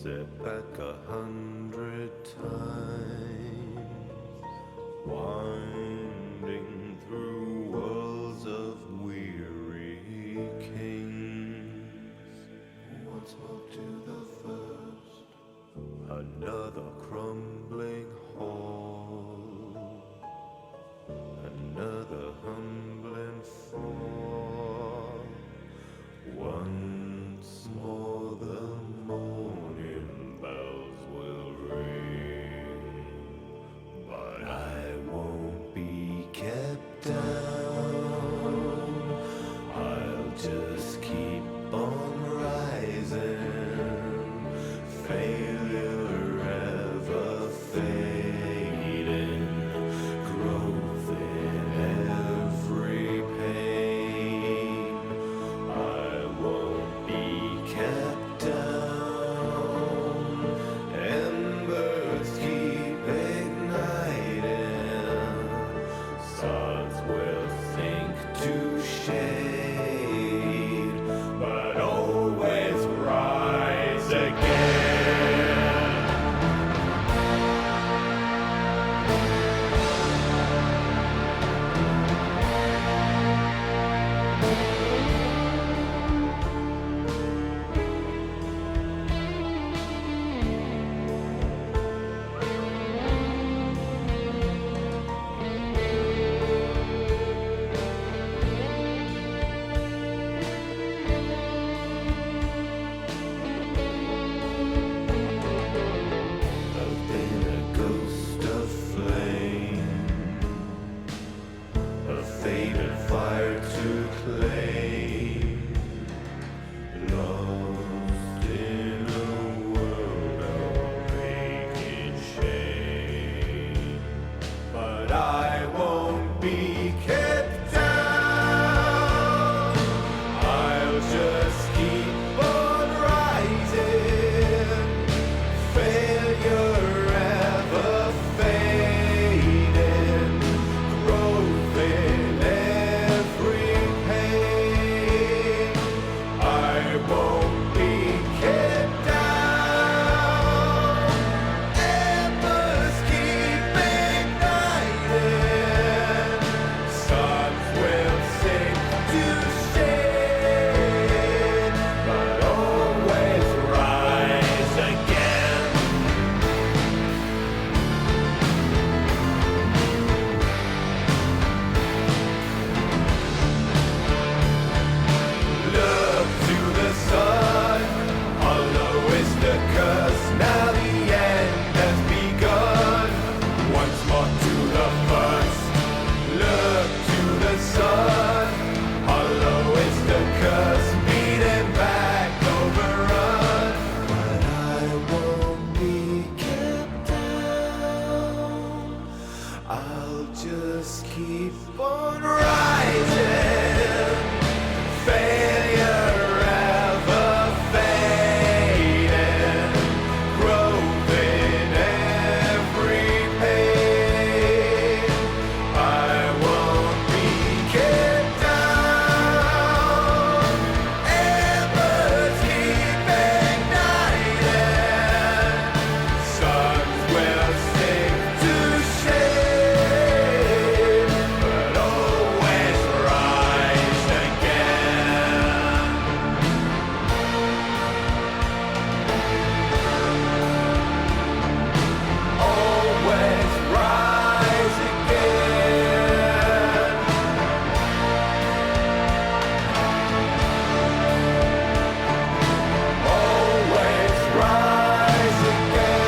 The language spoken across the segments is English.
Sit back 100 times, winding through worlds of weary kings. One smoke to the first, another crumbling hall, another humbling fall. Once more the morning bells will ring, but I won't be kept down. I'll just keep on rising, failure ever fading, growth in every pain. I won't be kept down, embers keep igniting, suns will sink to shade, but always rise again. I've been a ghost of flame, a faded fire to claim, lost in a world of vacant shame. But I won't be kept down, I'll just keep on rising, failure ever fading, growth in every pain. I won't be kept down, embers keep igniting, suns will sink to shade, but always rise again. Look to the sun, hollow is the curse, now the end has begun. Once more to the first, look to the sun, hollow is the curse, beaten back, overrun. But I won't be kept down, I'll just keep on rising, failure ever fading, growth in every pain. I won't be kept down, embers keep igniting, suns will sink to shade, but always rise again. Always rise again. Always rise again.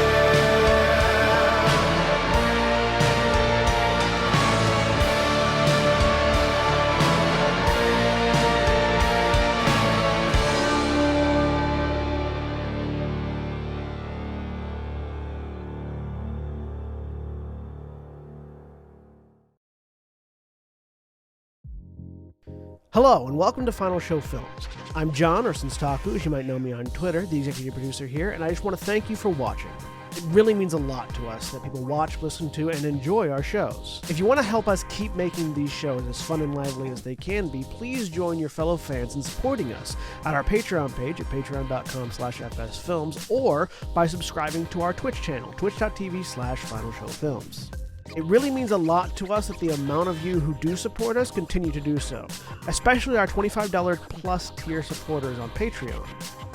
Hello, and welcome to Final Show Films. I'm John, or Senstaku, as you might know me on Twitter, the executive producer here, and I just want to thank you for watching. It really means a lot to us that people watch, listen to, and enjoy our shows. If you want to help us keep making these shows as fun and lively as they can be, please join your fellow fans in supporting us at our Patreon page at patreon.com/fsfilms or by subscribing to our Twitch channel, twitch.tv/finalshowfilms. It really means a lot to us that the amount of you who do support us continue to do so, especially our $25 plus tier supporters on Patreon.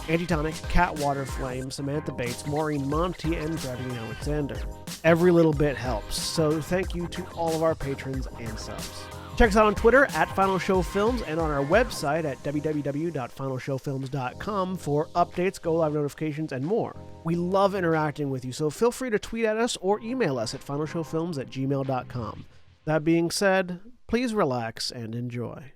Antitonic, Cat Waterflame, Samantha Bates, Maureen Monty, and Gravity Alexander. Every little bit helps, so thank you to all of our patrons and subs. Check us out on Twitter at Final Show Films and on our website at www.finalshowfilms.com for updates, go-live notifications, and more. We love interacting with you, so feel free to tweet at us or email us at finalshowfilms@gmail.com. That being said, please relax and enjoy.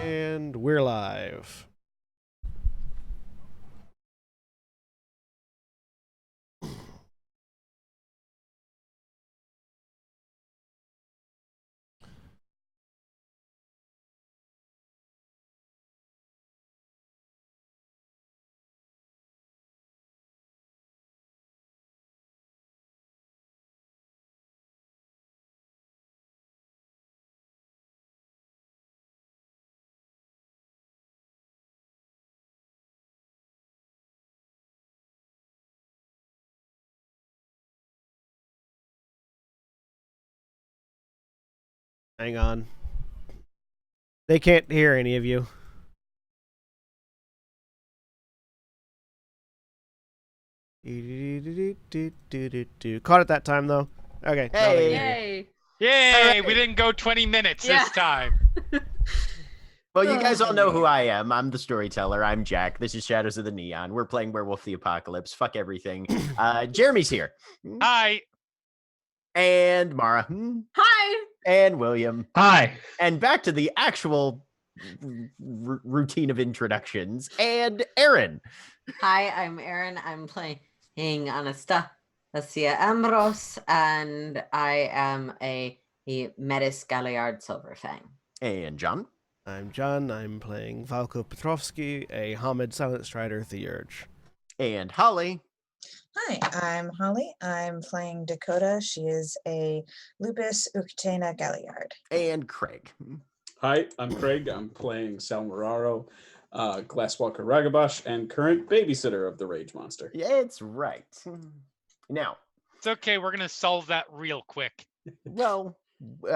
And we're live. Hang on. They can't hear any of you. Caught it that time, though. Okay. Hey. Yay! Yay! We didn't go 20 minutes Yeah. this time. Well, you guys all know who I am. I'm the storyteller. I'm Jack. This is Shadows of the Neon. We're playing Werewolf the Apocalypse. Fuck everything. Jeremy's here. Hi. And Mara. Hi! And William. Hi. And back to the actual routine of introductions. And Aaron. Hi, I'm Erin. I'm playing Anastasia Ambrose, and I am a Metis Galliard Silverfang. And John. I'm John. I'm playing Valko Petrovsky, a Hamid Silent Strider Theurge. And Holly. Hi, I'm Holly. I'm playing Dakota. She is a Lupus Uktena Galliard. And Craig. Hi, I'm Craig. I'm playing Sal Moraro, Glasswalker Ragabash, and current babysitter of the Rage Monster. Yeah, it's right. Now. It's okay. We're going to solve that real quick. Well,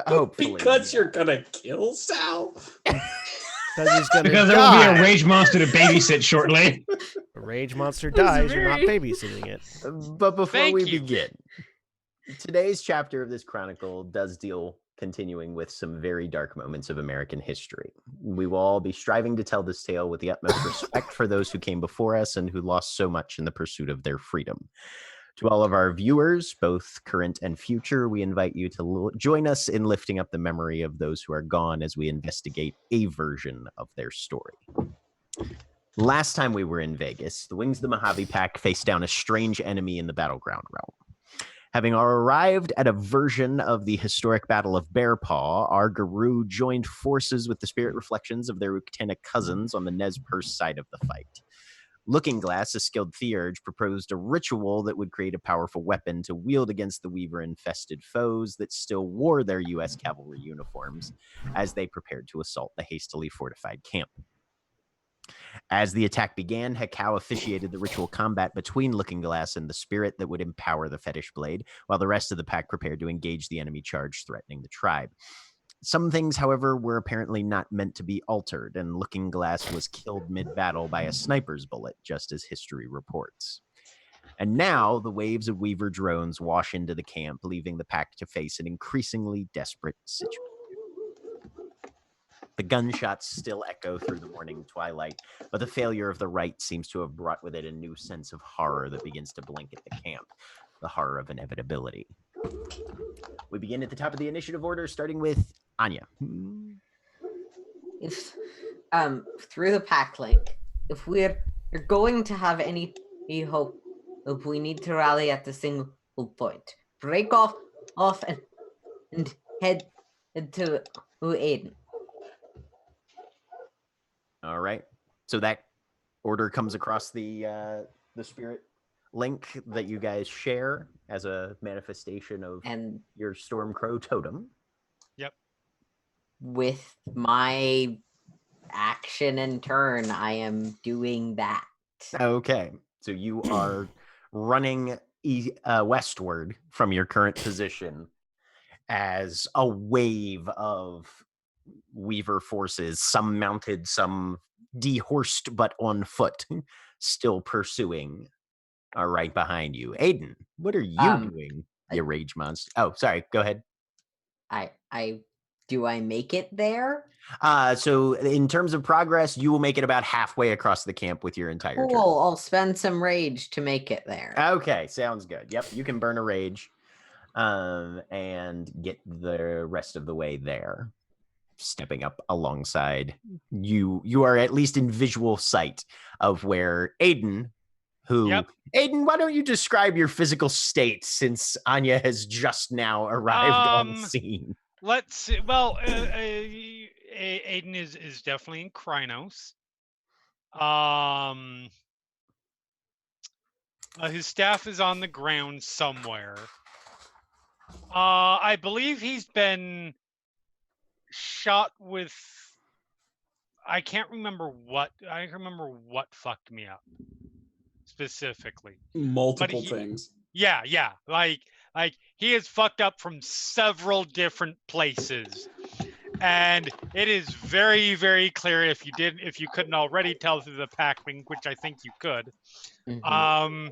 hopefully. Because you're going to kill Sal? Because there will be a rage monster to babysit shortly. A rage monster dies, you're not babysitting it. But before Thank we you. begin, today's chapter of this chronicle does deal continuing with some very dark moments of American history. We will all be striving to tell this tale with the utmost respect for those who came before us and who lost so much in the pursuit of their freedom. To all of our viewers, both current and future, we invite you to join us in lifting up the memory of those who are gone as we investigate a version of their story. Last time we were in Vegas, the Wings of the Mojave Pack faced down a strange enemy in the battleground realm. Having arrived at a version of the historic Battle of Bear Paw, our Guru joined forces with the spirit reflections of their Uktena cousins on the Nez Perce side of the fight. Looking Glass, a skilled Theurge, proposed a ritual that would create a powerful weapon to wield against the Weaver-infested foes that still wore their U.S. cavalry uniforms as they prepared to assault the hastily fortified camp. As the attack began, Hekau officiated the ritual combat between Looking Glass and the spirit that would empower the fetish blade, while the rest of the pack prepared to engage the enemy charge threatening the tribe. Some things, however, were apparently not meant to be altered, and Looking Glass was killed mid-battle by a sniper's bullet, just as history reports. And now the waves of Weaver drones wash into the camp, leaving the pack to face an increasingly desperate situation. The gunshots still echo through the morning twilight, but the failure of the right seems to have brought with it a new sense of horror that begins to blanket the camp, the horror of inevitability. We begin at the top of the initiative order, starting with Anya. If through the pack link, if you're going to have any hope, if we need to rally at the single point, break off and head to Aiden. All right. So that order comes across the spirit link that you guys share as a manifestation of And your Stormcrow totem. Yep. With my action and turn, I am doing that. Okay. So you are running westward from your current position as a wave of Weaver forces, some mounted, some dehorsed but on foot, still pursuing, are right behind you. Aiden, what are you doing, you rage monster? Oh, sorry. Go ahead. Do I make it there? So in terms of progress, you will make it about halfway across the camp with your entire turn. Cool. I'll spend some rage to make it there. Okay, sounds good. Yep, you can burn a rage and get the rest of the way there. Stepping up alongside you. You are at least in visual sight of where Aiden, who... Yep. Aiden, why don't you describe your physical state since Anya has just now arrived on scene? Let's see. Well, Aiden is definitely in Krynos. His staff is on the ground somewhere. I believe he's been shot with. I can't remember what. I remember what fucked me up specifically. Multiple he- things. Yeah. Like he is fucked up from several different places. And it is very, very clear if you couldn't already tell through the pack link, which I think you could. Mhm.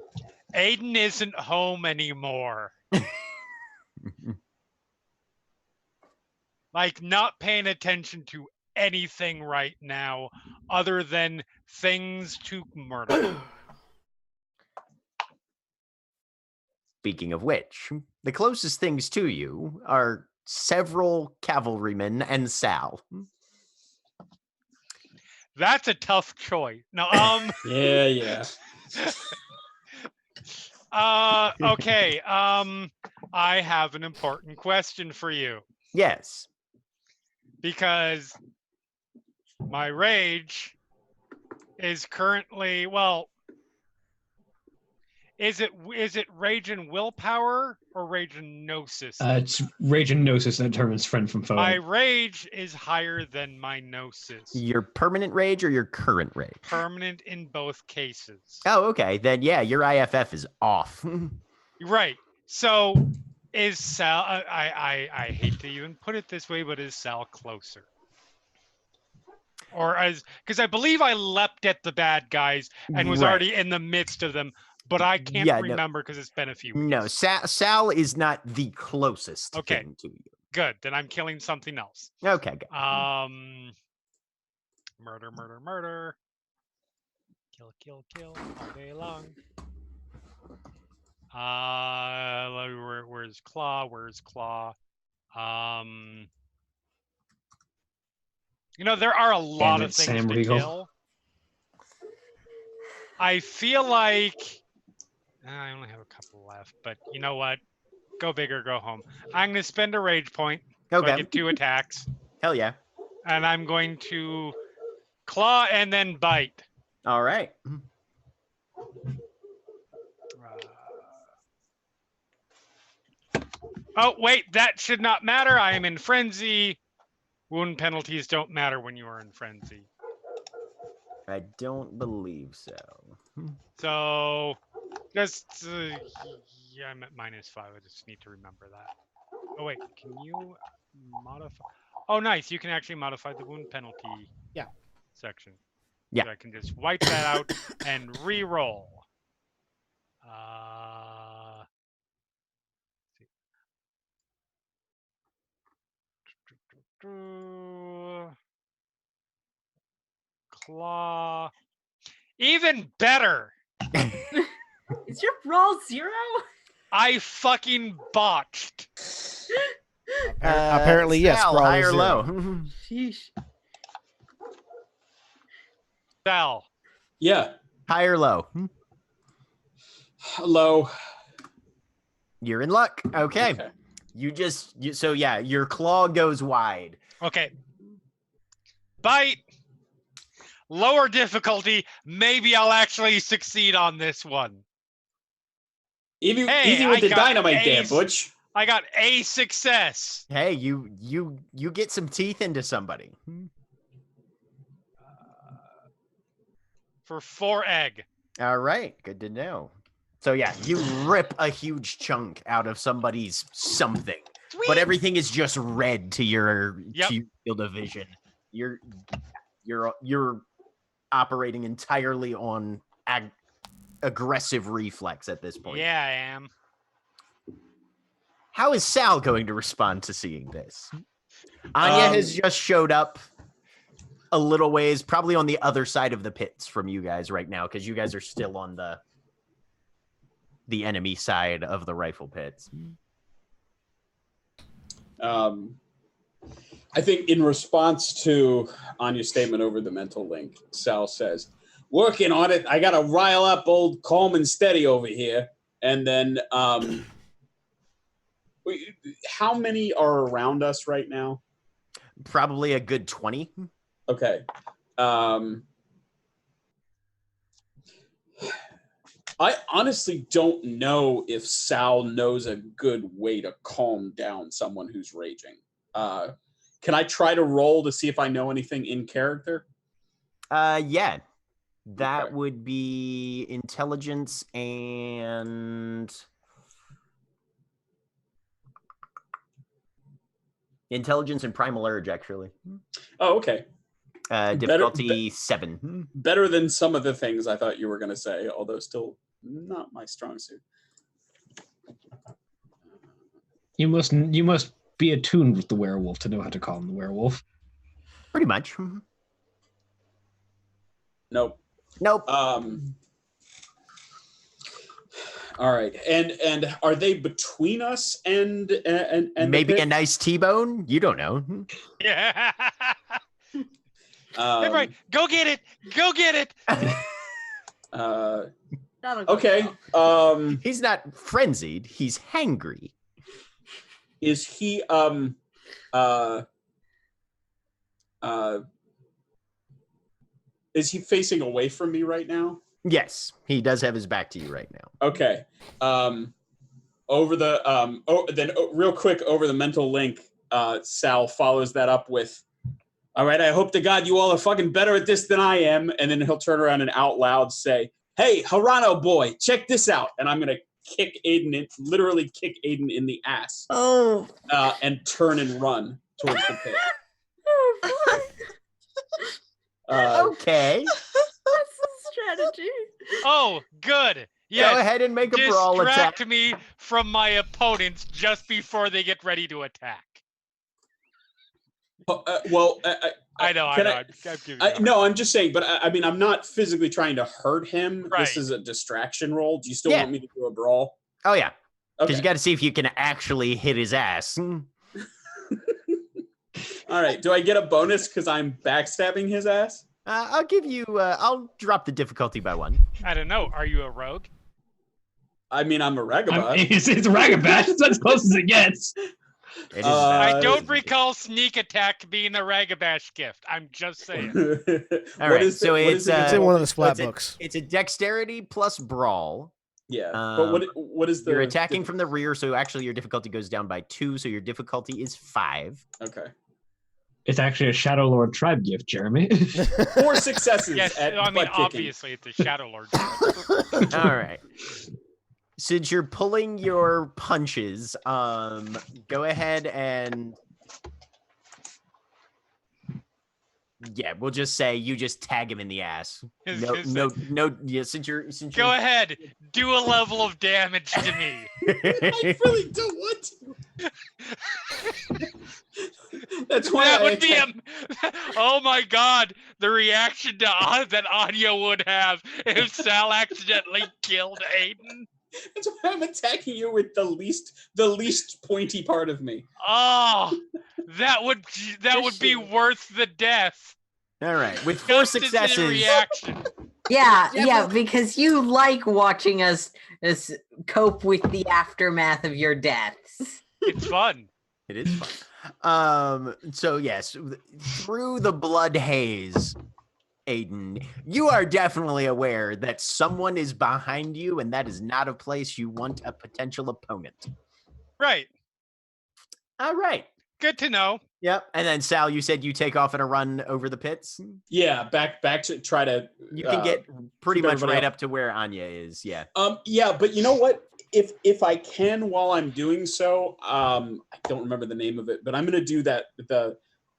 Aiden isn't home anymore. Like not paying attention to anything right now other than things to murder. Speaking of which, the closest things to you are several cavalrymen and Sal. That's a tough choice. No, Yeah. okay. I have an important question for you Yes. because my rage is currently, well, is it rage and willpower or rage and gnosis? It's rage and gnosis that determines friend from foe. My rage is higher than my gnosis. Your permanent rage or your current rage? Permanent in both cases. Oh, okay. Then yeah, your IFF is off. Right. So is Sal? I hate to even put it this way, but is Sal closer? Or because I believe I leapt at the bad guys and was Right. already in the midst of them, but I can't Yeah, no. remember because it's been a few weeks. No, Sal is not the closest Okay. thing to you. Good. Then I'm killing something else. Okay, good. Murder. Kill all day long. Where's Claw? There are a lot of it, things Sam to Riegel. kill. I feel like I only have a couple left, but you know what? Go big or go home. I'm going to spend a rage point. So I Okay. get 2 attacks. Hell yeah. And I'm going to claw and then bite. All right. Oh, wait, that should not matter. I am in frenzy. Wound penalties don't matter when you are in frenzy. I don't believe so. So, just, yeah, I'm at -5. I just need to remember that. Oh, wait, can you modify? Oh, nice. You can actually modify the wound penalty. Yeah. Section. Yeah. So I can just wipe that out and re-roll. Claw. Even better. Is your brawl 0? I fucking botched. Apparently, yes. Sal, Brawl high is or 0. low? Sheesh. Sal. Yeah. High or low? Low. You're in luck. Okay. Okay. So yeah, your claw goes wide. Okay. Bite. Lower difficulty. Maybe I'll actually succeed on this one. Easy, Hey, easy with I the got dynamite there, ace. Butch. I got a success. Hey, you get some teeth into somebody. For 4 egg. All right, good to know. So yeah, you rip a huge chunk out of somebody's something, Sweet. but everything is just red to your Yep. to your field of vision. You're operating entirely on aggressive reflex at this point. Yeah, I am. How is Sal going to respond to seeing this? Anya has just showed up a little ways, probably on the other side of the pits from you guys right now, because you guys are still on the enemy side of the rifle pits. I think in response to Anya's statement over the mental link, Sal says, "Working on it. I got to rile up old calm and steady over here." And then, how many are around us right now? Probably a good 20. Okay. I honestly don't know if Sal knows a good way to calm down someone who's raging. Can I try to roll to see if I know anything in character? Yeah. That Okay. would be intelligence and primal urge, actually. Oh, okay. Difficulty 7. Better than some of the things I thought you were going to say, although still not my strong suit. You must be attuned with the werewolf to know how to call him the werewolf. Pretty much. Nope. Nope. All right, and are they between us and Maybe the a nice T-bone? You don't know. Yeah. pit? Everybody, go get it. Go get it. That'll go Okay. well. He's not frenzied. He's hangry. Is he is he facing away from me right now? Yes, he does have his back to you right now. Okay. Over the real quick over the mental link, Sal follows that up with, "All right, I hope to God you all are fucking better at this than I am." And then he'll turn around and out loud say, "Hey, Harano boy, check this out." And I'm gonna literally kick Aiden in the ass. Oh. And turn and run towards the pit. Okay. That's the strategy. Oh, good. Yes. Go ahead and make a brawl attack. Distract me from my opponents just before they get ready to attack. I know. I'm giving you No, I'm just saying, but I mean, I'm not physically trying to hurt him. Right. This is a distraction roll. Do you still Yeah. want me to do a brawl? Oh, yeah. Because Okay. you got to see if you can actually hit his ass. All right. Do I get a bonus because I'm backstabbing his ass? I'll give you, I'll drop the difficulty by 1. I don't know. Are you a rogue? I mean, I'm a ragamuffin. It's Ragabash. It's as close as it gets. It is I don't recall sneak attack being a Ragabash gift. I'm just saying. All right, so it's It's in one of the so splat books. It's a dexterity plus brawl. Yeah, but what is the? You're attacking from the rear, so actually your difficulty goes down by 2, so your difficulty is 5. Okay. It's actually a Shadow Lord tribe gift, Jeremy. 4 successes. Yes, at I mean, butt kicking. obviously it's a Shadow Lord. All right. Since you're pulling your punches, go ahead and Yeah, we'll just say you just tag him in the ass. Is- No, is no, it- no. Yeah, since you're Go ahead, do a level of damage to me. I really don't want to. That's why That I would be attack- oh my god, the reaction to that audio would have if Sal accidentally killed Aiden. That's why I'm attacking you with the least pointy part of me. Oh, that would be worth the death. All right, with 4 Just as a successes. reaction. Yeah, because you like watching us cope with the aftermath of your deaths. It's fun. It is fun. So yes, through the blood haze, Aiden, you are definitely aware that someone is behind you, and that is not a place you want a potential opponent. Right. All right. Good to know. Yep. And then Sal, you said you take off in a run over the pits. Yeah, back to try to. You can get pretty keep much everybody right up. up to where Anya is. Yeah. Yeah, but you know what? If I can, while I'm doing so, I don't remember the name of it, but I'm gonna do that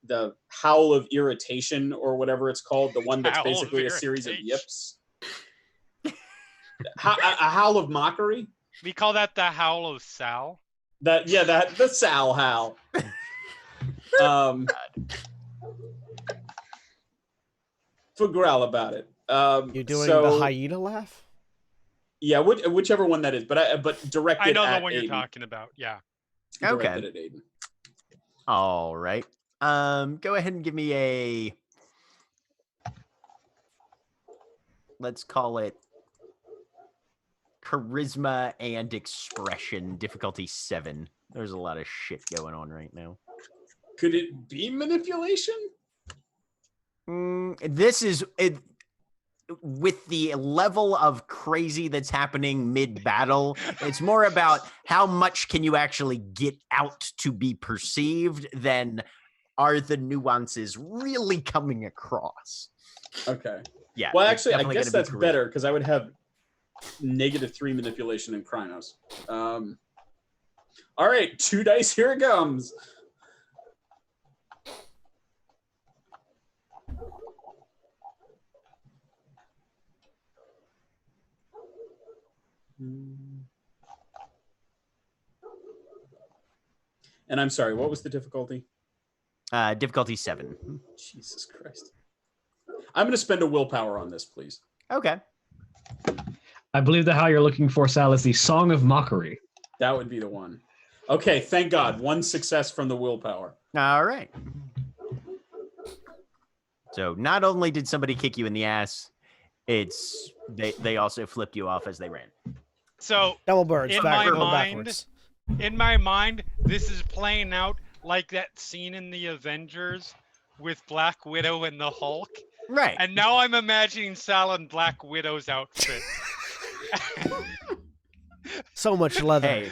the howl of irritation or whatever it's called, the one that's Howl of basically a series of irritation. yips. A howl of mockery. We call that the howl of Sal. The Sal howl. For growl about it. You're doing so, the hyena laugh? Yeah, whichever one that is, but directed I know at the one Aiden. you're talking about. Yeah. Directed at Aiden. All right. Go ahead and give me a. Let's call it charisma and expression, difficulty 7. There's a lot of shit going on right now. Could it be manipulation? This is it. With the level of crazy that's happening mid-battle, it's more about how much can you actually get out to be perceived than are the nuances really coming across. Okay. Yeah. Well, it's actually, I definitely guess gonna be that's charisma. better because I would have -3 manipulation in Krynos. All right, 2 dice. Here it comes. And I'm sorry, what was the difficulty? Difficulty 7. Jesus Christ. I'm going to spend a willpower on this, please. Okay. I believe the how you're looking for, Sal, is the Song of Mockery. That would be the one. Okay, thank God. 1 success from the willpower. All right. So not only did somebody kick you in the ass, it's they also flipped you off as they ran. So Double birds, in back, my going mind, backwards. in my mind, this is playing out like that scene in the Avengers with Black Widow and the Hulk. Right. And now I'm imagining Sal in Black Widow's outfit. So much leather. Hey,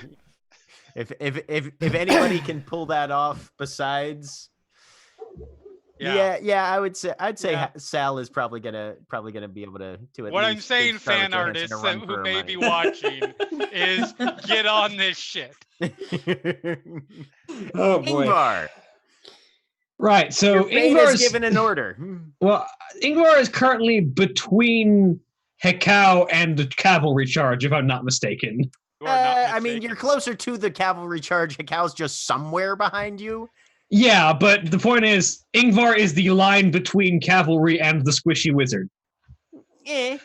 if anybody can pull that off besides yeah, I'd say Yeah. Sal is probably gonna be able to at What I'm least saying, give Scarlett fan Johansson artists a run who for her may money. be watching, is get on this shit. Oh, boy. Ingvar, Right, so your fate Ingvar is is given an order. well, Ingvar is currently between Hekau and the cavalry charge, if I'm not mistaken. You are not I mean, mistaken. you're closer to the cavalry charge. Hekau's just somewhere behind you. Yeah, but the point is, Ingvar is the line between cavalry and the squishy wizard. Eh.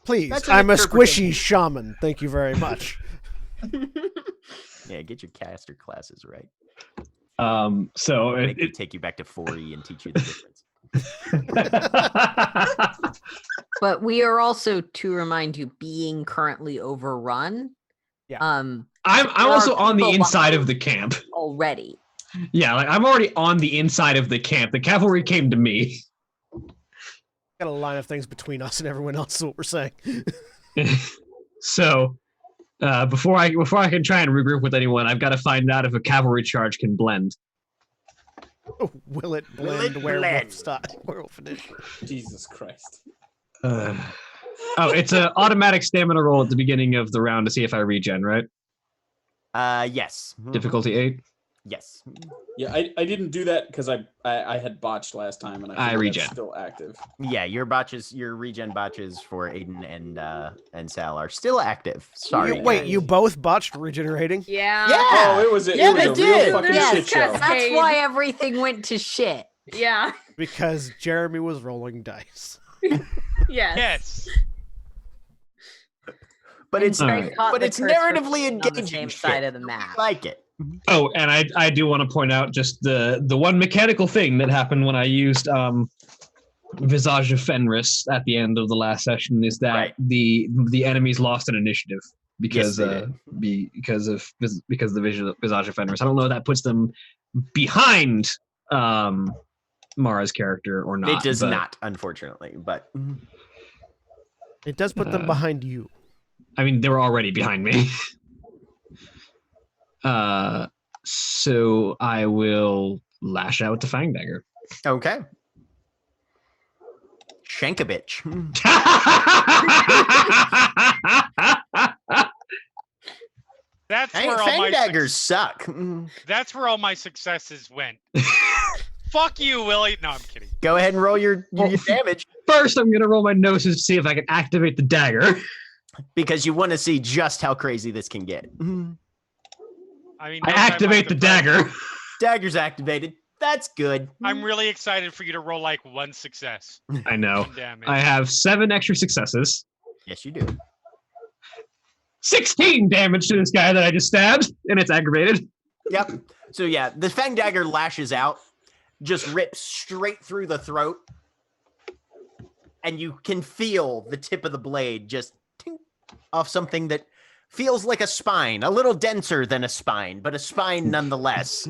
Please, That's an I'm a interpretation. squishy shaman. Thank you very much. Yeah, get your caster classes right. So Make me it, take you back to 4E and teach you the difference. But we are also, to remind you, being currently overrun. Yeah. I'm there also are on the people inside of behind the camp. already. Yeah, like I'm already on the inside of the camp. The cavalry came to me. Got a line of things between us and everyone else, is what we're saying. So before I can try and regroup with anyone, I've got to find out if a cavalry charge can blend. Will it Will it blend werewolf blend? style? Werewolf edition. Jesus Christ. Oh, it's an automatic stamina roll at the beginning of the round to see if I regen, right? Yes. Difficulty 8. Yes. Yeah, I didn't do that because I had botched last time, and I figured that's still active. Yeah, your regen botches for Aiden and Sal are still active. Sorry. Wait, you both botched regenerating? Yeah. Yeah. Oh, it was a Yeah, real did. fucking Yes. shit show. That's why everything went to shit. Yeah. Because Jeremy was rolling dice. Yes. Yes. But it's Greg caught but the it's curse for narratively being on the engaging. same shit. side of the We map. like it. Oh, and I do want to point out just the one mechanical thing that happened when I used Visage of Fenris at the end of the last session is that the enemies lost an initiative because Yes, because of the Visage of Fenris. I don't know if that puts them behind Mara's character or not. It does but, not, unfortunately, but It does put them behind you. I mean, they were already behind me. So I will lash out with the Fang Dagger. okay. Shank a bitch. That's where all Fang my daggers suck. That's where all my successes went. Fuck you, Willie. No, I'm kidding. Go ahead and roll your damage First, I'm gonna roll my noses to see if I can activate the dagger. because you want to see just how crazy this can get. I mean, I no time activate like the present. dagger. Dagger's activated. That's good. I'm really excited for you to roll like one success. I know. One damage. I have 7 extra successes. Yes, you do. 16 damage to this guy that I just stabbed, and it's aggravated. Yep. So yeah, the Fang dagger lashes out, just rips straight through the throat, and you can feel the tip of the blade just tink off something that feels like a spine, a little denser than a spine, but a spine nonetheless.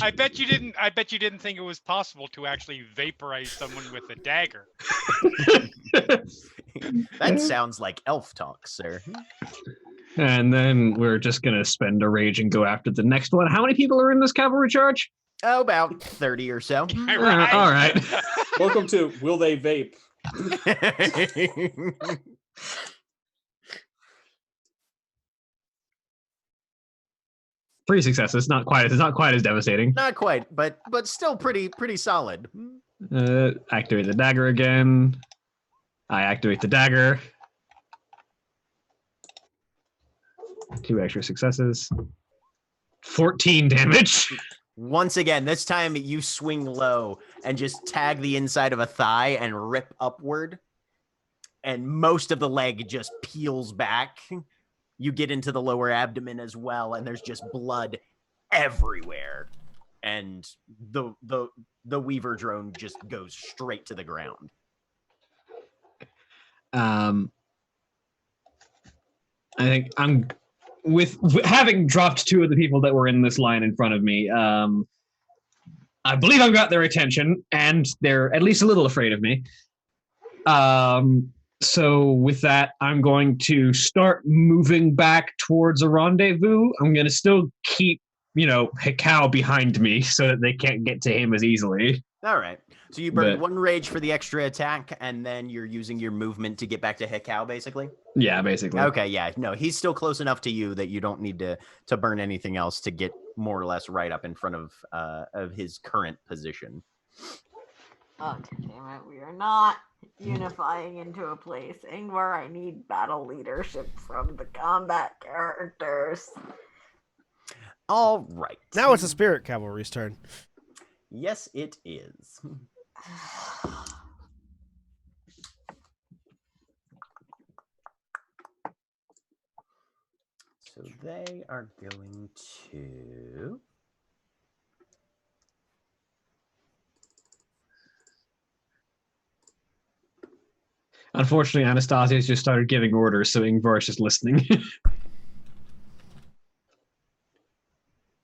I bet you didn't. I bet you didn't think it was possible to actually vaporize someone with a dagger. That sounds like elf talk, sir. And then we're just gonna spend a rage and go after the next one. How many people are in this cavalry charge? Oh, about 30 or so. Right. All right. Welcome to Will They Vape? 3 successes. Not quite. It's not quite as devastating. Not quite, but still pretty solid. Activate the dagger again. I activate the dagger. 2 extra successes. 14 damage. Once again, this time you swing low and just tag the inside of a thigh and rip upward. And most of the leg just peels back. You get into the lower abdomen as well, and there's just blood everywhere. And the Weaver drone just goes straight to the ground. I think I'm with having dropped 2 of the people that were in this line in front of me. I believe I've got their attention, and they're at least a little afraid of me. So with that, I'm going to start moving back towards a rendezvous. I'm going to still keep, Hikau behind me so that they can't get to him as easily. All right. So you burned 1 rage for the extra attack, and then you're using your movement to get back to Hikau, basically? Yeah, basically. Okay, yeah. No, he's still close enough to you that you don't need to burn anything else to get more or less right up in front of his current position. Oh, damn it. We are not unifying into a place where I need battle leadership from the combat characters. All right. Now it's the Spirit Cavalry's turn. Yes, it is. So they are going to... Unfortunately, Anastasia's just started giving orders, so Ingvar's just listening.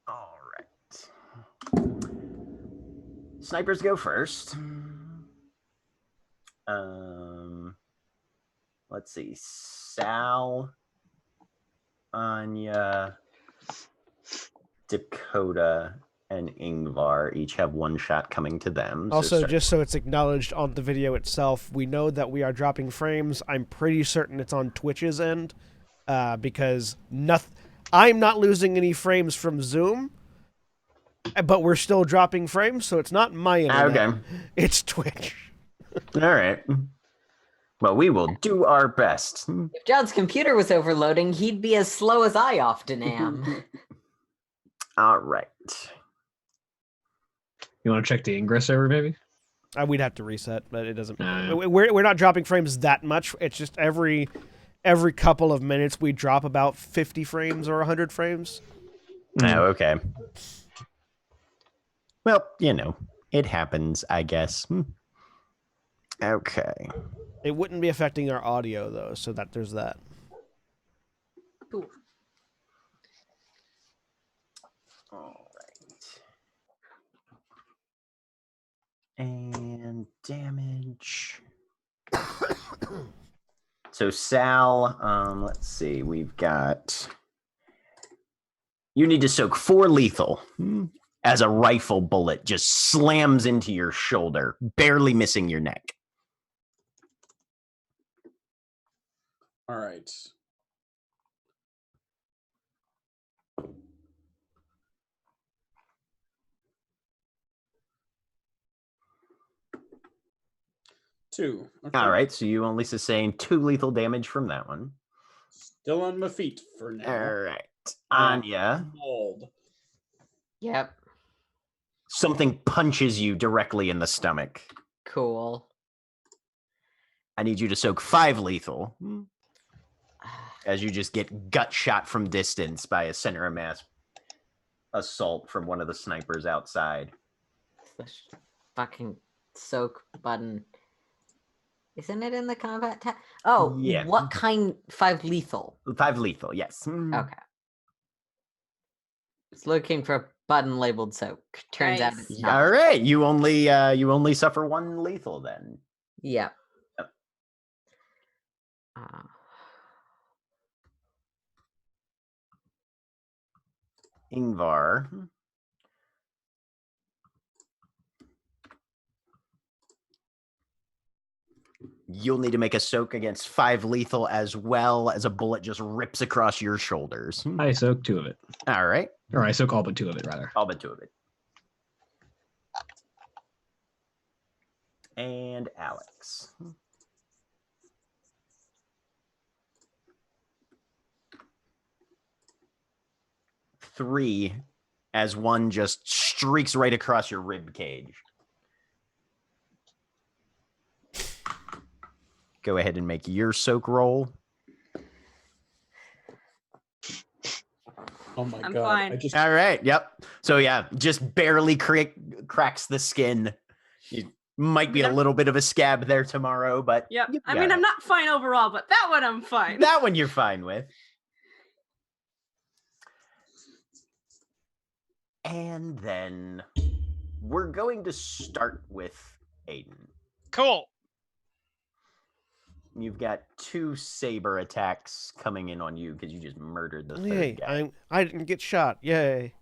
All right. Snipers go first. Let's see. Sal, Anya, Dakota, and Ingvar each have 1 shot coming to them. Also, just so it's acknowledged on the video itself, we know that we are dropping frames. I'm pretty certain it's on Twitch's end, because I'm not losing any frames from Zoom, But we're still dropping frames, so it's not my internet. Okay. It's Twitch. All right. Well, we will do our best. If John's computer was overloading, he'd be as slow as I often am. All right. You want to check the Ingress server, maybe? We'd have to reset, but it doesn't. Nah. We're not dropping frames that much. It's just every couple of minutes we drop about 50 frames or 100 frames. Oh, okay. Well, it happens, I guess. Okay. It wouldn't be affecting our audio though, so that there's that. Cool. All right. And damage. So Sal, let's see. We've got. You need to soak 4 lethal as a rifle bullet just slams into your shoulder, barely missing your neck. All right. Two. Okay. All right, so you only sustain 2 lethal damage from that one. Still on my feet for now. All right. Anya, Mauled. Yep. something punches you directly in the stomach. Cool. I need you to soak 5 lethal as you just get gut shot from distance by a center of mass assault from one of the snipers outside. The fucking soak button. Isn't it in the combat tab? Oh, Yeah. What kind? 5 lethal. 5 lethal, yes. Okay. It's looking for a button labeled soak. Turns out Nice. it's not. All right, you only suffer 1 lethal then. Yep. Yep. Ingvar. You'll need to make a soak against 5 lethal as well as a bullet just rips across your shoulders. I soak 2 of it. All right. Or I soak all but 2 of it, rather. All but 2 of it. And Alex. Three, as one just streaks right across your rib cage. Go ahead and make your soak roll. Oh my I'm god! fine. I just All right. Yep. So yeah, just barely cracks the skin. It might be a Yep. little bit of a scab there tomorrow, but Yep. you I got mean, it. I'm not fine overall, but that one I'm fine. That one you're fine with. And then we're going to start with Aiden. Cool. You've got 2 saber attacks coming in on you because you just murdered the third Yay! guy. I didn't get shot. Yay!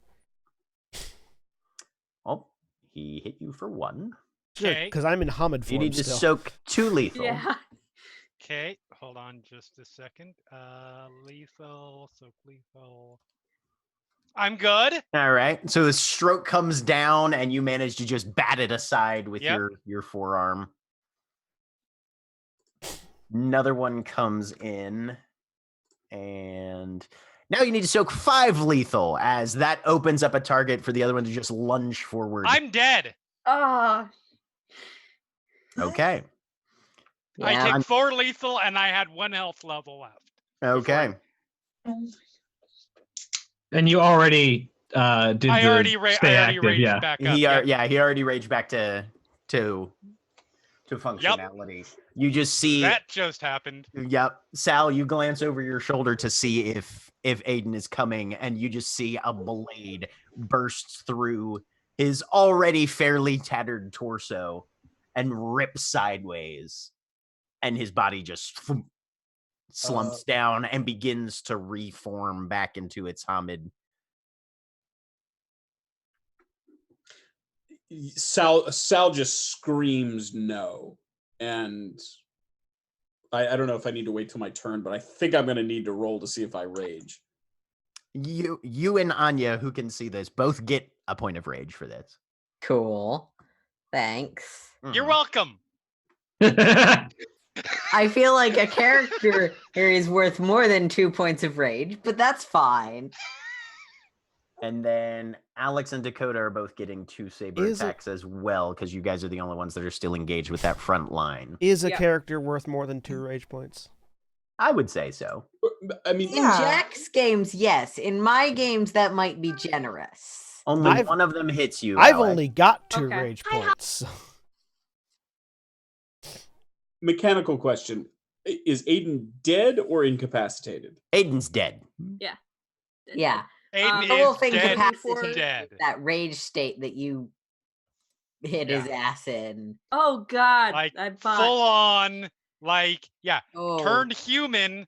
Oh, he hit you for 1. Okay. Because I'm in Hamid You form need to still. soak 2 lethal. Yeah. Okay, hold on just a second. Lethal, so lethal. I'm good. All right. So the stroke comes down and you manage to just bat it aside with Yep. your forearm. Another one comes in. And now you need to soak 5 lethal as that opens up a target for the other one to just lunge forward. I'm dead. Oh, Okay. I Yeah. take 4 lethal and I had 1 health level left. Okay. And you already did I the already stay active, raged yeah. back up. He already raged back to functionality. You just see That just happened. Yep. Sal, you glance over your shoulder to see if Aiden is coming, and you just see a blade burst through his already fairly tattered torso and rip sideways. And his body just slumps down and begins to reform back into its Hamid. Sal just screams no, and I don't know if I need to wait till my turn, but I think I'm gonna need to roll to see if I rage. You and Anya, who can see this, both get a point of rage for this. Cool. Thanks. You're Mhm. welcome. I feel like a character here is worth more than 2 points of rage, but that's fine. And then Alex and Dakota are both getting 2 saber Is it- attacks as well, because you guys are the only ones that are still engaged with that front line. Is a Yeah. character worth more than 2 rage points? I would say so. I mean, In Jack's games, yes. In my games, that might be generous. Only I've- one of them hits you. I've Alex. only got 2 Okay. rage points. mechanical question: is Aiden dead or incapacitated? Aiden's dead. Yeah. Aiden Werewolf is dead. incapacitated. Dead. That rage state that you hit his Yeah. ass in. Oh God. Like I bought. full on, like Oh. turned human,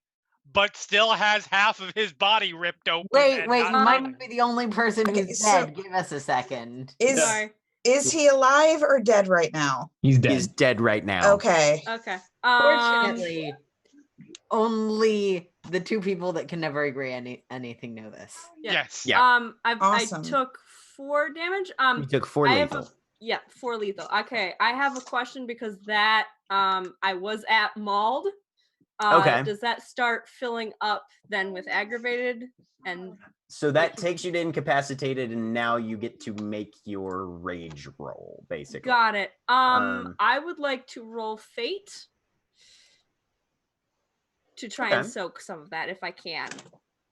but still has half of his body ripped open. Wait, and wait, you not might moving. be the only person Okay, who's so- dead. Give us a second. Sorry. Is he alive or dead right now? He's dead. He's dead right now. Okay. Okay. Fortunately, only the 2 people that can never agree anything know this. Yeah. Yes. Yeah. I Awesome. took 4 damage. You took 4 I have lethal. Yeah, 4 lethal. Okay, I have a question because that I was at mauled. Okay. Does that start filling up then with aggravated? And So that takes you to incapacitated, and now you get to make your rage roll, basically. got it. Um, I would like to roll fate to try and Okay. soak some of that if I can.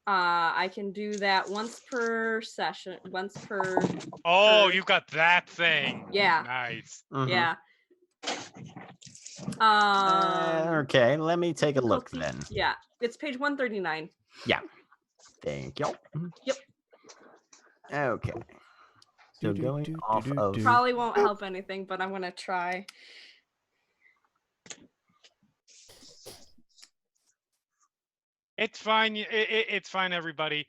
I can do that once per session, once per. Oh, you've got that thing. Yeah. Nice. Mhm. Yeah. Okay, let me take a look difficulty- then. Yeah, it's page 139. Thank you. Yep. Okay. So going off of Probably won't help anything, but I'm gonna try. It's fine. It's fine, everybody.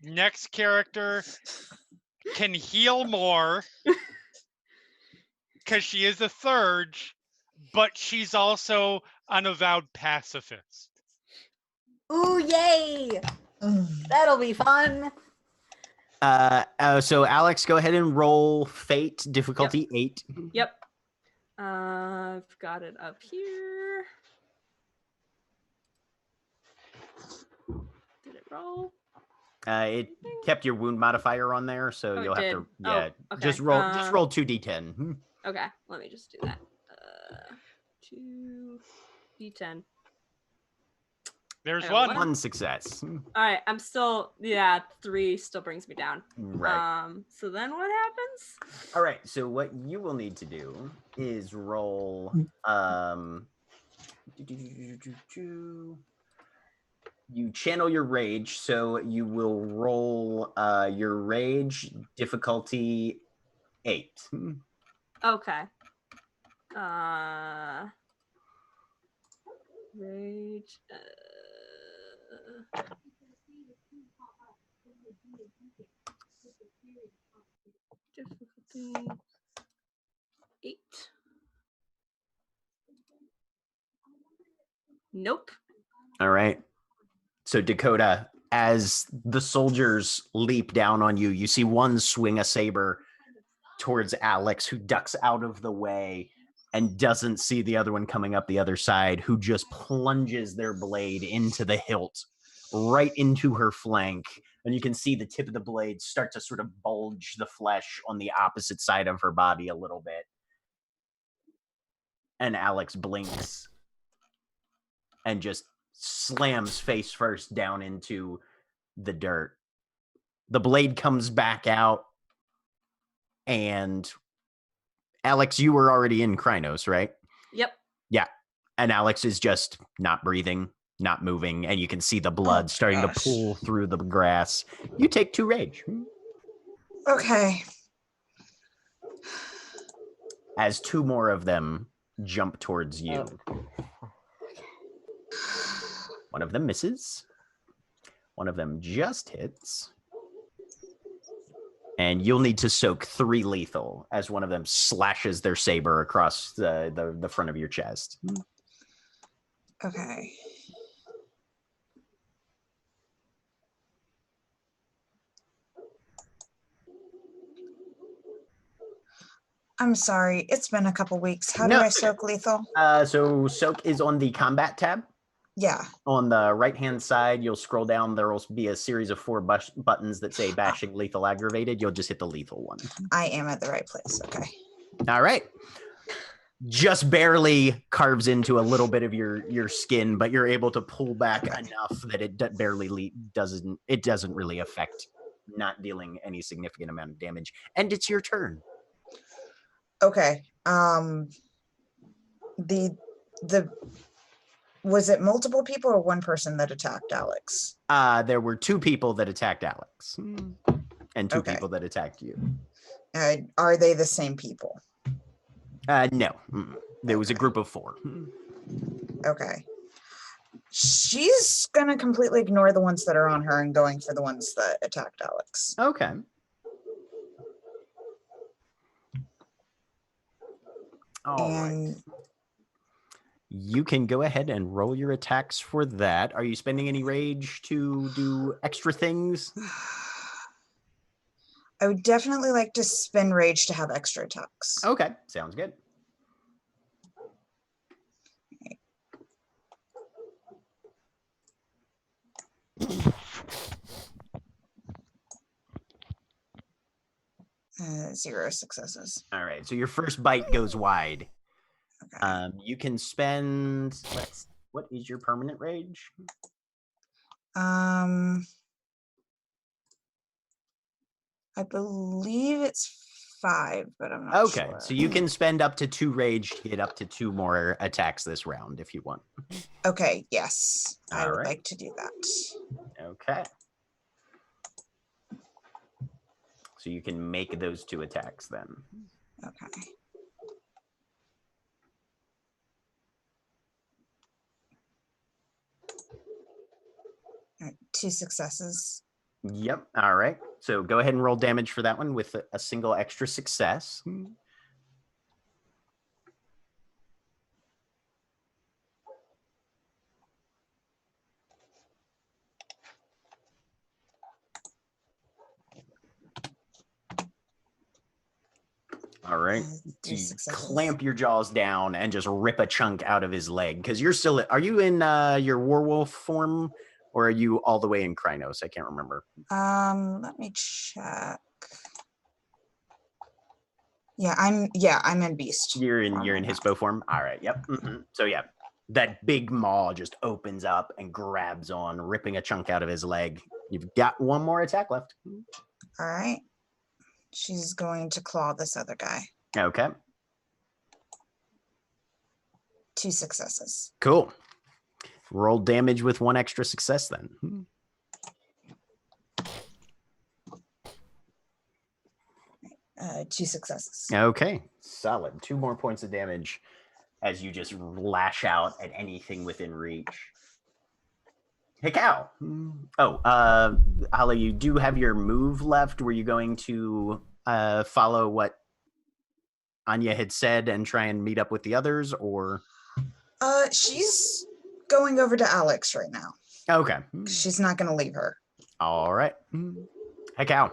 Next character can heal more because she is a Thurge, but she's also an avowed pacifist. Ooh, yay! That'll be fun. So Alex, go ahead and roll fate difficulty 8. Yep. I've got it up here. Did it roll? It kept your wound modifier on there, so Oh, it you'll have to did. Oh, okay. just roll 2d10. Okay, let me just do that. 2d10. There's I got one. One success. All right, I'm still 3 still brings me down. Right. So then what happens? All right. So what you will need to do is roll. You channel your rage, so you will roll your rage difficulty 8. Okay. Rage. Difficulty 8. Nope. All right. So Dakota, as the soldiers leap down on you, you see one swing a saber towards Alex, who ducks out of the way and doesn't see the other one coming up the other side, who just plunges their blade into the hilt, right into her flank. And you can see the tip of the blade start to sort of bulge the flesh on the opposite side of her body a little bit. And Alex blinks and just slams face first down into the dirt. The blade comes back out, and Alex, you were already in Krynos, right? Yep. Yeah. And Alex is just not breathing, not moving, and you can see the blood starting to pool through the grass. You take 2 rage. Okay. As 2 more of them jump towards you. One of them misses. One of them just hits. And you'll need to soak 3 lethal as one of them slashes their saber across the front of your chest. Okay. I'm sorry. It's been a couple weeks. How do No. I soak lethal? So soak is on the combat tab. Yeah. On the right-hand side, you'll scroll down. There will be a series of 4 buttons that say bashing, lethal, aggravated. You'll just hit the lethal one. I am at the right place. Okay. All right. Just barely carves into a little bit of your skin, but you're able to pull back enough that it doesn't really affect, not dealing any significant amount of damage. And it's your turn. Okay. Was it multiple people or one person that attacked Alex? There were 2 people that attacked Alex, and 2 Okay. people that attacked you. Are they the same people? No. There was a group of 4. Okay. She's gonna completely ignore the ones that are on her and going for the ones that attacked Alex. Okay. All right. And You can go ahead and roll your attacks for that. Are you spending any rage to do extra things? I would definitely like to spend rage to have extra attacks. Okay, sounds good. Uh, 0 successes. All right, so your first bite goes wide. Okay. You can spend. What is your permanent rage? I believe it's 5, but I'm not Okay, sure. so you can spend up to 2 rage to get up to 2 more attacks this round if you want. Okay, yes. I All would right. like to do that. Okay. So you can make those 2 attacks then. Okay. All right, 2 successes. Yep. All right. So go ahead and roll damage for that one with a single extra success. All right. So 3 you successes. clamp your jaws down and just rip a chunk out of his leg because you're still. Are you in your werewolf form, or are you all the way in Krynos? I can't remember. Let me check. Yeah, I'm in beast. You're in form right now. Hispo form. All right. Yep. So yeah, that big maw just opens up and grabs on, ripping a chunk out of his leg. You've got 1 more attack left. All right. She's going to claw this other guy. Okay. 2 successes. Cool. Roll damage with 1 extra success then. 2 successes. Okay. Solid. 2 more points of damage as you just lash out at anything within reach. Hey, cow. Oh, Holly, you do have your move left. Were you going to follow what Anya had said and try and meet up with the others, or? She's going over to Alex right now. Okay. She's not going to leave her. All right. Hey, cow.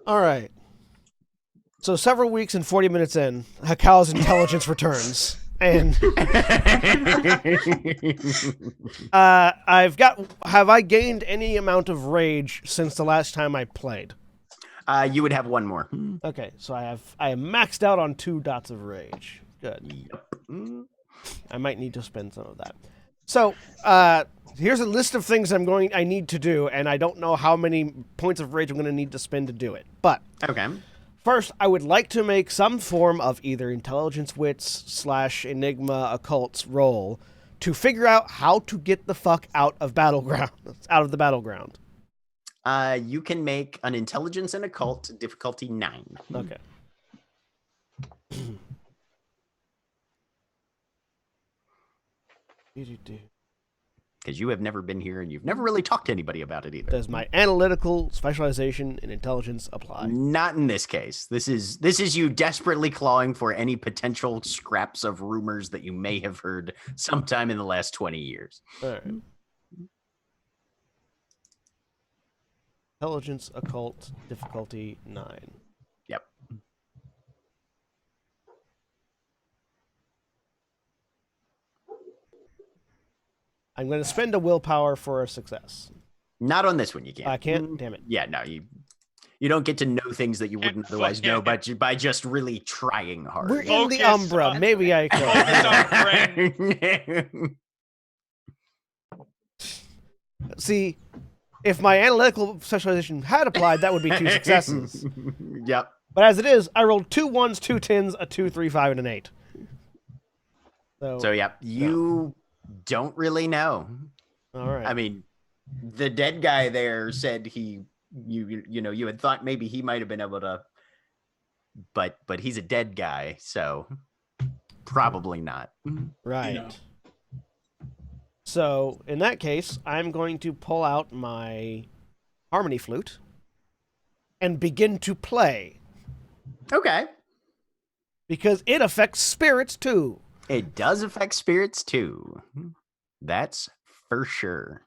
All right. So several weeks and 40 minutes in, Hakal's intelligence returns. And have I gained any amount of rage since the last time I played? You would have 1 more. Okay, so I am maxed out on 2 dots of rage. Good. Yep. I might need to spend some of that. So, here's a list of things I need to do, and I don't know how many points of rage I'm going to need to spend to do it. But Okay. first, I would like to make some form of either intelligence wits / enigma occults roll to figure out how to get the fuck out of the battleground. You can make an intelligence and occult difficulty 9. Okay. Because you have never been here and you've never really talked to anybody about it either. Does my analytical specialization in intelligence apply? Not in this case. This is you desperately clawing for any potential scraps of rumors that you may have heard sometime in the last 20 years. All right. Intelligence occult difficulty 9. Yep. I'm going to spend a willpower for a success. Not on this one, you can't. I can't. Damn it. Yeah, no, you don't get to know things that you wouldn't otherwise know, but by just really trying hard. We're in the Focus Umbra. on- Maybe I could. Focus on See, if my analytical specialization had applied, that would be 2 successes. Yep. But as it is, I rolled 2 1s, 2 10s, a 2, 3, 5, and an 8. So yeah, you don't really know. All right. I mean, the dead guy there said you had thought maybe he might have been able to, but he's a dead guy, so probably not. right. know. So in that case, I'm going to pull out my harmony flute and begin to play Okay. because it affects spirits too. It does affect spirits too. That's for sure.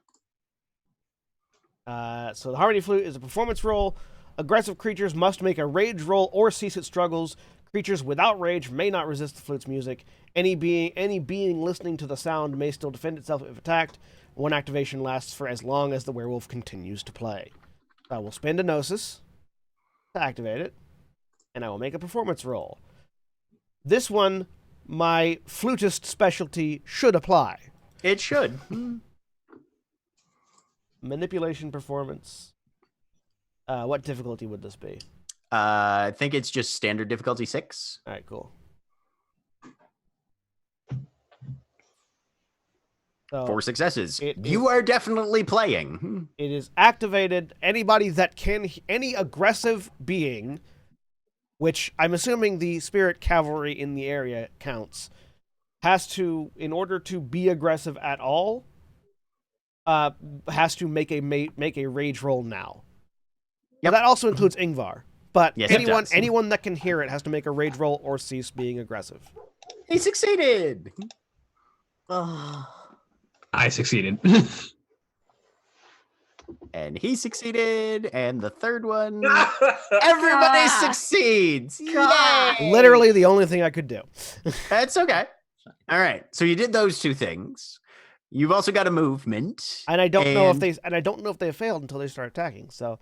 So the harmony flute is a performance roll. Aggressive creatures must make a rage roll or cease its struggles. Creatures without rage may not resist the flute's music. Any being listening to the sound may still defend itself if attacked. One activation lasts for as long as the werewolf continues to play. I will spend a gnosis to activate it, and I will make a performance roll. This one, my flutist specialty should apply. It should. Manipulation performance. What difficulty would this be? I think it's just standard difficulty 6. All right, cool. So 4 successes. it You are definitely playing. it is activated. Anybody that any aggressive being, which I'm assuming the spirit cavalry in the area counts, has to, in order to be aggressive at all, has to make a rage roll now. Yep. That also includes Ingvar. But Yes, it does. anyone that can hear it has to make a rage roll or cease being aggressive. He succeeded. Oh, I succeeded. And he succeeded. And the third one. Everybody God. succeeds. God. Yay! Literally the only thing I could do. That's okay. All right. So you did those 2 things. You've also got a movement. And I don't know if And- they failed until they start attacking. So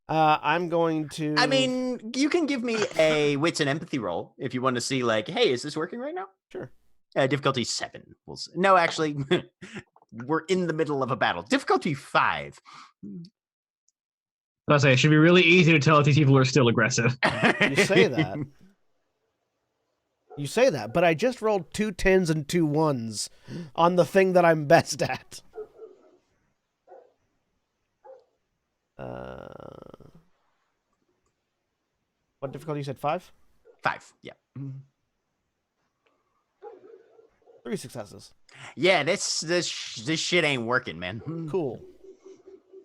I'm going to I mean, you can give me a wits and empathy roll if you want to see, like, hey, is this working right now? Sure. Difficulty 7. No, actually, we're in the middle of a battle. Difficulty 5. I'll say it should be really easy to tell if these people are still aggressive. You say that. You say that, but I just rolled 2 10s and 2 1s on the thing that I'm best at. What difficulty you said? 5? 5. Yeah. 3 successes. Yeah, this shit ain't working, man. Cool.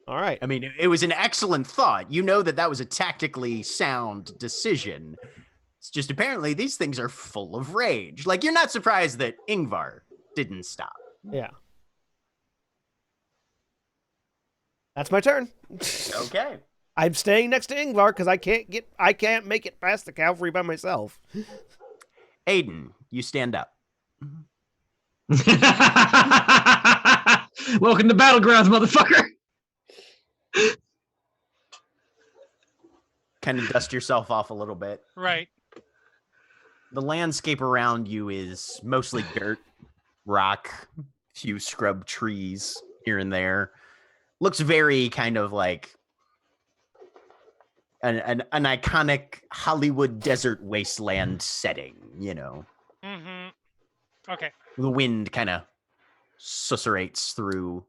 All right. I mean, it was an excellent thought. You know that was a tactically sound decision. It's just apparently these things are full of rage. Like, you're not surprised that Ingvar didn't stop. Yeah. That's my turn. Okay. I'm staying next to Ingvar because I can't make it past the cavalry by myself. Aiden, you stand up. Welcome to Battlegrounds, motherfucker. Kind of dust yourself off a little bit. Right. The landscape around you is mostly dirt, rock, few scrub trees here and there. Looks very kind of like an iconic Hollywood desert wasteland setting, you know. Mm-hmm. Okay. The wind kind of susurrates through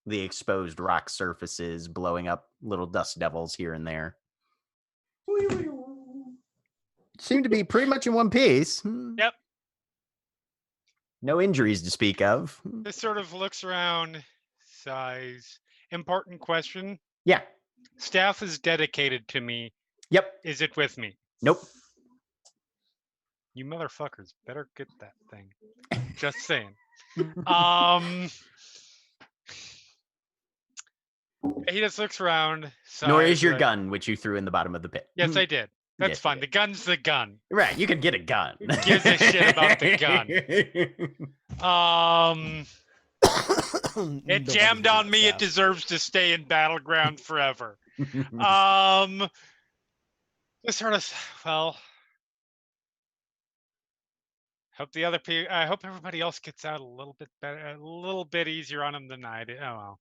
the exposed rock surfaces, blowing up little dust devils here and there. Seem to be pretty much in one piece. Yep. No injuries to speak of. This sort of looks around, sighs. Important question. Yeah. Staff is dedicated to me. Yep. Is it with me? Nope. You motherfuckers better get that thing. Just saying. He just looks around. Nor is sighs, your like, gun, which you threw in the bottom of the pit. Yes, I did. That's Yes, you fine. did. The gun's the gun. Right, you can get a gun. Who gives a shit about the gun? It jammed on me. It deserves to stay in battleground forever. Just sort of, well, hope the other people, I hope everybody else gets out a little bit better, a little bit easier on them than I did. Oh well,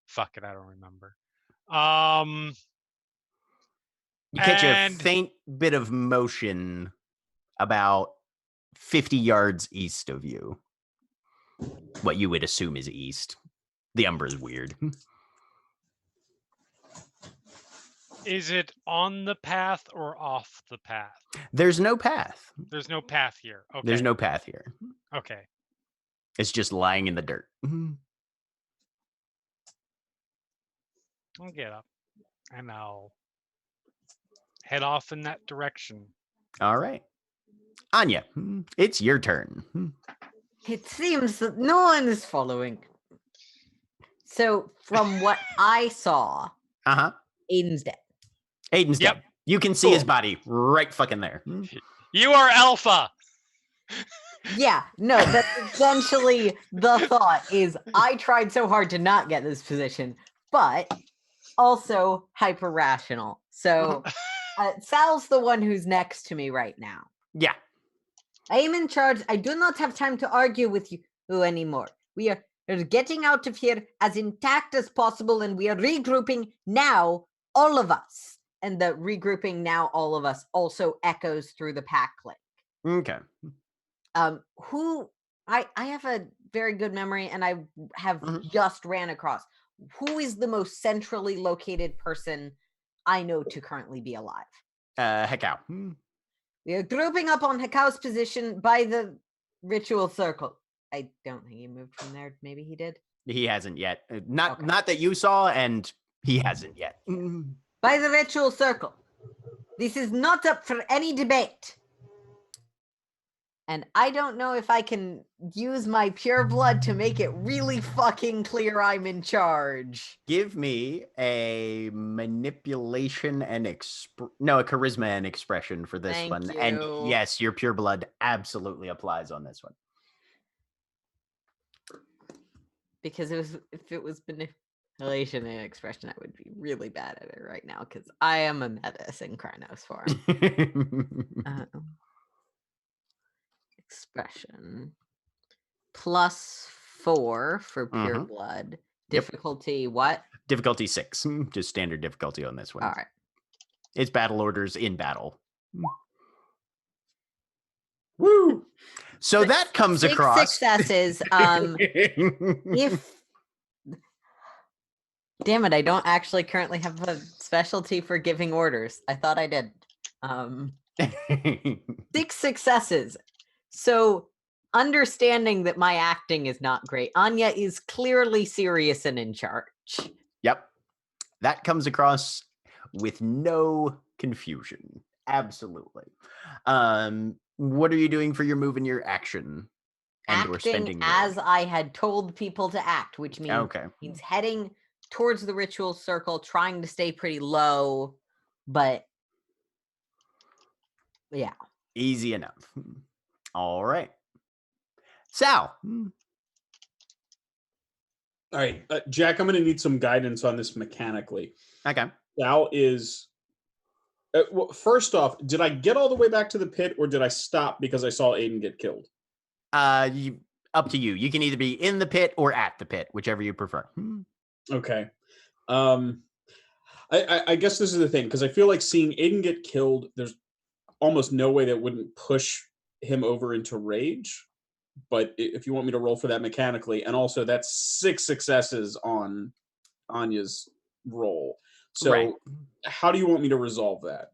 fuck it, I don't remember. You catch a and faint bit of motion about 50 yards east of you. What you would assume is east. The umbra's weird. is it on the path or off the path? There's no path. There's no path here. Okay. There's no path here. Okay. It's just lying in the dirt. I'll get up and I'll head off in that direction. All right. Anya, it's your turn. It seems that no one is following. So, from what I saw, Aiden's dead. Aiden's dead. You can see his body right fucking there. You are Alpha. Yeah, no, that's essentially the thought is I tried so hard to not get this position, but also hyper rational. So Sal's the one who's next to me right now. Yeah. I am in charge. I do not have time to argue with you anymore. We are getting out of here as intact as possible, and we are regrouping now, all of us. And the regrouping now, all of us, also echoes through the pack link. Okay. Who I have a very good memory, and I have just ran across. Who is the most centrally located person I know to currently be alive? Hekau. We are grouping up on Hekau's position by the ritual circle. I don't think he moved from there. Maybe he did. He hasn't yet. Not that you saw, and he hasn't yet. By the ritual circle. This is not up for any debate. And I don't know if I can use my pure blood to make it really fucking clear I'm in charge. Give me a manipulation and a charisma and expression for this one. You. And yes, your pure blood absolutely applies on this one. Because if it was manipulation and expression, I would be really bad at it right now because I am a meta Synchronos form. Expression +4 for pure blood. Difficulty what? Difficulty 6. Just standard difficulty on this one. All right. It's battle orders in battle. Woo! So that comes 6 across successes. If damn it, I don't actually currently have a specialty for giving orders. I thought I did. 6 successes. So, understanding that my acting is not great, Anya is clearly serious and in charge. Yep. That comes across with no confusion. Absolutely. What are you doing for your move and your action? And or spending as I had told people to act, which means heading towards the ritual circle, trying to stay pretty low, but yeah. Easy enough. All right. Sal. All right, Jack, I'm going to need some guidance on this mechanically. Okay. Sal is... well, first off, did I get all the way back to the pit, or did I stop because I saw Aiden get killed? Up to you. You can either be in the pit or at the pit, whichever you prefer. Okay. I guess this is the thing, because I feel like seeing Aiden get killed, there's almost no way that wouldn't push him over into rage. But if you want me to roll for that mechanically, and also that's 6 successes on Anya's roll. So how do you want me to resolve that?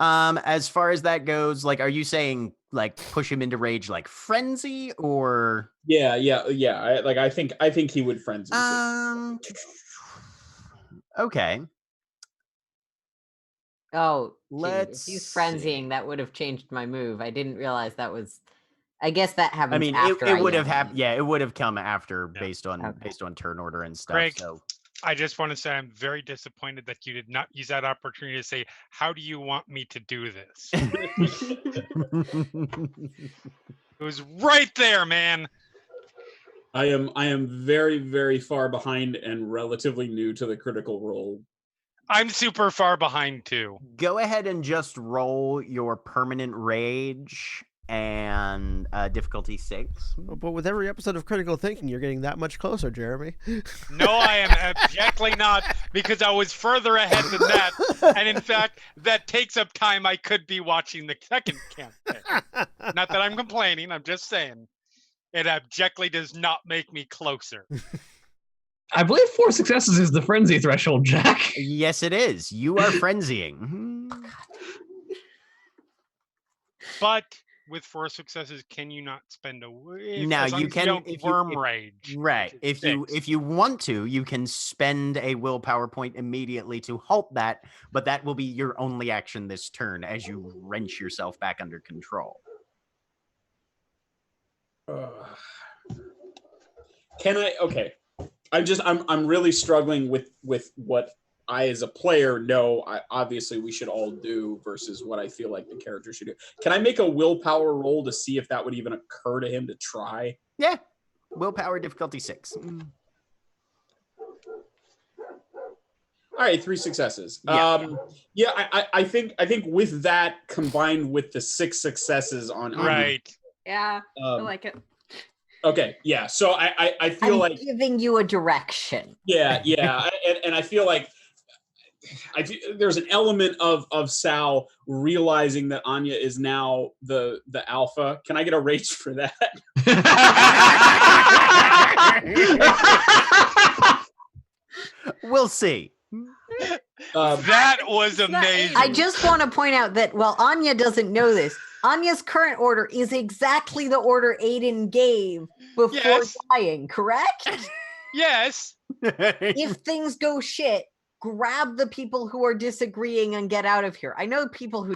As far as that goes, like, are you saying like push him into rage like frenzy, or Yeah. I think he would frenzy. Okay. Oh, let's if he's frenzying, that would have changed my move. I didn't realize that was. I guess that happens. I mean, after it would have happened. Yeah, it would have come after, based on turn order and stuff. Greg, so I just want to say I'm very disappointed that you did not use that opportunity to say, "How do you want me to do this?" It was right there, man. I am very, very far behind and relatively new to the critical role. I'm super far behind too. Go ahead and just roll your permanent rage and difficulty 6. But with every episode of Critical Thinking, you're getting that much closer, Jeremy. No, I am abjectly not, because I was further ahead than that. And in fact, that takes up time I could be watching the second campaign. Not that I'm complaining, I'm just saying. It abjectly does not make me closer. I believe 4 successes is the frenzy threshold, Jack. Yes, it is. You are frenzying. But with 4 successes, can you not spend a Now as long you as can don't if worm you, rage. right. which is If 6. you want to, you can spend a willpower point immediately to halt that, but that will be your only action this turn as you wrench yourself back under control. Can I? Okay, I'm really struggling with what I as a player know. Obviously we should all do versus what I feel like the character should do. Can I make a willpower roll to see if that would even occur to him to try? Yeah. Willpower difficulty 6. All right, 3 successes. Yeah. I think with that combined with the 6 successes on Right. Yeah, I like it. Okay, yeah. So I feel I'm like giving you a direction. yeah, and I feel like there's an element of Sal realizing that Anya is now the alpha. Can I get a rage for that? We'll see. That was amazing. I just want to point out that while Anya doesn't know this, Anya's current order is exactly the order Aiden gave before Yes. dying, correct? Yes. If things go shit, grab the people who are disagreeing and get out of here. I know people who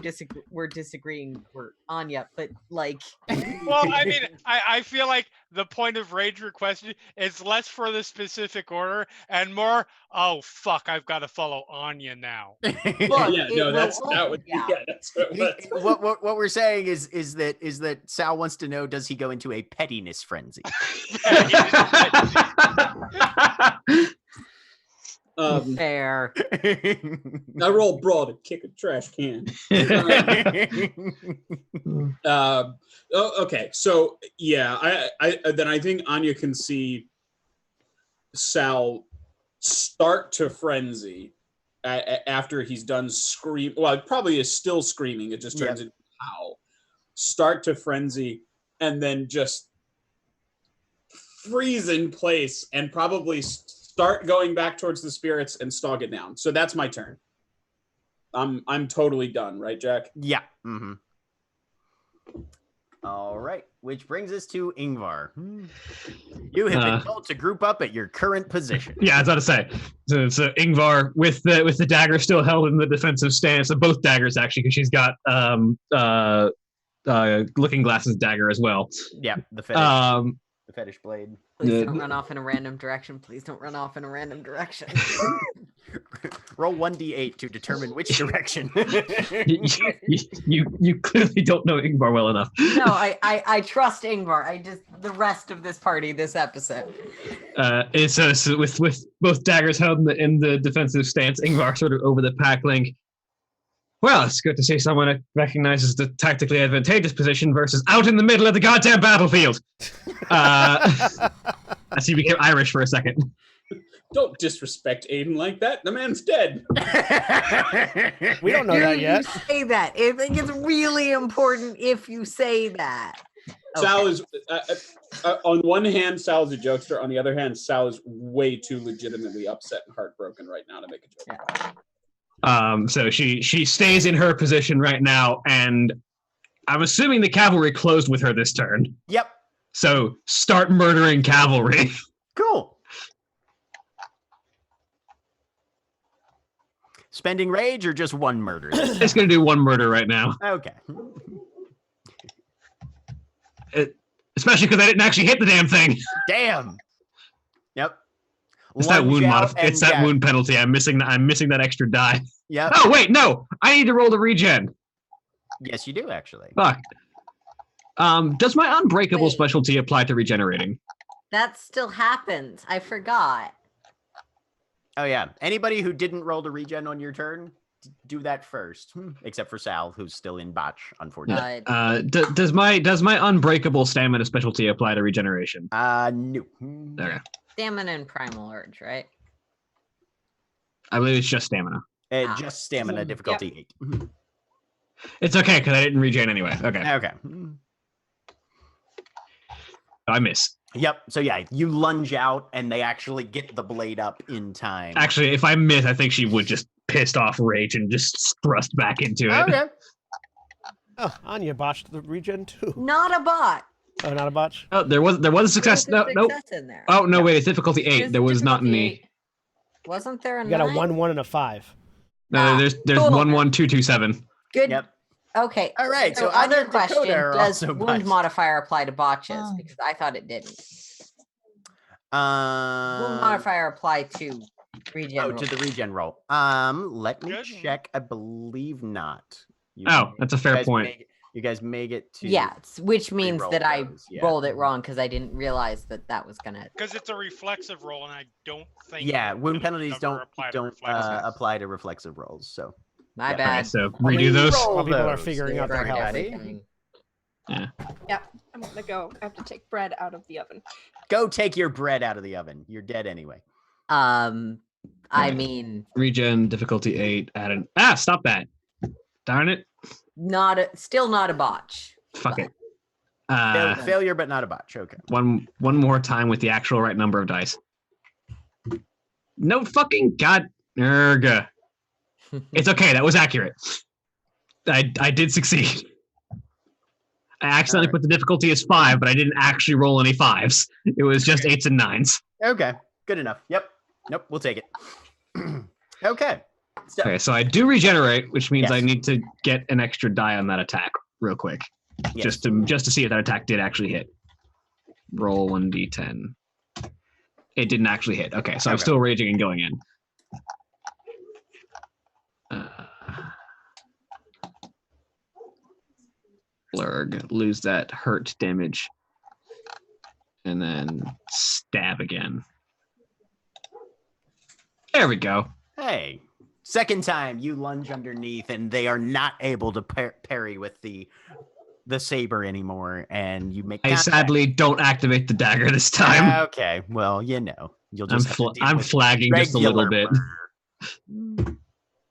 were disagreeing were Anya, but like... Well, I mean, I feel like the point of rage request is less for the specific order and more, oh, fuck, I've got to follow Anya now. Look, yeah, it no, will that's that only- would yeah. that's what we're saying is that Sal wants to know, does he go into a pettiness frenzy? Fair. I roll broad and kick a trash can. Okay, so yeah, I think Anya can see Sal start to frenzy after he's done scream. Well, it probably is still screaming. It just turns into howl. Start to frenzy, and then just freeze in place, and probably start going back towards the spirits and stalk it down. So that's my turn. I'm totally done, right, Jack? Yeah. Mm-hmm. All right, which brings us to Ingvar. You have been told to group up at your current position. Yeah, I was about to say. So Ingvar with the dagger still held in the defensive stance, of both daggers actually, because she's got Looking Glass's dagger as well. Yeah, the fetish blade. Please don't run off in a random direction. Please don't run off in a random direction. Roll 1d8 to determine which direction. you clearly don't know Ingvar well enough. No, I trust Ingvar. The rest of this party, this episode. So with both daggers held in the defensive stance, Ingvar sort of over the pack link. Well, it's good to see someone that recognizes the tactically advantageous position versus out in the middle of the goddamn battlefield. I see you became Irish for a second. Don't disrespect Aiden like that. The man's dead. We don't know that yet. Say that. I think it's really important if you say that. Sal is, on one hand, Sal is a jokester. On the other hand, Sal is way too legitimately upset and heartbroken right now to make a joke. Yeah. So she stays in her position right now, and I'm assuming the cavalry closed with her this turn. Yep. So start murdering cavalry. Cool. Spending rage or just one murder? Just gonna do one murder right now. Okay. Especially because I didn't actually hit the damn thing. Damn. Yep. It's that wound Lunge out It's and that wound penalty. I'm missing that extra die. Yep. Oh wait, no! I need to roll the regen. Yes, you do actually. Fuck. Does my unbreakable Wait. specialty apply to regenerating? That still happens. I forgot. Oh yeah. Anybody who didn't roll to regen on your turn, do that first. Except for Sal, who's still in botch, unfortunately. Does my unbreakable stamina specialty apply to regeneration? No. Okay. Stamina and primal urge, right? I believe it's just stamina. Just stamina, difficulty 8. It's okay because I didn't regen anyway. Okay. Okay. I miss. Yep. So yeah, you lunge out, and they actually get the blade up in time. Actually, if I miss, I think she would just pissed off rage and just thrust back into it. Okay. Oh, Anya botched the regen too. Not a bot. Oh, not a botch? Oh, there was a success. There was a No. success in there. Oh no, wait, it's difficulty 8. There's There was not difficulty any. 8. Wasn't there a You got a 9? 1, 1, and a 5. No, there's cool. 1, 1, 2, 2, 7. Good. Yep. Okay. All right. So other Anya and Dakota question: are does also wound botched. modifier apply to botches? Oh. Because I thought it didn't. Wound modifier apply to regen. Oh, roll. to the regen roll. Let me Good. check. I believe not. Oh, that's a fair point. You guys may get to. Yeah, which means re-roll that I those, yeah. rolled it wrong because I didn't realize that was gonna. Because it's a reflexive roll, and I don't think. Yeah, wound it penalties ever don't apply to reflexive. apply to reflexive rolls. So My Yeah. Okay, bad. so redo those. Re-roll While people are those. figuring out their Correct health. everything. I'm gonna go. I have to take bread out of the oven. go take your bread out of the oven. You're dead anyway. I mean, Regen difficulty 8. Add an stop that. Darn it. still not a botch. Fuck it. Failure, but not a botch. Okay. One more time with the actual right number of dice. No fucking god. Erga. It's okay. That was accurate. I did succeed. I accidentally put the difficulty as 5, but I didn't actually roll any 5s. It was just 8s and 9s. Okay. Good enough. Yep. Nope. We'll take it. Okay. So, Okay, so I do regenerate, which means Yes. I need to get an extra die on that attack real quick, yes. just to see if that attack did actually hit. Roll 1d10. It didn't actually hit. Okay, so I'm Okay. still raging and going in. Blurg, lose that hurt damage, and then stab again. There we go. Hey, second time you lunge underneath, and they are not able to parry with the saber anymore, and you make. I contact. sadly don't activate the dagger this time. Okay, well, you'll I'm just. have to deal I'm with flagging just a little regular bit. murder.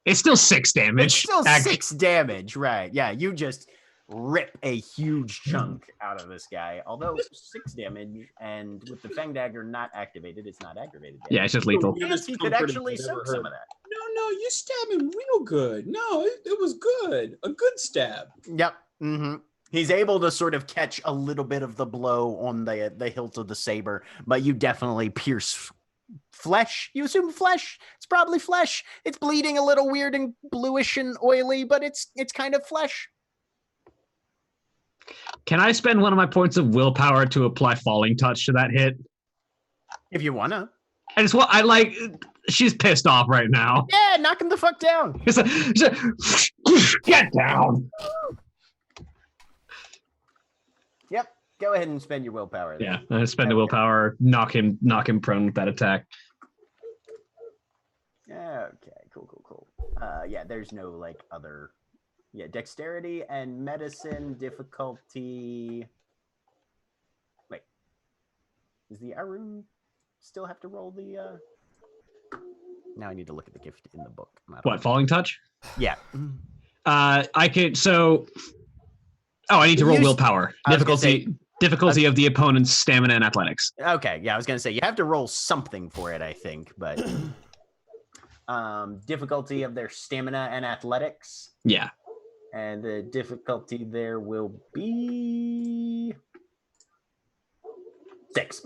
It's still 6 damage. It's still Act- 6 damage, right? Yeah, you just rip a huge chunk out of this guy. Although 6 damage, and with the Fang Dagger not activated, it's not aggravated damage. Yeah, it's just lethal. Yes, he could actually soak some of that. No, you stabbed him real good. No, it was good. A good stab. Yep. Mm-hmm. He's able to sort of catch a little bit of the blow on the hilt of the saber, but you definitely pierce flesh. You assume flesh? It's probably flesh. It's bleeding a little weird and bluish and oily, but it's kind of flesh. Can I spend one of my points of willpower to apply falling touch to that hit? If you wanna. I like. She's pissed off right now. Yeah, knock him the fuck down. Get down. Yep. Go ahead and spend your willpower. Yeah, I spend the willpower, knock him prone with that attack. Okay, cool. Yeah, there's no like other. Yeah, dexterity and medicine difficulty. Wait, does the Arun still have to roll the? Now I need to look at the gift in the book. What, falling touch? Yeah. I could so. Oh, I need to roll willpower. Difficulty of the opponent's stamina and athletics. Okay, yeah, I was gonna say you have to roll something for it, I think, but difficulty of their stamina and athletics. Yeah. And the difficulty there will be 6.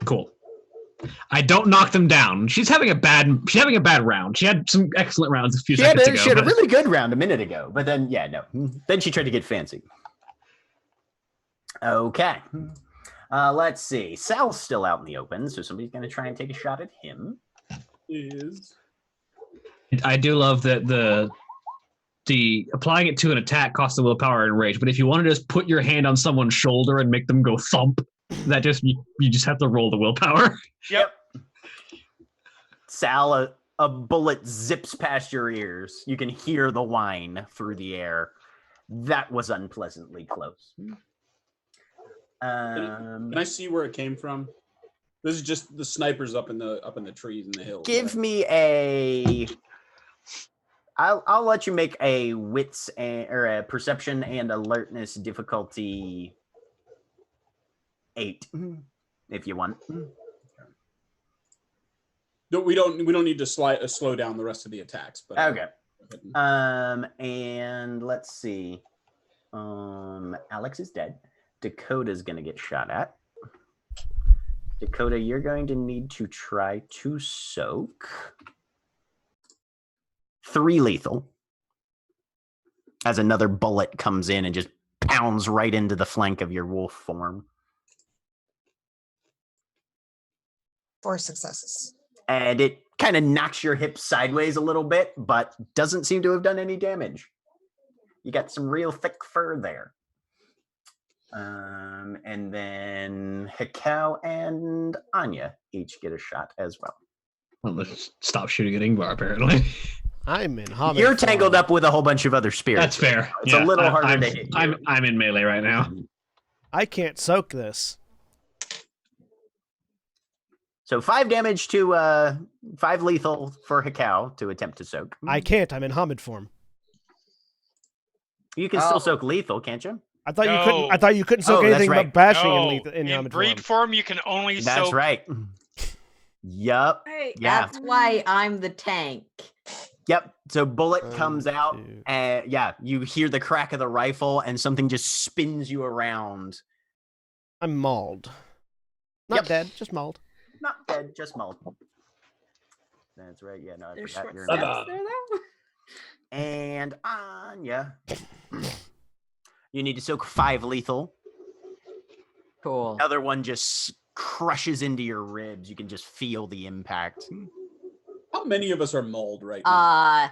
Cool. I don't knock them down. She's having a bad round. She had some excellent rounds a few seconds ago. She had a but- really good round a minute ago, but then no. Then she tried to get fancy. Okay. Let's see. Sal's still out in the open, so somebody's gonna try and take a shot at him. Is I do love that the applying it to an attack costs the willpower and rage, but if you want to just put your hand on someone's shoulder and make them go thump, That just you just have to roll the willpower. Yep. Sal, a bullet zips past your ears. You can hear the whine through the air. That was unpleasantly close. Can I see where it came from? This is just the snipers up in the trees in the hills. Give me a. I'll let you make a wits or a perception and alertness difficulty 8, if you want. No, we don't need to slow down the rest of the attacks. But Okay. And let's see. Alex is dead. Dakota's gonna get shot at. Dakota, you're going to need to try to soak 3 lethal as another bullet comes in and just pounds right into the flank of your wolf form. 4 successes. And it kind of knocks your hip sideways a little bit, but doesn't seem to have done any damage. You got some real thick fur there. And then Hikau and Anya each get a shot as well. Well, let's stop shooting at Ingvar, apparently. I'm in Hobbit. You're tangled up with a whole bunch of other spirits. That's fair. It's a little harder I'm, to hit. I'm in melee right now. I can't soak this. So 5 damage to 5 lethal for Hikau to attempt to soak. I can't. I'm in Hamid form. You can still soak lethal, can't you? I thought you No. couldn't. I thought you couldn't soak Oh, that's anything right. but bashing No, in in Hamid breed form. form, you can only That's soak. right. Yup. Hey, Yeah. That's why I'm the tank. Yep. So bullet comes 1, out, 2. and you hear the crack of the rifle, and something just spins you around. I'm mauled. Not Yep. dead, just mauled. Not dead, just mauled. That's right. Yeah, no, I There's forgot short you're steps not. there, though. And Anya, you need to soak 5 lethal. Cool. Other one just crushes into your ribs. You can just feel the impact. How many of us are mauled right now?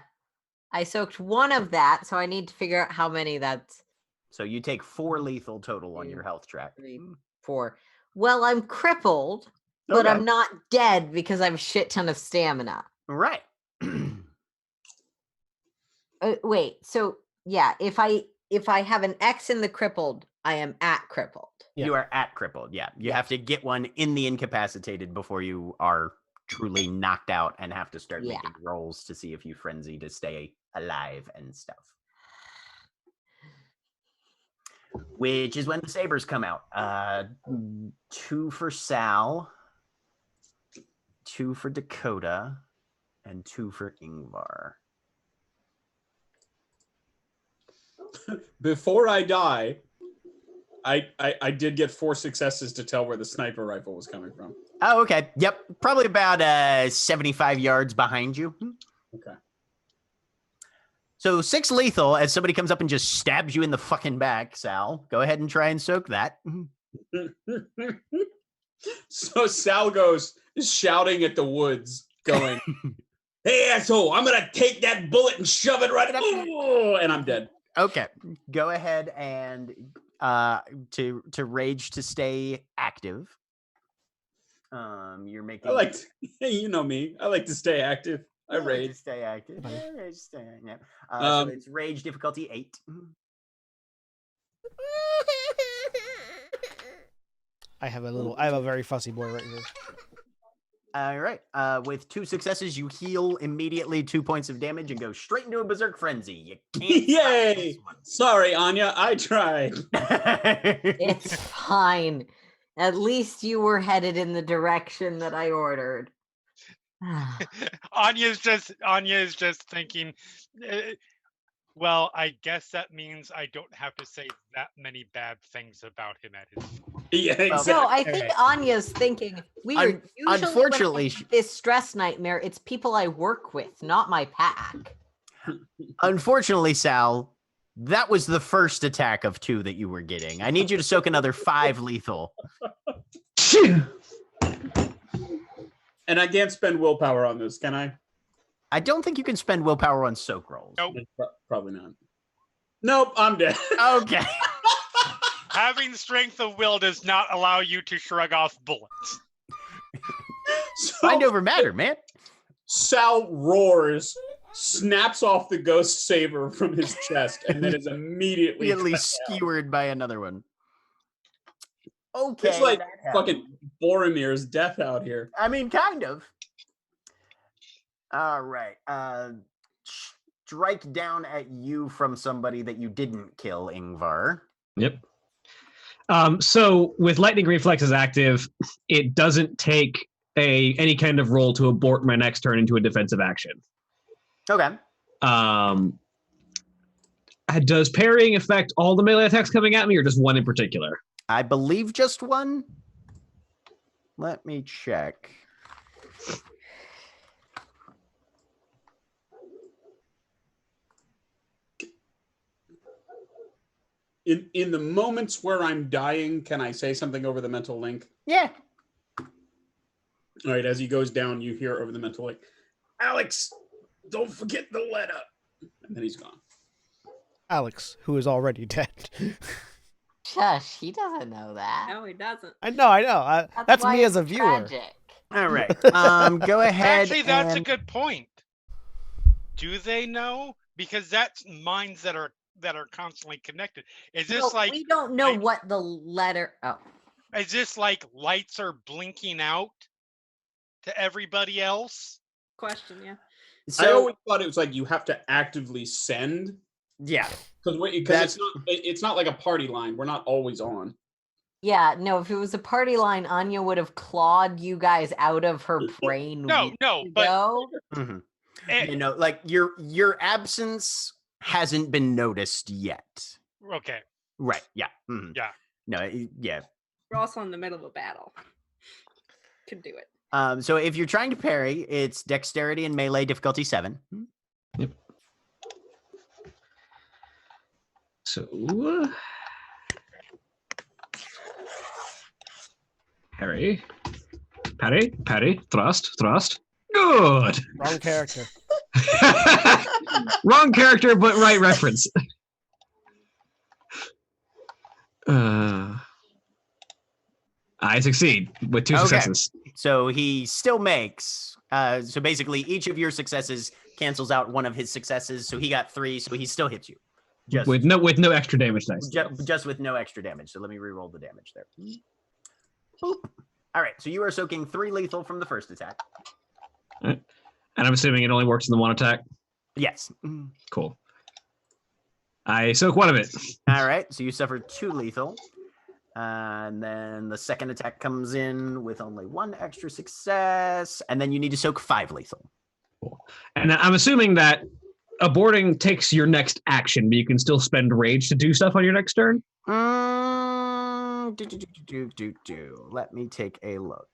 I soaked 1 of that, so I need to figure out how many that's So you take 4 lethal total on your health track. 3, 4. Well, I'm crippled, but Okay. I'm not dead because I have a shit ton of stamina. Right. Wait, so yeah, if I have an X in the crippled, I am at crippled. Yeah. You are at crippled. Yeah. You have to get one in the incapacitated before you are truly knocked out and have to start Yeah. making rolls to see if you frenzy to stay alive and stuff. Which is when the sabers come out. 2 for Sal, 2 for Dakota, and 2 for Ingvar. Before I die, I did get 4 successes to tell where the sniper rifle was coming from. Oh, okay. Yep. Probably about 75 yards behind you. Okay. So 6 lethal as somebody comes up and just stabs you in the fucking back, Sal. Go ahead and try and soak that. So Sal goes shouting at the woods, going, "Hey, asshole, I'm going to take that bullet and shove it right up." And I'm dead. Okay. Go ahead and to rage to stay active. You're making You know me. I like to stay active. I like to rage. stay active. Yeah, rage to stay active. So Um, it's rage difficulty 8. I have a very fussy boy right here. All right. With 2 successes, you heal immediately 2 points of damage and go straight into a berserk frenzy. You can't. stop Yay! this one. Sorry, Anya. I tried. It's fine. At least you were headed in the direction that I ordered. Anya is just thinking. Well, I guess that means I don't have to say that many bad things about him at his school. Yeah, exactly. No, I think Anya's thinking weird. Usually unfortunately, when I have this stress nightmare, it's people I work with, not my pack. Unfortunately, Sal, that was the first attack of 2 that you were getting. I need you to soak another 5 lethal. And I can't spend willpower on this, can I? I don't think you can spend willpower on soak rolls. Nope. Probably not. Nope, I'm dead. Okay. Having strength of will does not allow you to shrug off bullets. Mind over matter, man. Sal roars, snaps off the ghost saber from his chest, and then is immediately Immediately cut down. skewered by another one. Okay. It's like that happened. fucking Boromir's death out here. I mean, kind of. All right. Strike down at you from somebody that you didn't kill, Ingvar. Yep. So with lightning reflexes active, it doesn't take any kind of roll to abort my next turn into a defensive action. Okay. Does parrying affect all the melee attacks coming at me, or just one in particular? I believe just one. Let me check. In the moments where I'm dying, can I say something over the mental link? Yeah. All right, as he goes down, you hear over the mental link, Alex, don't forget the letter. And then he's gone. Alex, who is already dead. Shush, he doesn't know that. No, he doesn't. I know. That's why me as it's a viewer. tragic. All right. Go ahead. Actually, that's a and- good point. Do they know? Because that's minds that are constantly connected. Is this No, like we don't know like- what the letter. Oh, is this like lights are blinking out to everybody else? Question, yeah. I So always thought it was like you have to actively send, yeah. because it's not like a party line. We're not always on. yeah. No, if it was a party line, Anya would have clawed you guys out of her brain. No, weeks no, but ago. Mhm. eh, You know, like your absence hasn't been noticed yet. okay. Right. Yeah. Mhm. Yeah. No. Yeah. We're also in the middle of a battle. Could do it. So if you're trying to parry, it's dexterity and melee difficulty 7. So parry, thrust. Good. Wrong character. Wrong character, but right reference. I succeed with 2 Okay. successes. So he still makes. So basically, each of your successes cancels out one of his successes. So he got 3. So he still hits you. Just With no extra damage dice. just with no extra damage. So let me re-roll the damage there. Boop. All right. So you are soaking 3 lethal from the first attack. And I'm assuming it only works in the one attack. Yes. Cool. I soak one of it. All right. So you suffer 2 lethal. And then the second attack comes in with only 1 extra success. And then you need to soak 5 lethal. And I'm assuming that aborting takes your next action, but you can still spend rage to do stuff on your next turn. Let me take a look.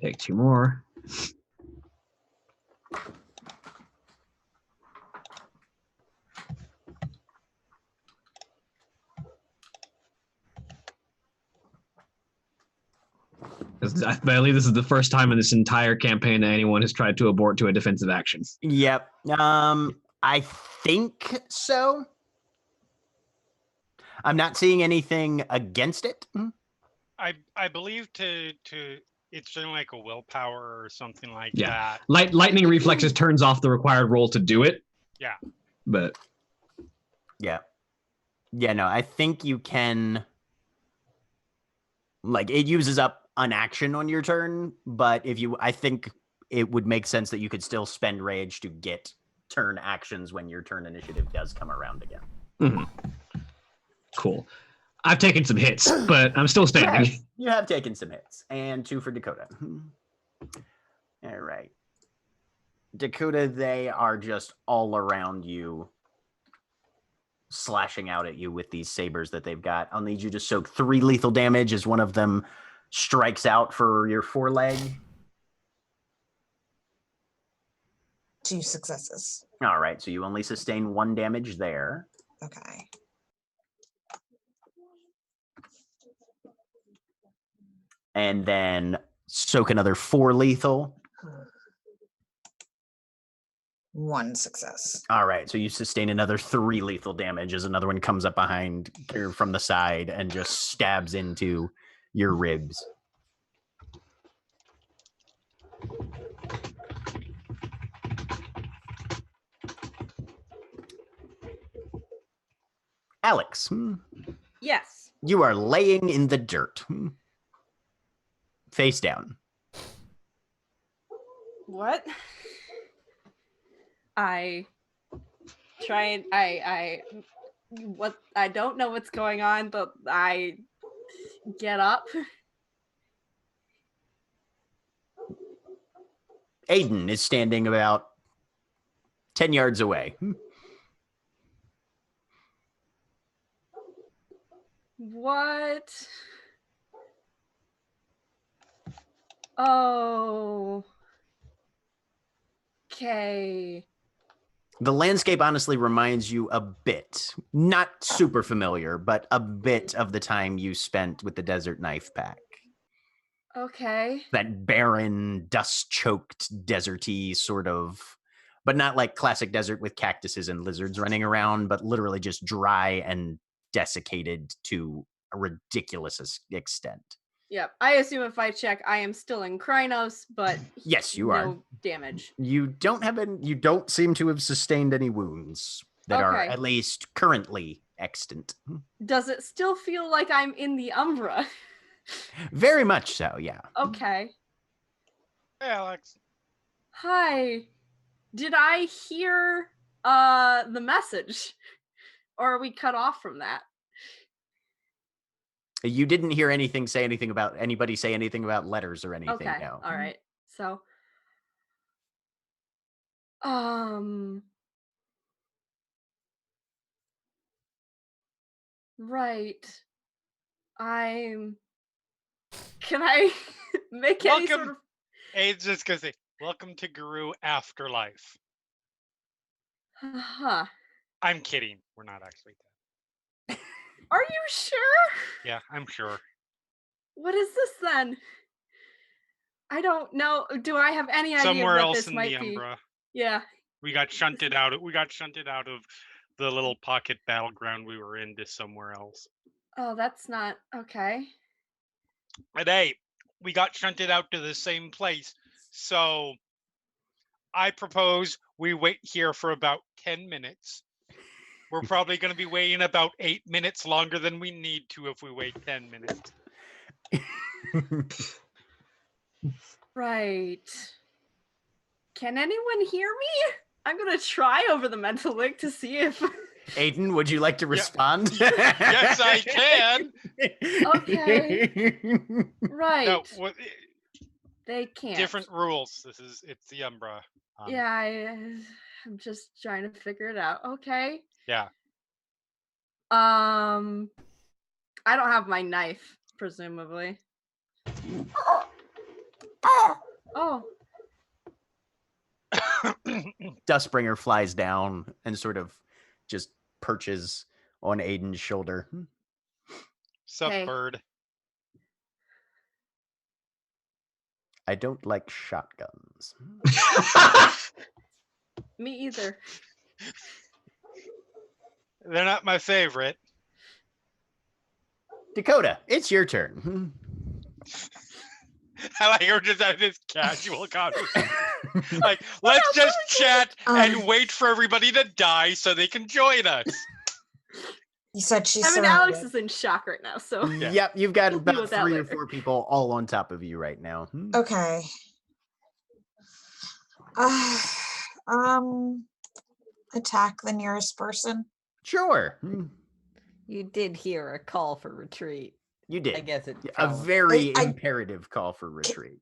Take 2 more. I believe this is the first time in this entire campaign that anyone has tried to abort to a defensive action. Yep. I think so. I'm not seeing anything against it. I believe to it's generally like a willpower or something like Yeah. that. Lightning reflexes turns off the required roll to do it. Yeah. But Yeah. Yeah, no, I think you can. Like, it uses up an action on your turn, but I think it would make sense that you could still spend rage to get turn actions when your turn initiative does come around again. Cool. I've taken some hits, but I'm still standing. You have taken some hits, and 2 for Dakota. All right. Dakota, they are just all around you, slashing out at you with these sabers that they've got. I'll need you to soak 3 lethal damage as one of them strikes out for your foreleg. 2 successes. All right, so you only sustain 1 damage there. Okay. And then soak another 4 lethal. 1 success. All right, so you sustain another 3 lethal damage as another one comes up behind or from the side and just stabs into your ribs. Alex, Yes. you are laying in the dirt, face down. What? I try and I don't know what's going on, but I get up. Aiden is standing about 10 yards away. What? Oh. Okay. The landscape honestly reminds you a bit, not super familiar, but a bit of the time you spent with the Desert Knife Pack. Okay. That barren, dust-choked, deserty sort of, but not like classic desert with cactuses and lizards running around, but literally just dry and desiccated to a ridiculous extent. Yep. I assume if I check, I am still in Krynos, but Yes, you are. no damage. You don't seem to have sustained any wounds that are Okay. at least currently extant. Does it still feel like I'm in the Umbra? Very much so, yeah. Okay. Hey, Alex. Hi. Did I hear the message? Or are we cut off from that? You didn't hear anything say anything about anybody say anything about letters or anything, Okay. no. All right. So right. Can I make any sort of Aiden's just gonna say, welcome to Guru Afterlife. Huh. I'm kidding. We're not actually dead. Are you sure? Yeah, I'm sure. What is this then? I don't know. Do I have any idea Somewhere what else this in might the be? Umbra. Yeah. We got shunted out of the little pocket battleground we were in to somewhere else. Oh, that's not okay. And hey, we got shunted out to the same place. So I propose we wait here for about 10 minutes. We're probably going to be waiting about 8 minutes longer than we need to if we wait 10 minutes. Right. Can anyone hear me? I'm gonna try over the mental link to see if Aiden, would you like to respond? Yes, I can. Okay. Right. No, They can't. different rules. It's the Umbra. Yeah, I'm just trying to figure it out. Okay. Yeah. I don't have my knife, presumably. Oh. Dustbringer flies down and sort of just perches on Aiden's shoulder. Sup, Hey. bird? I don't like shotguns. Me either. They're not my favorite. Dakota, it's your turn. I like her just having this casual conversation. Like, let's just chat and wait for everybody to die so they can join us. You said she's I mean, surrounded. Alex is in shock right now, so Yep, you've got We'll deal about with that 3 or later. 4 people all on top of you right now. Okay. Attack the nearest person. Sure. You did hear a call for retreat. You did. I guess it. A very I- imperative call for retreat.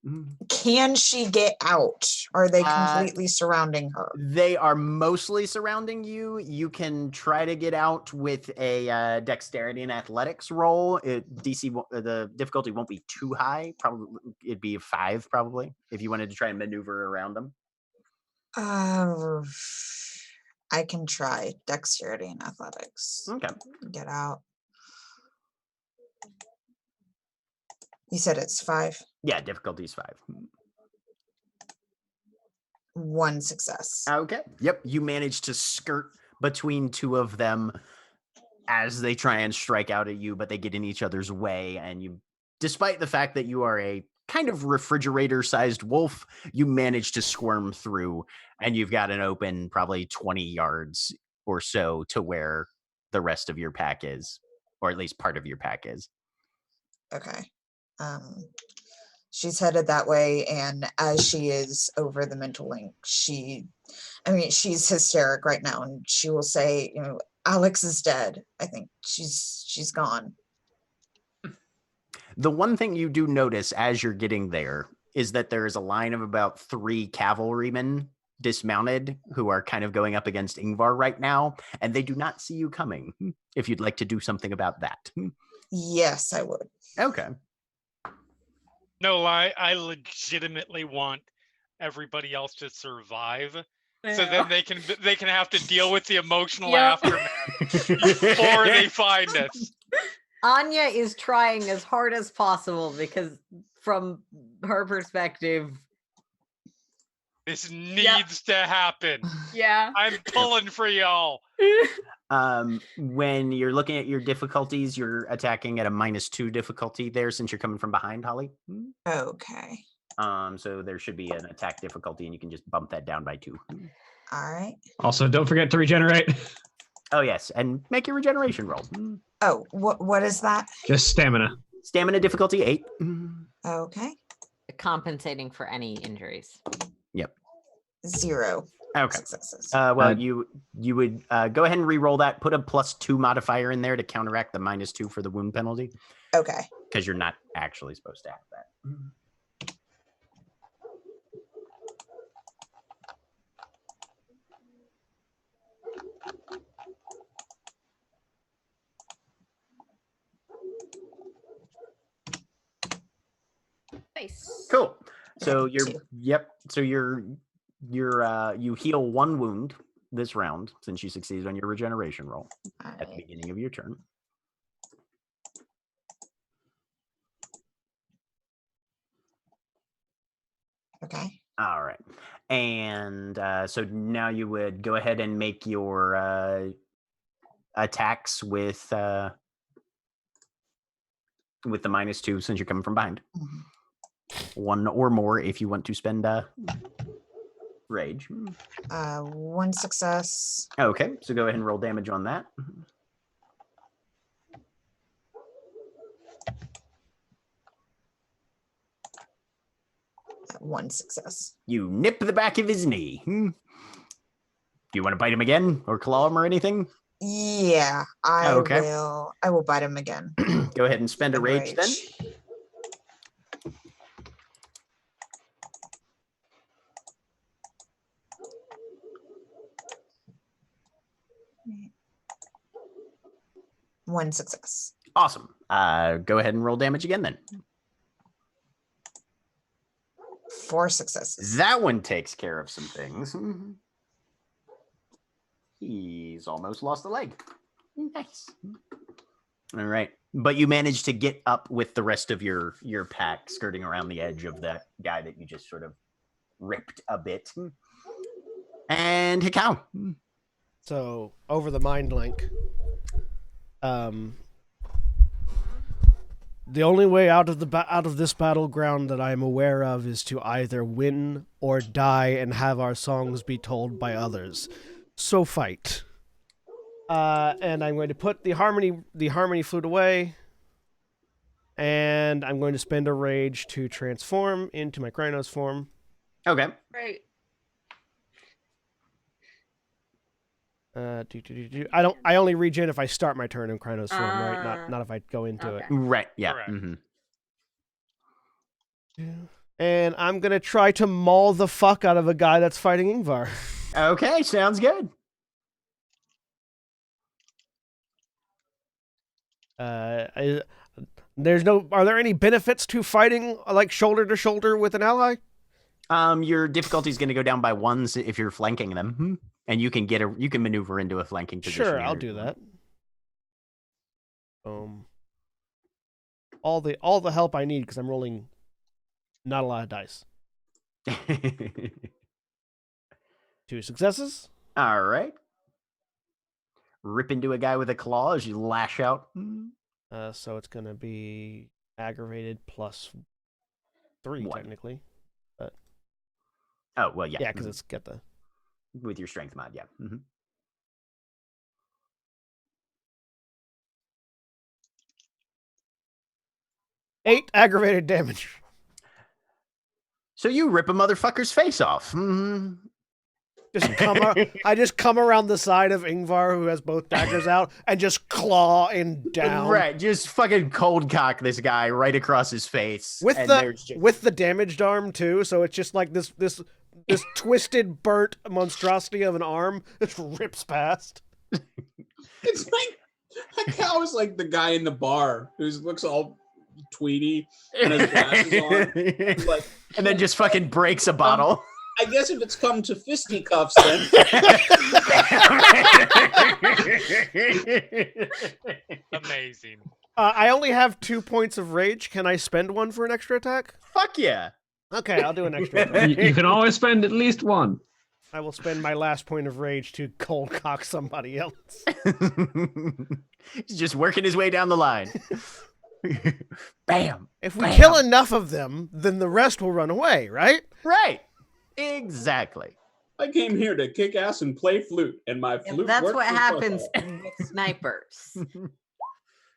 Can she get out? Are they completely surrounding her? They are mostly surrounding you. You can try to get out with a dexterity and athletics roll. The difficulty won't be too high. Probably it'd be a 5 probably if you wanted to try and maneuver around them. I can try dexterity and athletics. Okay. Get out. You said it's 5. Yeah, difficulty's 5. 1 success. Okay. Yep. You manage to skirt between two of them as they try and strike out at you, but they get in each other's way. And you, despite the fact that you are a kind of refrigerator-sized wolf, you manage to squirm through, and you've got an open probably 20 yards or so to where the rest of your pack is, or at least part of your pack is. Okay. She's headed that way, and as she is over the mental link, she's hysteric right now, and she will say, Alex is dead. I think she's gone. The one thing you do notice as you're getting there is that there is a line of about 3 cavalrymen dismounted who are kind of going up against Ingvar right now, and they do not see you coming. If you'd like to do something about that. Yes, I would. Okay. No lie, I legitimately want everybody else to survive, so then they can have to deal with the emotional aftermath before they find us. Anya is trying as hard as possible because, from her perspective, this needs to happen. Yeah. I'm pulling for y'all. When you're looking at your difficulties, you're attacking at a -2 difficulty there since you're coming from behind, Holly. Okay. So there should be an attack difficulty, and you can just bump that down by 2. All right. Also, don't forget to regenerate. Oh yes, and make your regeneration roll. Oh, what is that? Just stamina. Stamina difficulty 8. Okay. compensating for any injuries. Yep. 0 Okay. successes. Well, you would go ahead and re-roll that. Put a +2 modifier in there to counteract the -2 for the wound penalty. Okay. Because you're not actually supposed to have that. Nice. Cool. So Okay, you're 2. yep. So you heal 1 wound this round since you succeeded on your regeneration roll All at the right. beginning of your turn. Okay. All right. And so now you would go ahead and make your attacks with the -2 since you're coming from behind. Mhm. 1 or more if you want to spend rage. 1 success. Okay, so go ahead and roll damage on that. 1 success. You nip the back of his knee. Do you want to bite him again or claw him or anything? Yeah, I Okay. will. I will bite him again. Go ahead and spend a rage then. One success. Awesome. Go ahead and roll damage again then. 4 successes. That one takes care of some things. He's almost lost a leg. Nice. All right. But you managed to get up with the rest of your pack, skirting around the edge of that guy that you just sort of ripped a bit. And Hikau. So over the mind link, the only way out of this battleground that I'm aware of is to either win or die and have our songs be told by others. So fight. And I'm going to put the harmony flute away, and I'm going to spend a rage to transform into my Krynos form. Okay. Great. I only regen if I start my turn in Krynos form, right? Not if I go into it. Right. Yeah. Correct. Mm-hmm. And I'm gonna try to maul the fuck out of a guy that's fighting Ingvar. Okay, sounds good. Are there any benefits to fighting like shoulder to shoulder with an ally? Your difficulty is going to go down by 1 if you're flanking them, and you can maneuver into a flanking position. Sure, I'll do that. All the help I need because I'm rolling not a lot of dice. 2 successes. All right. Rip into a guy with a claw as you lash out. So it's going to be aggravated plus 3, 1. technically. But Oh, well, yeah. yeah, because it's got the... With your strength mod, yeah. 8 aggravated damage. So you rip a motherfucker's face off. I just come around the side of Ingvar, who has both daggers out, and just claw in down. Right, just fucking cold cock this guy right across his face. With and the there's just... with the damaged arm too, so it's just like this twisted, burnt monstrosity of an arm just rips past. It's like that cow is like the guy in the bar who looks all tweedy and has glasses on. Like, and then just fucking breaks a bottle. I guess if it's come to fisticuffs, then. Amazing. I only have 2 points of rage. Can I spend one for an extra attack? Fuck yeah. Okay, I'll do an extra attack. You can always spend at least one. I will spend my last point of rage to cold cock somebody else. He's just working his way down the line. Bam. If we kill enough of them, then the rest will run away, right? Right. Exactly. I came here to kick ass and play flute, and my flute. That's worked what for happens fuck with snipers.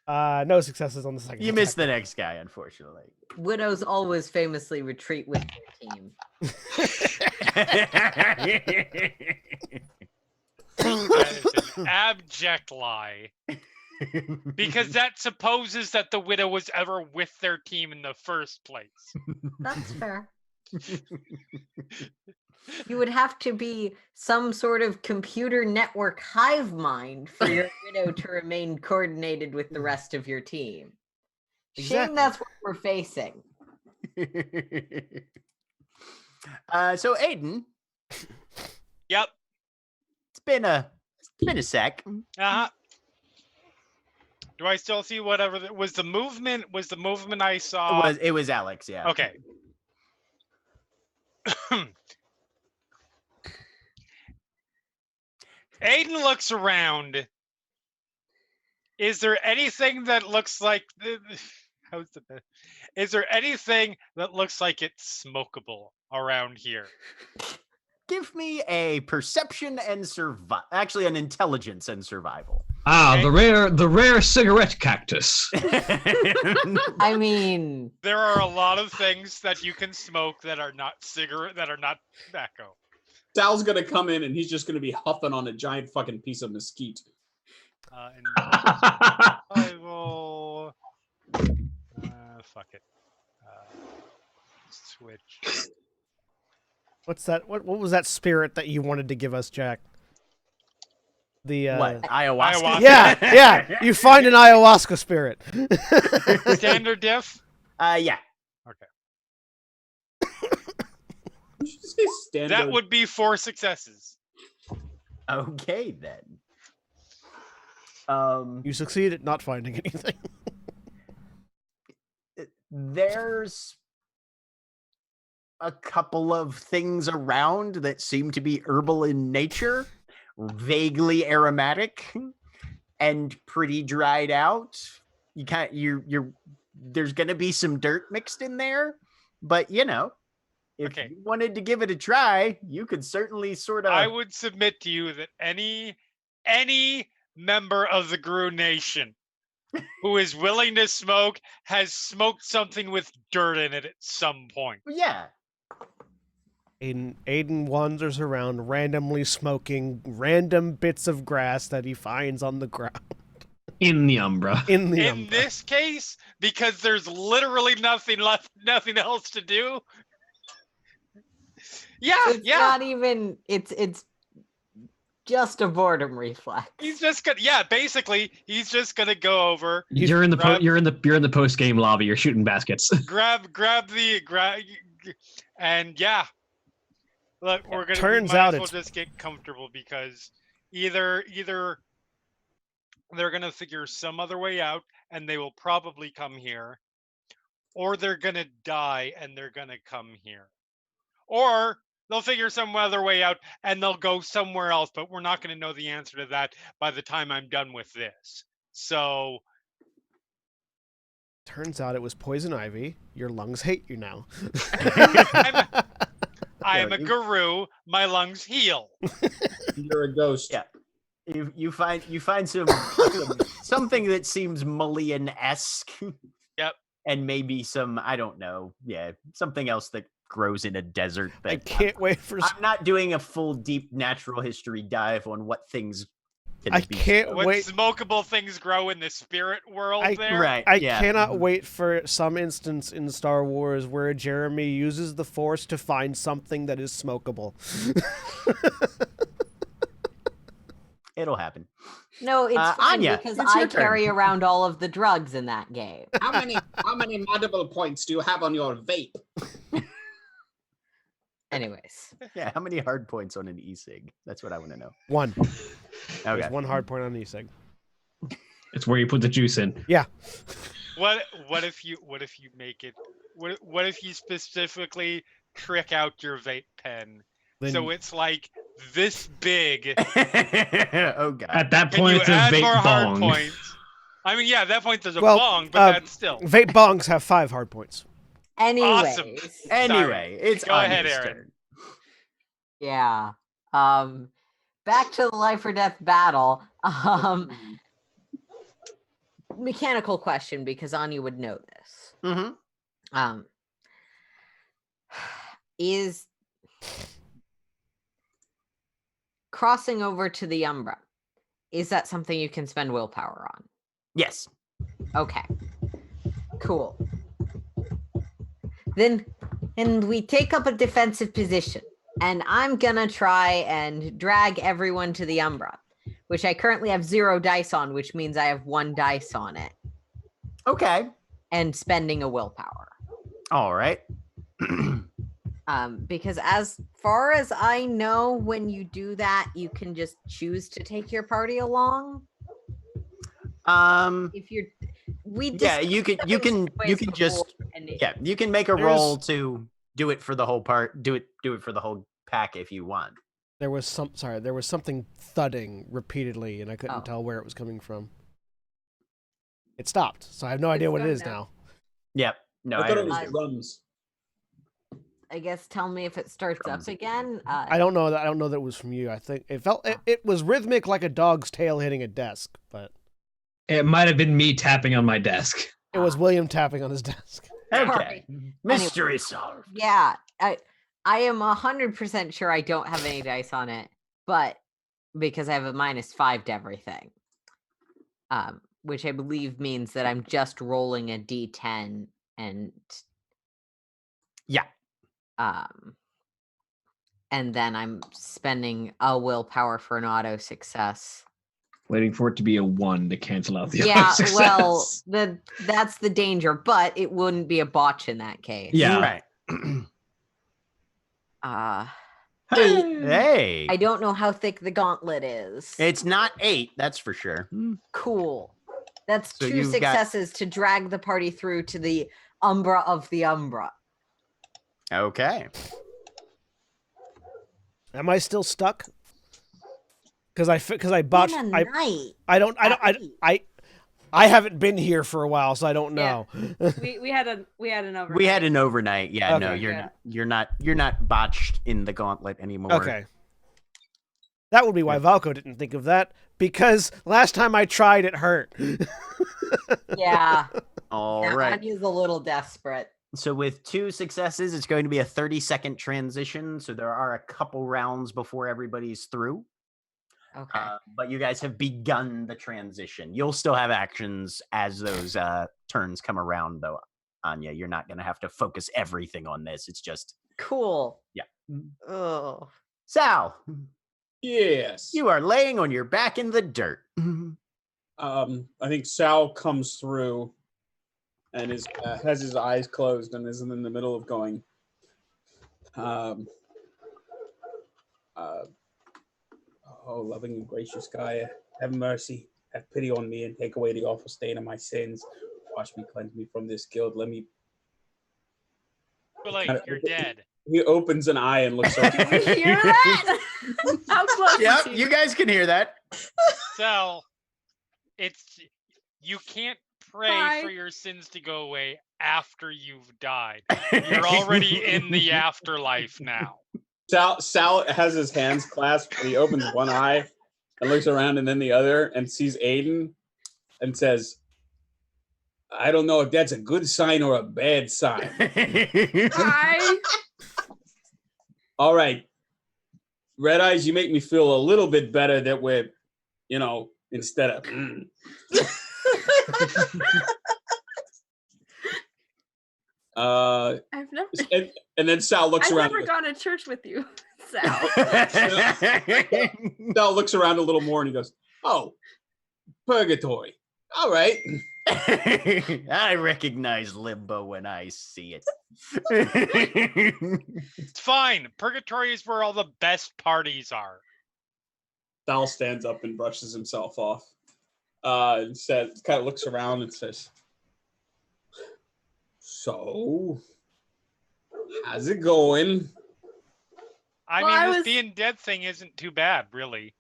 No successes on the second. You attack. missed the next guy, unfortunately. Widows always famously retreat with their team. That is an abject lie. Because that supposes that the widow was ever with their team in the first place. That's fair. You would have to be some sort of computer network hive mind for your widow to remain coordinated with the rest of your team. Shame Exactly. that's what we're facing. So Aiden, Yep. it's been a sec. Uh-huh. Do I still see whatever was the movement? Was the movement I saw? It was Alex, yeah. Okay. Aiden looks around. Is there anything that looks like how's the best? Is there anything that looks like it's smokable around here? Give me a perception and survival. Actually, an intelligence and survival. Ah, Okay. the rare cigarette cactus. I mean, There are a lot of things that you can smoke that are not tobacco. Sal's gonna come in and he's just gonna be huffing on a giant fucking piece of mesquite. And I will fuck it. Switch. What's that? What was that spirit that you wanted to give us, Jack? The What? Ayahuasca? Yeah. You find an ayahuasca spirit. Standard diff? Yeah. You should just say standard. That would be 4 successes. Okay then. You succeed at not finding anything. There's a couple of things around that seem to be herbal in nature, vaguely aromatic, and pretty dried out. You're there's gonna be some dirt mixed in there, but you know, if Okay. you wanted to give it a try, you could certainly sort of. I would submit to you that any member of the Gru Nation who is willing to smoke has smoked something with dirt in it at some point. Yeah. Aiden wanders around randomly smoking random bits of grass that he finds on the ground. In the Umbra. In the In this case, because there's literally nothing else to do. Yeah, it's not even. It's just a boredom reflex. He's just gonna. Yeah, basically, he's just gonna go over, You're in the grab- you're in the post game lobby. You're shooting baskets. grab, and yeah. Look, we're gonna. Turns we might out as well it's- just get comfortable because either they're gonna figure some other way out, and they will probably come here, or they're gonna die and they're gonna come here, or They'll figure some other way out, and they'll go somewhere else. But we're not going to know the answer to that by the time I'm done with this. So Turns out it was poison ivy. Your lungs hate you now. I am a guru. My lungs heal. You're a ghost. Yeah. You find something that seems Mullion-esque. Yep. And maybe some, I don't know, something else that grows in a desert. I can't wait for. I'm not doing a full deep natural history dive on what things can I be. can't What wait. smokable things grow in the spirit world there? Right. I yeah. cannot wait for some instance in Star Wars where Jeremy uses the Force to find something that is smokable. It'll happen. No, it's fine Anya, because it's your I carry turn. around all of the drugs in that game. How many multiple points do you have on your vape? Anyways. Yeah, how many hard points on an e-cig? That's what I want to know. 1. Okay. There's 1 hard point on e-cig. It's where you put the juice in. Yeah. What if you make it? What if you specifically trick out your vape pen Then so it's like this big? Oh god. At that Can point, you it's a add vape more hard bong. points? I mean, yeah, at that point there's a Well, bong, but that's still vape bongs have 5 hard points. Anyways. awesome. Anyway, it's Go ahead, Anya's Aaron. turn. Yeah. Back to the life or death battle. Mechanical question because Anya would know this. Mm-hmm. Is crossing over to the Umbra, is that something you can spend willpower on? Yes. Okay. Cool. Then we take up a defensive position. And I'm gonna try and drag everyone to the Umbra, which I currently have 0 dice on, which means I have 1 dice on it. Okay. And spending a willpower. All right. Because as far as I know, when you do that, you can just choose to take your party along. If you're, you can just you can make a roll to do it for the whole part. Do it for the whole pack if you want. There was something thudding repeatedly, and I couldn't tell where it was coming from. It stopped, so I have no idea what it is now. Yep. No, I thought it was drums. I guess tell me if it starts up again. I don't know that. I don't know that it was from you. I think it felt it was rhythmic like a dog's tail hitting a desk, but it might have been me tapping on my desk. It was William tapping on his desk. Okay. Mystery solved. Yeah, I am 100% sure I don't have any dice on it, but because I have a -5 to everything, which I believe means that I'm just rolling a d10 and and then I'm spending a willpower for an auto success. Waiting for it to be a 1 to cancel out the Yeah, auto success. well, that's the danger, but it wouldn't be a botch in that case. Yeah. Right. 8. Hey. I don't know how thick the gauntlet is. It's not 8, that's for sure. Cool. That's So 2 you've got- successes to drag the party through to the Umbra of the Umbra. Okay. Am I still stuck? Because I botched. I haven't been here for a while, so I don't know. we had an overnight. We had an overnight. Yeah, no, Okay. you're not botched in the gauntlet anymore. Okay. That would be why Valko didn't think of that, because last time I tried, it hurt. Yeah. All right. Anya's a little desperate. So with 2 successes, it's going to be a 30-second transition. So there are a couple rounds before everybody's through. Okay. But you guys have begun the transition. You'll still have actions as those turns come around, though, Anya. You're not going to have to focus everything on this. It's just... Cool. Yeah. Oh. Sal. Yes. You are laying on your back in the dirt. I think Sal comes through and has his eyes closed and is in the middle of going, oh, loving and gracious Gaia, have mercy, have pity on me, and take away the awful stain of my sins. Wash me, cleanse me from this guilt. Let me... But like, you're dead. He opens an eye and looks over. Do we hear that? How close Yep, is he? you guys can hear that. So it's you can't pray Hi. for your sins to go away after you've died. You're already in the afterlife now. Sal has his hands clasped. And he opens one eye and looks around, and then the other, and sees Aiden, and says, "I don't know if that's a good sign or a bad sign." Hi. All right, Red Eyes, you make me feel a little bit better that we're, instead of. I've never. And then Sal looks I've around. never gone to church with you, Sal. Sal looks around a little more and he goes, "Oh, purgatory. All right." I recognize limbo when I see it. It's fine. Purgatory is where all the best parties are. Sal stands up and brushes himself off. And says, kind of looks around and says, "So, how's it going?" I Well, mean, this being dead thing isn't too bad, really.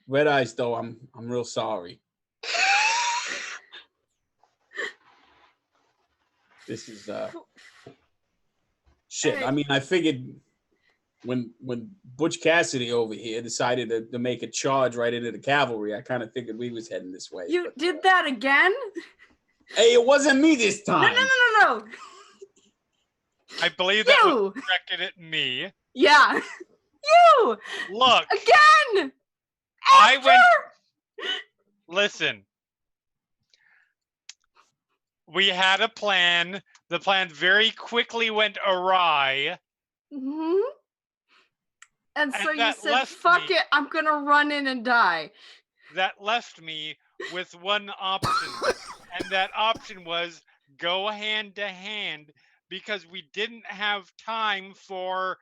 Red Eyes, though, I'm real sorry. This is shit. I mean, I figured when Butch Cassidy over here decided to make a charge right into the cavalry, I kind of figured we was heading this way. You did that again? Hey, it wasn't me this No, time. no. I believe that was You. directed at me. Yeah. You. Look, Again. I After. went. Listen. We had a plan. The plan very quickly went awry. Mm-hmm. And so And you that said, left fuck me- it, I'm gonna run in and die. That left me with one option. And that option was go hand to hand because we didn't have time for,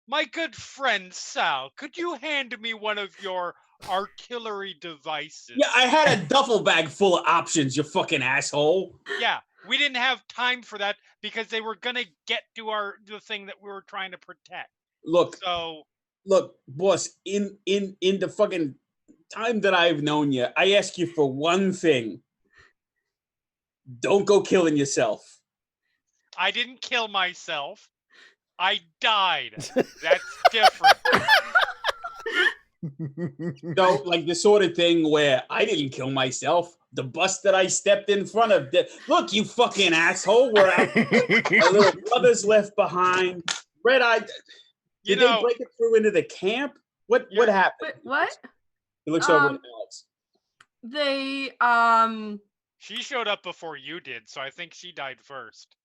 my good friend Sal, could you hand me one of your artillery devices? Yeah, I had a duffel bag full of options, you fucking asshole. Yeah, we didn't have time for that because they were gonna get to the thing that we were trying to protect. Look, So boss, in the fucking time that I've known you, I ask you for one thing. Don't go killing yourself. I didn't kill myself. I died. That's different. No, like the sort of thing where I didn't kill myself. The bus that I stepped in front of. Look, you fucking asshole. We're out. My little brother's left behind. Red Eye. You Did they know, break it through into the camp? What happened? Wait, what? He looks over at Alex. They she showed up before you did, so I think she died first.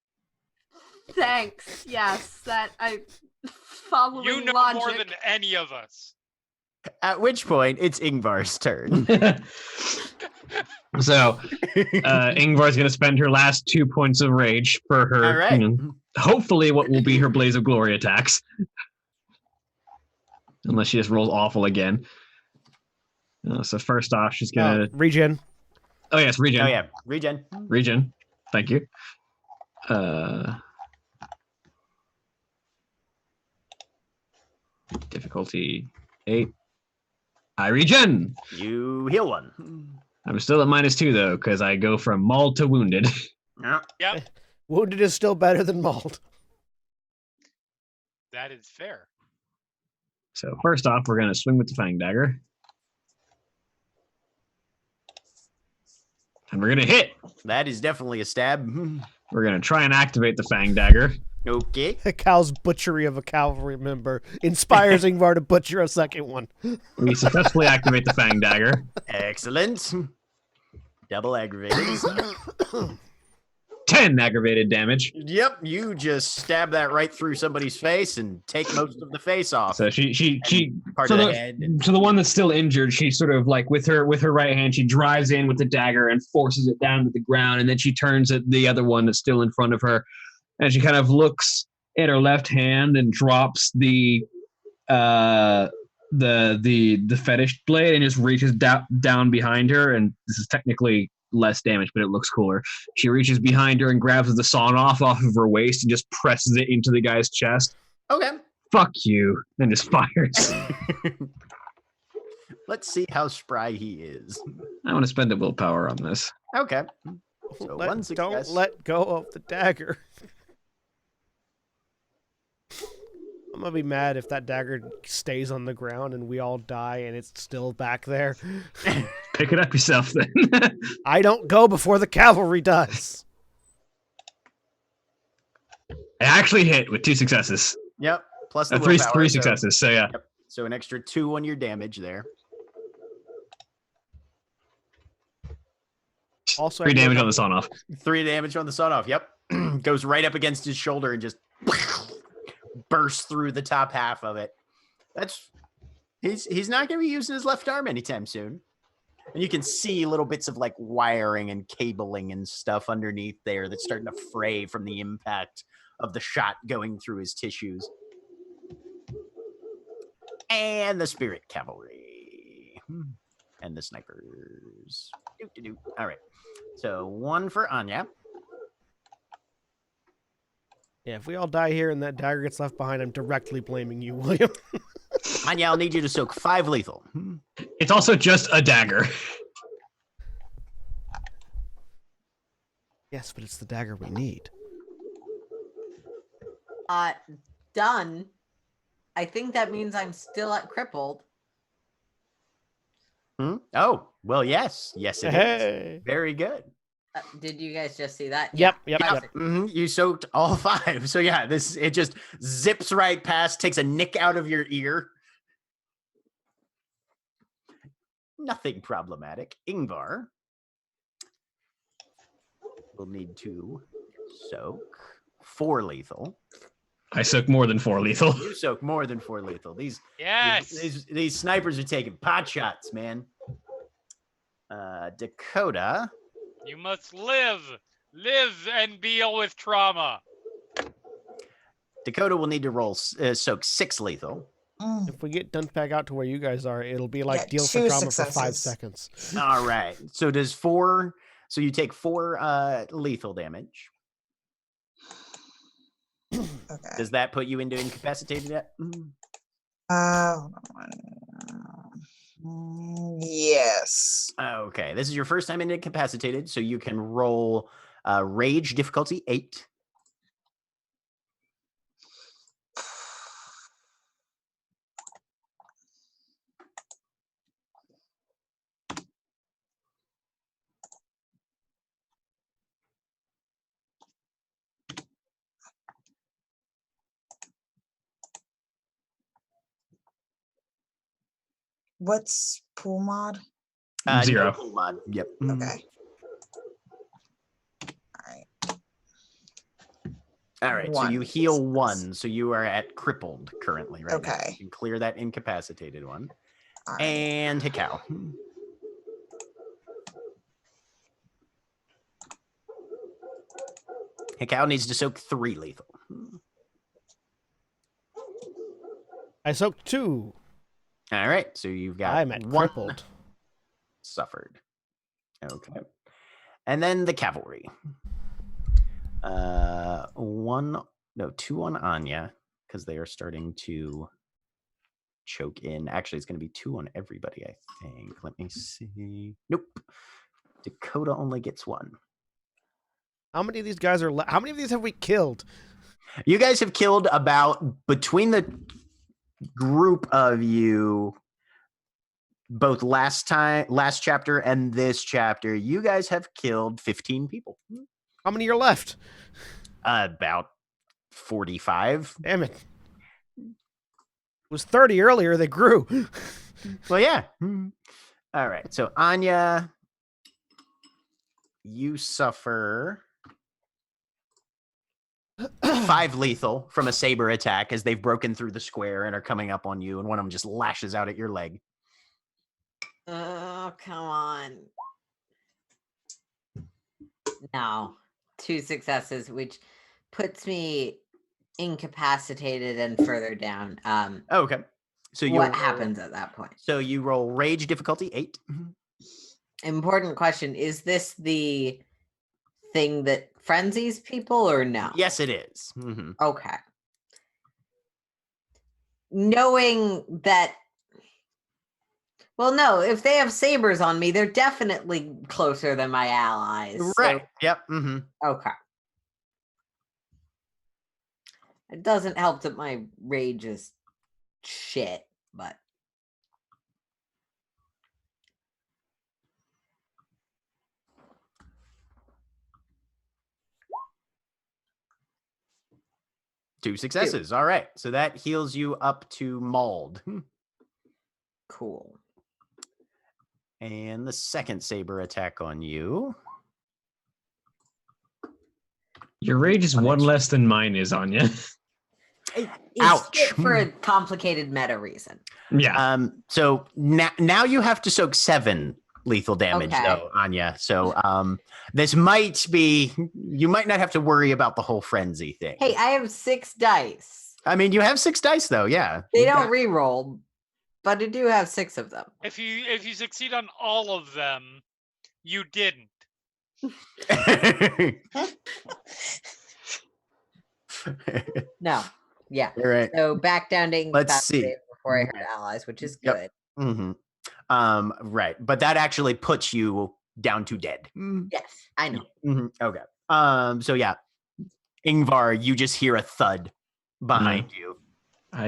thanks. Yes, that I following You know logic. more than any of us. At which point, it's Ingvar's turn. So, Ingvar's going to spend her last 2 points of rage for her, All right. Hopefully what will be her Blaze of Glory attacks. Unless she just rolls awful again. So first off, she's going to... Regen. Oh, yes, regen. Oh, yeah. Regen. Regen. Thank you. Difficulty 8. I regen. You heal one. I'm still at -2 though, because I go from mauled to wounded. Yep, Wounded is still better than mauled. that is fair. So first off, we're gonna swing with the Fang Dagger. And we're gonna hit. That is definitely a stab. We're gonna try and activate the Fang Dagger. Okay. Cal's butchery of a cavalry member inspires Ingvar to butcher a second one. We successfully activate the Fang Dagger. Excellent. Double aggravated. 10 aggravated damage. Yep, you just stab that right through somebody's face and take most of the face off. So she Part so of the the, head. And, so the one that's still injured, she sort of like with her right hand, she drives in with the dagger and forces it down to the ground, and then she turns at the other one that's still in front of her, and she kind of looks at her left hand and drops the fetish blade and just reaches down behind her, and this is technically less damage, but it looks cooler. She reaches behind her and grabs the sawn off of her waist and just presses it into the guy's chest. Okay. Fuck you, and just fires. Let's see how spry he is. I want to spend a willpower on this. Okay. So one Don't success. let go of the dagger. I'm gonna be mad if that dagger stays on the ground and we all die and it's still back there. Pick it up yourself then. I don't go before the cavalry does. I actually hit with 2 successes. Yep. Plus the Three willpower, so- successes. So yeah. Yep. So an extra 2 on your damage there. Also, 3 damage on the sawn off. 3 damage on the sawn off. Yep. Goes right up against his shoulder and just bursts through the top half of it. He's not going to be using his left arm anytime soon. And you can see little bits of like wiring and cabling and stuff underneath there that's starting to fray from the impact of the shot going through his tissues. And the spirit cavalry. And the snipers. Doo-doo-doo. All right. So 1 for Anya. Yeah, if we all die here and that dagger gets left behind, I'm directly blaming you, William. Anya, I'll need you to soak 5 lethal. It's also just a dagger. Yes, but it's the dagger we need. Done. I think that means I'm still at crippled. Oh, well, yes. Yes, it is. Hey. Very good. Did you guys just see that? Yep. You soaked all 5. So yeah, it just zips right past, takes a nick out of your ear. Nothing problematic. Ingvar will need to soak 4 lethal. I soak more than 4 lethal. You soak more than 4 lethal. These snipers are taking pot shots, man. Dakota. You must live and deal with trauma. Dakota will need to roll soak 6 lethal. If we get dumped back out to where you guys are, it'll be like deal for 2 trauma for 5 successes. seconds. All right. So does 4. So you take 4 lethal damage. Okay. Does that put you into incapacitated yet? Hold on. Yes. Okay. This is your first time incapacitated, so you can roll rage difficulty 8. What's pool mod? 0. No pool mod. Yep. Okay. All right. So you 1 heal success. 1, so you are at crippled currently, right? now. Okay. You can clear that incapacitated one. All right. And Hikau. Hikau needs to soak 3 lethal. I soaked 2. All right. So you've got I'm at 1 crippled. suffered. Okay. And then the cavalry. 2 on Anya, because they are starting to choke in. Actually, it's going to be 2 on everybody, I think. Let me see. Nope. Dakota only gets 1. How many of these guys are how many of these have we killed? You guys have killed about, between the group of you, both last chapter and this chapter, you guys have killed 15 people. How many are left? About 45. Damn it. It was 30 earlier, they grew. Well, yeah. All right. So Anya, you suffer 5 lethal from a saber attack as they've broken through the square and are coming up on you, and one of them just lashes out at your leg. Oh, come on. No. 2 successes, which puts me incapacitated and further down. Okay. So What happens at that point? So you roll rage difficulty 8. Important question. Is this the thing that frenzies people or no? Yes, it is. Mhm. Okay. Knowing that. Well, no, if they have sabers on me, they're definitely closer than my allies. Right. Yep. Hmm. Okay. It doesn't help that my rage is shit, but. Two successes. All right. So that heals you up to mauled. Cool. And the second saber attack on you. Your rage is one less than mine is, Anya. It's Ouch. shit for a complicated meta reason. Yeah. So now you have to soak 7 lethal damage, Okay. though, Anya. So this might be, you might not have to worry about the whole frenzy thing. Hey, I have 6 dice. I mean, you have 6 dice, though. Yeah. They You don't re-roll, but I do have 6 of them. If you succeed on all of them, you didn't. got- No. Yeah. All right. So back down to Let's incapacitated see. before I hurt allies, which is Yep. good. Hmm. Right. But that actually puts you down to dead. Yes, I know. Mhm. Okay. So yeah, Ingvar, you just hear a thud behind you.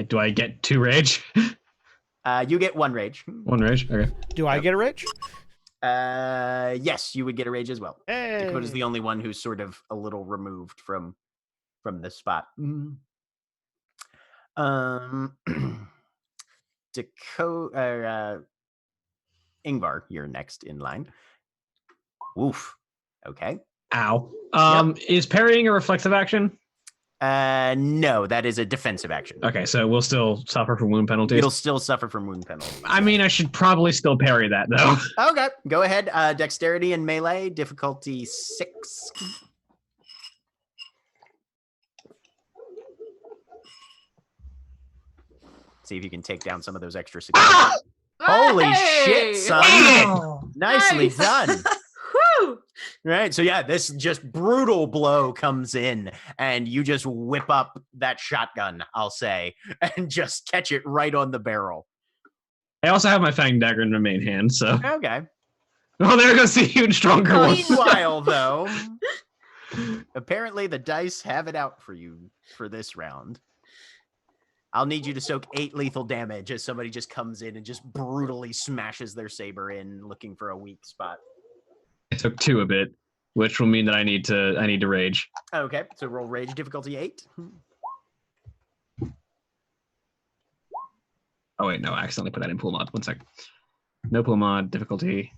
Do I get 2 rage? You get 1 rage. 1 rage? Okay. Do I get a rage? Yes, you would get a rage as well. Hey. Dakota's the only one who's sort of a little removed from this spot. Dakota, Ingvar, you're next in line. Oof. Okay. Ow. Is parrying a reflexive action? No, that is a defensive action. Okay, so we'll still suffer from wound penalties. You'll still suffer from wound penalties. I mean, I should probably still parry that, though. Okay, go ahead. Dexterity and melee, difficulty 6. See if you can take down some of those extra successes. Holy Hey! shit, son! Oh, Nicely Nice. done. Whew! Right, so yeah, this just brutal blow comes in, and you just whip up that shotgun, I'll say, and just catch it right on the barrel. I also have my fang dagger in my main hand, so. Okay. Oh, there goes the huge stronger Oh, one. Meanwhile, though, apparently the dice have it out for you for this round. I'll need you to soak 8 lethal damage as somebody just comes in and just brutally smashes their saber in, looking for a weak spot. I took 2 of it, which will mean that I need to rage. Okay, so roll rage difficulty 8. Oh wait, no, I accidentally put that in pool mod. 1 sec. No pool mod difficulty.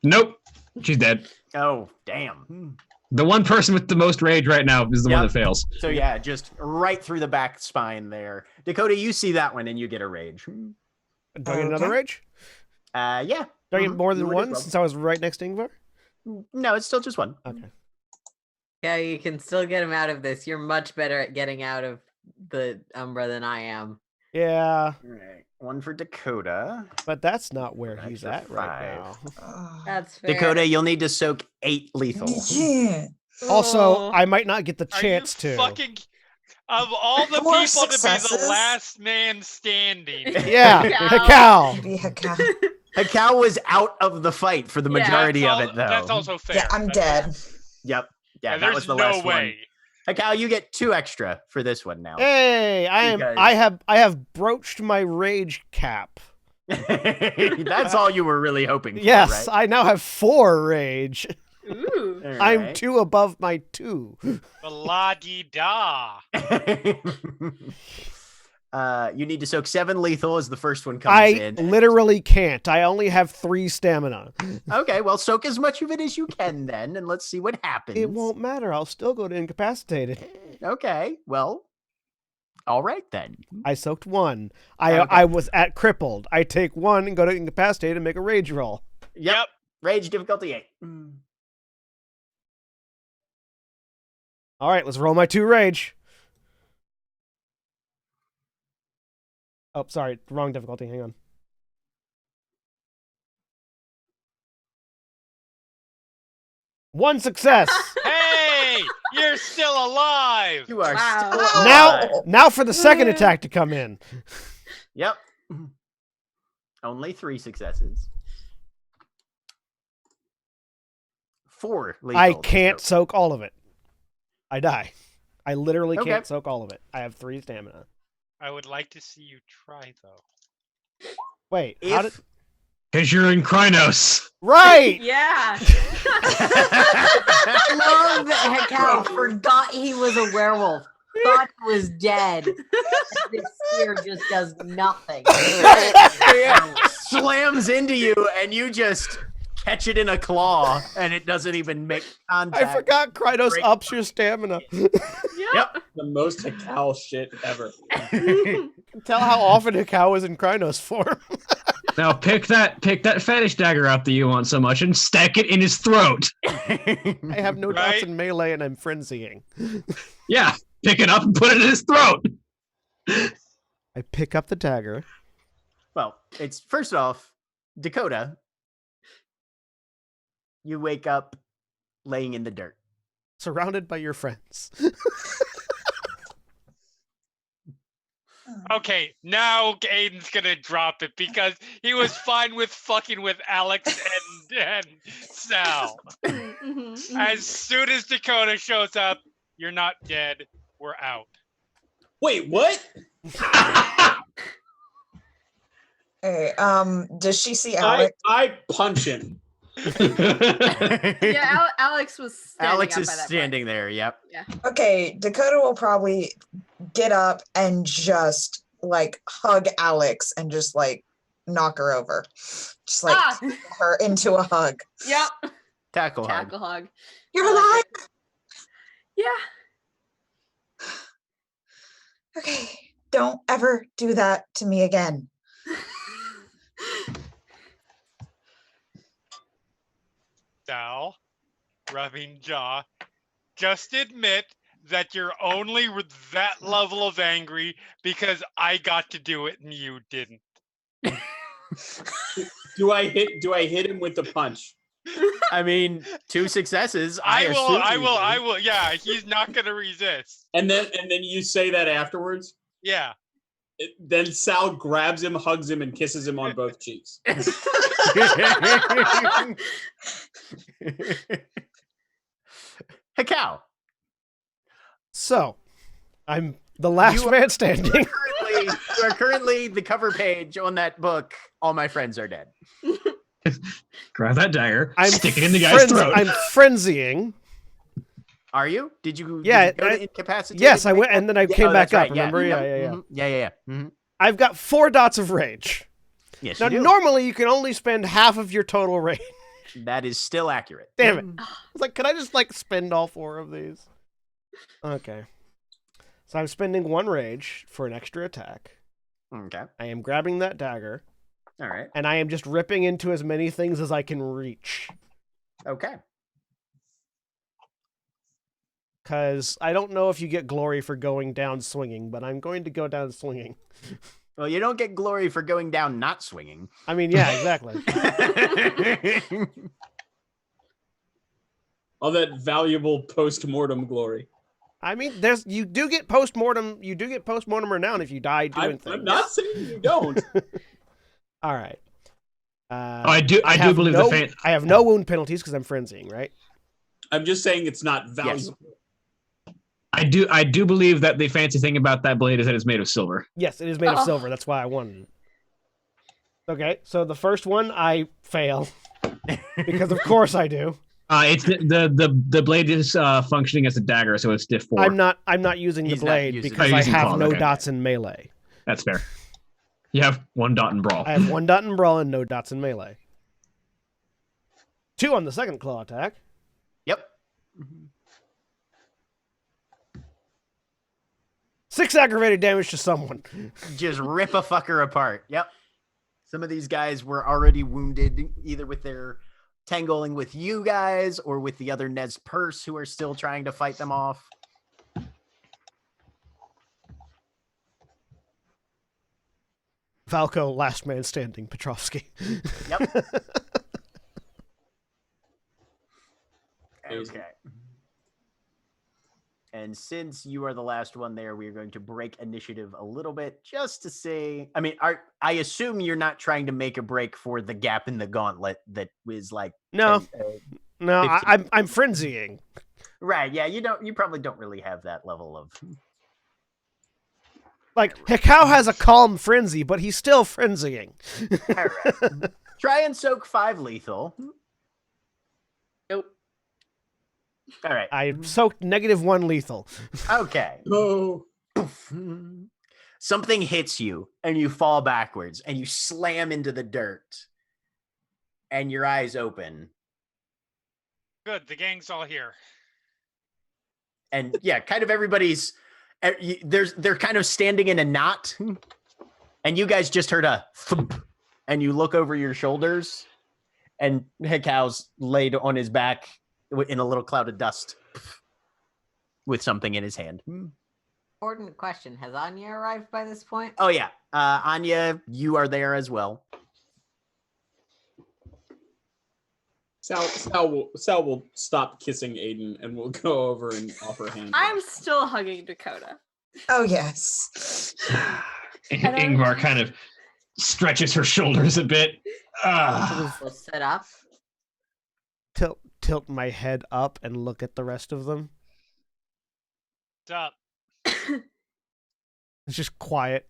Nope, she's dead. Oh, damn. The one person with the most rage right now is the one Yep. that fails. So yeah, just right through the back spine there. Dakota, you see that one and you get a rage. Do I get another Okay. rage? Yeah. Do I get Mhm, more you than would as one well. since I was right next to Ingvar? No, it's still just 1. Okay. Yeah, you can still get him out of this. You're much better at getting out of the Umbra than I am. Yeah, All right, 1 for Dakota. but that's not where An he's extra at right 5. now. oh. That's fair. Dakota, you'll need to soak 8 lethal. Yeah. Also, Oh. I might not get the Are chance you to. fucking of all the 4 people to be the successes? last man standing? Yeah, Cow. Cal. Maybe a cow. Hekau was out of the fight for the Yeah, majority of That's it, though. That's also fair. Yeah, I'm dead. Yep. Yeah, that there's was the no last way. one. Hekau, you get 2 extra for this one now. Hey, Because- I have broached my rage cap. That's all you were really hoping for, Yes, right? I now have 4 rage. Ooh. All I'm right. 2 above my 2. La di da. You need to soak 7 lethal as the first one comes I in. literally can't. I only have 3 stamina. Okay, well, soak as much of it as you can then, and let's see what happens. It won't matter. I'll still go to incapacitated. Okay, well, all right then. I soaked 1. Okay. I was at crippled. I take 1 and go to incapacitated and make a rage roll. Yep. Rage difficulty 8. All right, let's roll my 2 rage. Oh, sorry, wrong difficulty. Hang on. 1 success. Hey, you're still alive. You are Wow. still Now, alive. now for the second attack to come in. Yep. Only 3 successes. 4 lethal. I to can't go. soak all of it. I die. I literally Okay. can't soak all of it. I have 3 stamina. I would like to see you try though. Wait, how did... If Because you're in Krynos. Right! Yeah. I love that Hekau forgot he was a werewolf. Thought he was dead. And this spear just does nothing. yeah, slams into you and you just catch it in a claw and it doesn't even make contact. I forgot Krynos Break- ups your stamina. Yep. The most Hekal shit ever. Tell how often Hekau is in Krynos form. Now pick that fetish dagger out that you want so much and stack it in his throat. I have no dots Right? in melee and I'm frenzying. Yeah, pick it up and put it in his throat. I pick up the dagger. Well, it's first off, Dakota, you wake up laying in the dirt. Surrounded by your friends. Okay, now Aiden's gonna drop it because he was fine with fucking with Alex and Sal. As soon as Dakota shows up, you're not dead. We're out. Wait, what? Okay, does she see Alex? I punch him. Yeah, Alex was standing Alex up is by that standing there. Yep. Okay, Dakota will probably get up and just like hug Alex and just like knock her over. Just like Ah! tackle her into a hug. Yep. Tackle hug. Tackle hug. You're I like alive. it. Yeah. Okay, don't ever do that to me again. Sal, rubbing jaw, just admit that you're only with that level of angry because I got to do it and you didn't. Do I hit him with the punch? I mean, 2 successes. I assume you do. will. Yeah, he's not gonna resist. And then you say that afterwards? Yeah. Then Sal grabs him, hugs him, and kisses him on both cheeks. Hekau, So, I'm the last You- man standing. you are currently the cover page on that book. All my friends are dead. Grab that dagger, I'm stick it in the guy's throat. I'm frenzying. Are you? Did you? Yeah, Did you go to I- incapacitated Yes, to I make went, that? and then I Yeah, came oh, back that's up. right, Remember? Yeah. Yeah. Mhm. Yeah. Mhm. I've got 4 dots of rage. Yes, Now, you do. normally you can only spend half of your total rage. That is still accurate. Damn it! I was like, could I just like spend all 4 of these? Okay. So I'm spending 1 rage for an extra attack. Okay. I am grabbing that dagger, All right. and I am just ripping into as many things as I can reach. Okay. Because I don't know if you get glory for going down swinging, but I'm going to go down swinging. Well, you don't get glory for going down not swinging. I mean, yeah, exactly. All that valuable post-mortem glory. I mean, you do get post-mortem renown if you die doing things. I'm not saying you don't. All right. I do have believe no, the fan. I have no wound penalties because I'm frenzying, right? I'm just saying it's not valuable. I do believe that the fancy thing about that blade is that it's made of silver. Yes, it is made of Oh. silver. That's why I wanted it. Okay, so the first one I fail because of course I do. It's the blade is functioning as a dagger, so it's diff 4. I'm not using the He's not blade using because it. I Using have claw, no okay. dots in melee. That's fair. You have 1 dot in brawl. I have 1 dot in brawl and no dots in melee. 2 on the second claw attack. Yep. 6 aggravated damage to someone. Just rip a fucker apart. Yep. Some of these guys were already wounded, either with their tangling with you guys or with the other Nez Perce who are still trying to fight them off. Valko, last man standing, Petrovsky. Yep. Okay. And since you are the last one there, we are going to break initiative a little bit just to say. I mean, I assume you're not trying to make a break for the gap in the gauntlet that was like No, 10, no, 15. I'm frenzying. Right? Yeah, you probably don't really have that level of. Like Hekau has a calm frenzy, but he's still frenzying. All right. Try and soak 5 lethal. Nope. All right. I soaked -1 lethal. Okay. Oh. Something hits you and you fall backwards and you slam into the dirt and your eyes open. Good, the gang's all here. And yeah, kind of everybody's they're kind of standing in a knot. And you guys just heard a thump and you look over your shoulders and Hekau's laid on his back in a little cloud of dust with something in his hand. Important question. Has Anya arrived by this point? Oh yeah. Anya, you are there as well. Sal will stop kissing Aiden and will go over and offer a hand. I'm still hugging Dakota. Oh yes. Ingvar kind of stretches her shoulders a bit. We'll set up. Tilt my head up and look at the rest of them. What's up? It's just quiet.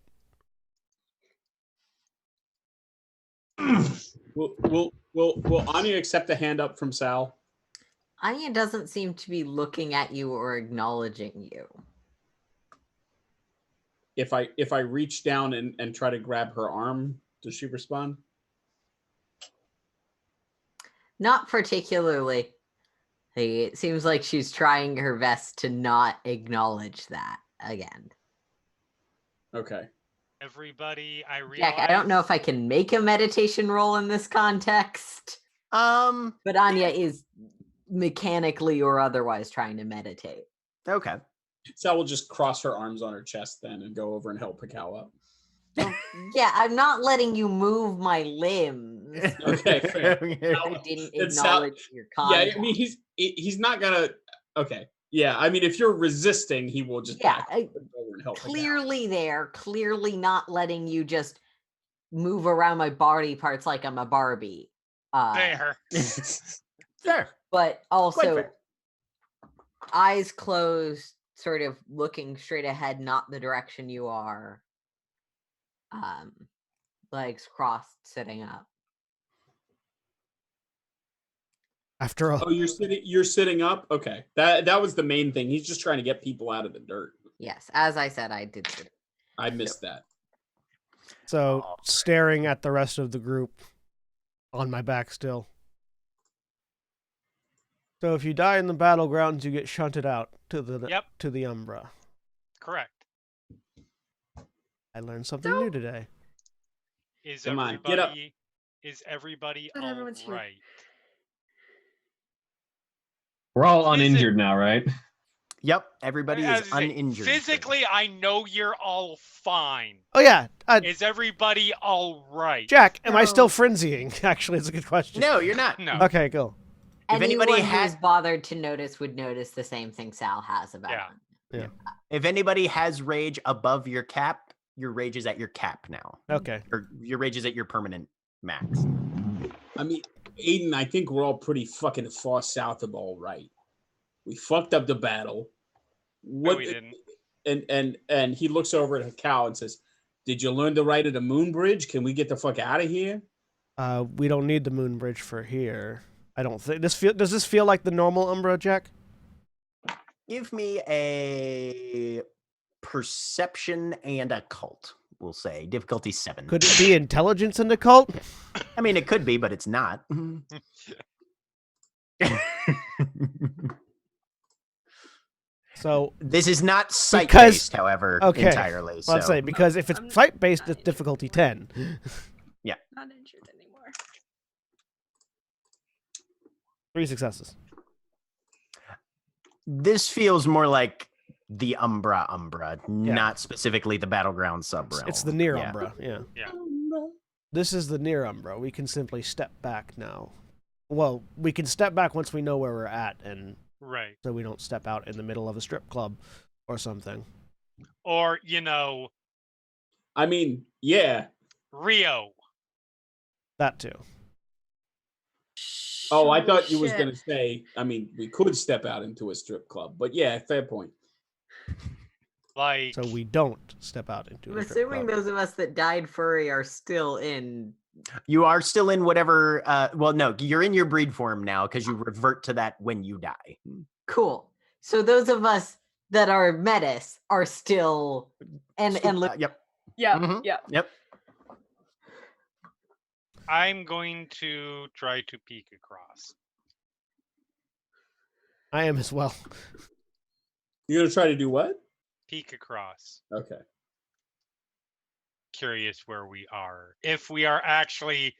Will Anya accept a hand up from Sal? Anya doesn't seem to be looking at you or acknowledging you. If I reach down and try to grab her arm, does she respond? Not particularly. It seems like she's trying her best to not acknowledge that again. Okay. Everybody, I realize. Jack, I don't know if I can make a meditation roll in this context. But Anya is mechanically or otherwise trying to meditate. Okay. Sal will just cross her arms on her chest then and go over and help Hekau up. Yeah, I'm not letting you move my limbs. Okay, fair. I didn't Then acknowledge your contact. Yeah, I mean he's not gonna. Okay, yeah, I mean if you're resisting, he will just back up and go over and help. Clearly there, clearly not letting you just move around my body parts like I'm a Barbie. There. Fair. But Quite also fair. eyes closed, sort of looking straight ahead, not the direction you are. Legs crossed, sitting up. After all, Oh, you're sitting up? Okay. That was the main thing. He's just trying to get people out of the dirt. Yes, as I said, I did. I missed that. so staring at the rest of the group on my back still. So if you die in the battlegrounds, you get shunted out to the Umbra. Correct. I learned something new today. Is Come on, everybody get up. Is everybody But all everyone's here. right? We're all uninjured now, right? Yep. Everybody As is I say, uninjured. Physically, I know you're all fine. Oh yeah, Is everybody all right? Jack, am I still No. frenzying? Actually, it's a good question. No, you're not. No. Okay, go. If Anyone anybody who's has- bothered to notice would notice the same thing Sal has about Yeah. him. If anybody has rage above your cap, your rage is at your cap now. Okay. Or your rage is at your permanent max. I mean, Aiden, I think we're all pretty fucking far south of all right. We fucked up the battle. No, we didn't. And he looks over at Hekau and says, "Did you learn the right of the moon bridge? Can we get the fuck out of here?" We don't need the moon bridge for here. I don't think does this feel like the normal Umbra, Jack? Give me a perception and occult, we'll say. Difficulty 7. Could it be intelligence and occult? I mean, it could be, but it's not. So This is not Because- sight-based, however, okay, entirely. So. I'll say because if it's I'm fight based, not it's difficulty 10. Not injured anymore. 3 successes. This feels more like the Umbra, not specifically the Battleground subrealm. It's the near Yeah. Umbra. Yeah. Yeah. This is the near Umbra. We can simply step back now. Well, we can step back once we know where we're at, and Right. so we don't step out in the middle of a strip club or something. Or, I mean, yeah. Rio. That too. Oh, I Holy thought you was shit. gonna say. I mean, we could step out into a strip club, but yeah, fair point. Like, So we don't step out into I'm a strip assuming club. those of us that died furry are still in. You are still in whatever. Well, no, you're in your breed form now because you revert to that when you die. Cool. So those of us that are metis are still Yep. Yeah, Mhm. yeah. Yep. I'm going to try to peek across. I am as well. You're gonna try to do what? Peek across. Okay. Curious where we are. If we are actually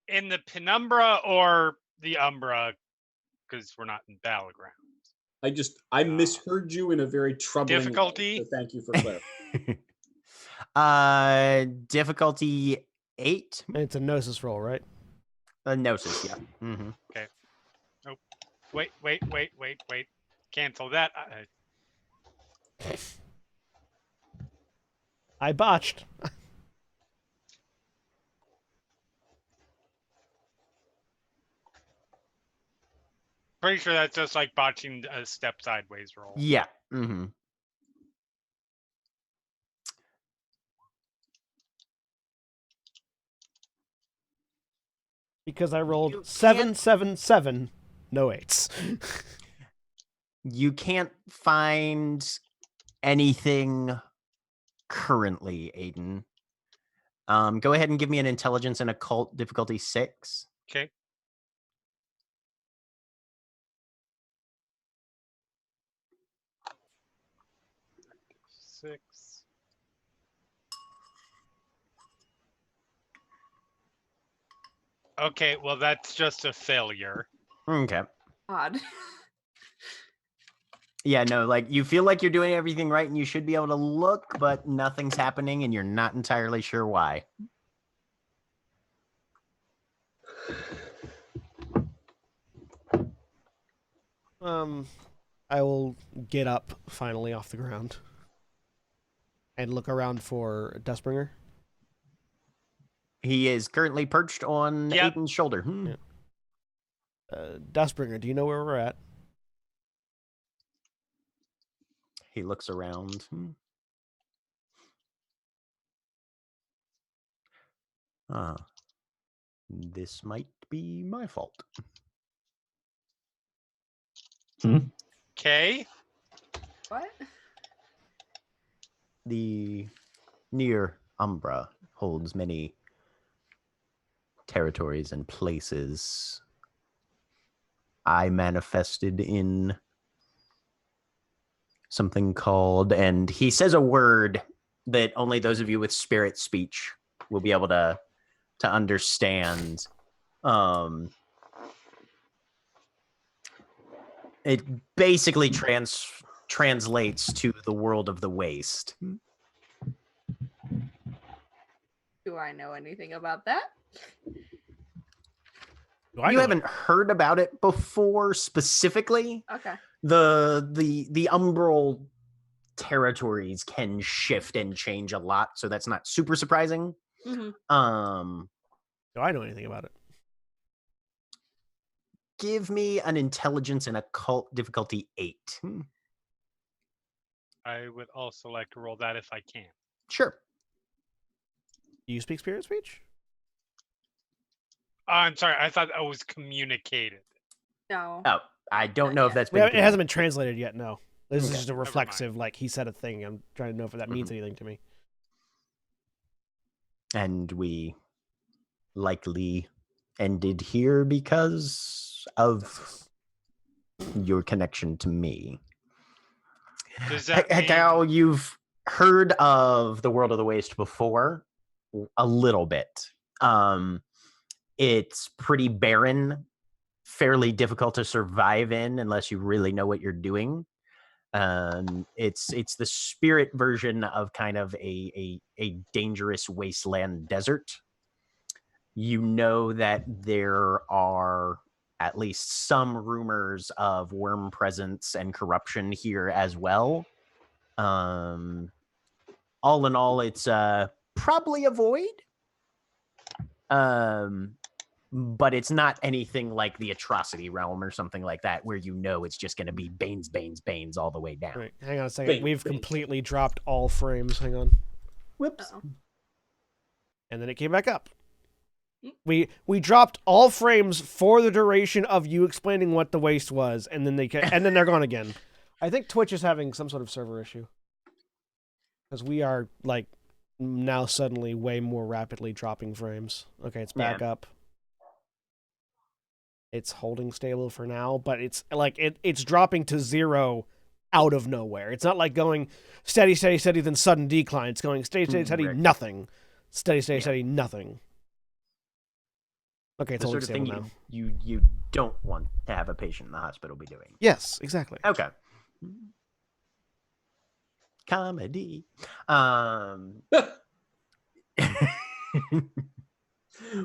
in the penumbra or the umbra, because we're not in battleground. I misheard you in a very troubling Difficulty? way, so thank you for clarifying. Difficulty 8. And it's a gnosis roll, right? Gnosis, yeah. Mm-hmm. Okay. Oh, wait. Cancel that. I botched. Pretty sure that's just like botching a step sideways roll. Yeah. Mm-hmm. Because I rolled You 777, no 8s. You can't find anything currently, Aiden. Go ahead and give me an intelligence and occult difficulty 6. Okay. Six. Okay, well that's just a failure. Okay. Odd. Yeah, no, like you feel like you're doing everything right and you should be able to look, but nothing's happening and you're not entirely sure why. I will get up finally off the ground and look around for Dustbringer. He is currently perched on Yep. Aiden's shoulder. Yeah. Dustbringer, do you know where we're at? He looks around. This might be my fault. Okay. What? The near Umbra holds many territories and places. I manifested in something called, and he says a word that only those of you with spirit speech will be able to understand. It basically translates to the world of the waste. Do I know anything about that? You haven't heard about it before specifically. Okay. The umbral territories can shift and change a lot, so that's not super surprising. Mm-hmm. Do I know anything about it? Give me an intelligence and occult difficulty 8. I would also like to roll that if I can. Sure. Do you speak spirit speech? I'm sorry, I thought that was communicated. No. Oh, I don't know if that's Well, been. it hasn't been translated yet, no. This is Okay. just a reflexive, like he said a thing. I'm trying to know if that means anything to me. And we likely ended here because of your connection to me. Does that mean... Hekau, you've heard of the World of the Waste before, a little bit. It's pretty barren, fairly difficult to survive in unless you really know what you're doing. It's the spirit version of kind of a dangerous wasteland desert. You know that there are at least some rumors of worm presence and corruption here as well. All in all, it's probably a void. But it's not anything like the atrocity realm or something like that, where you know it's just going to be Banes, Banes, Banes all the way down. Right, hang on a second. Bane, We've Bane. completely dropped all frames. Hang on. Whoops. Uh-oh. And then it came back up. We dropped all frames for the duration of you explaining what the waste was, and then they're gone again. I think Twitch is having some sort of server issue because we are like now suddenly way more rapidly dropping frames. Okay, it's back up. It's holding stable for now, but it's like it's dropping to 0 out of nowhere. It's not like going steady, steady, steady, then sudden decline. It's going steady, steady, steady, Right. nothing. Steady, steady, steady, nothing. Okay, it's The holding sort of stable thing now. you don't want to have a patient in the hospital be doing. Yes, exactly. Okay. Comedy.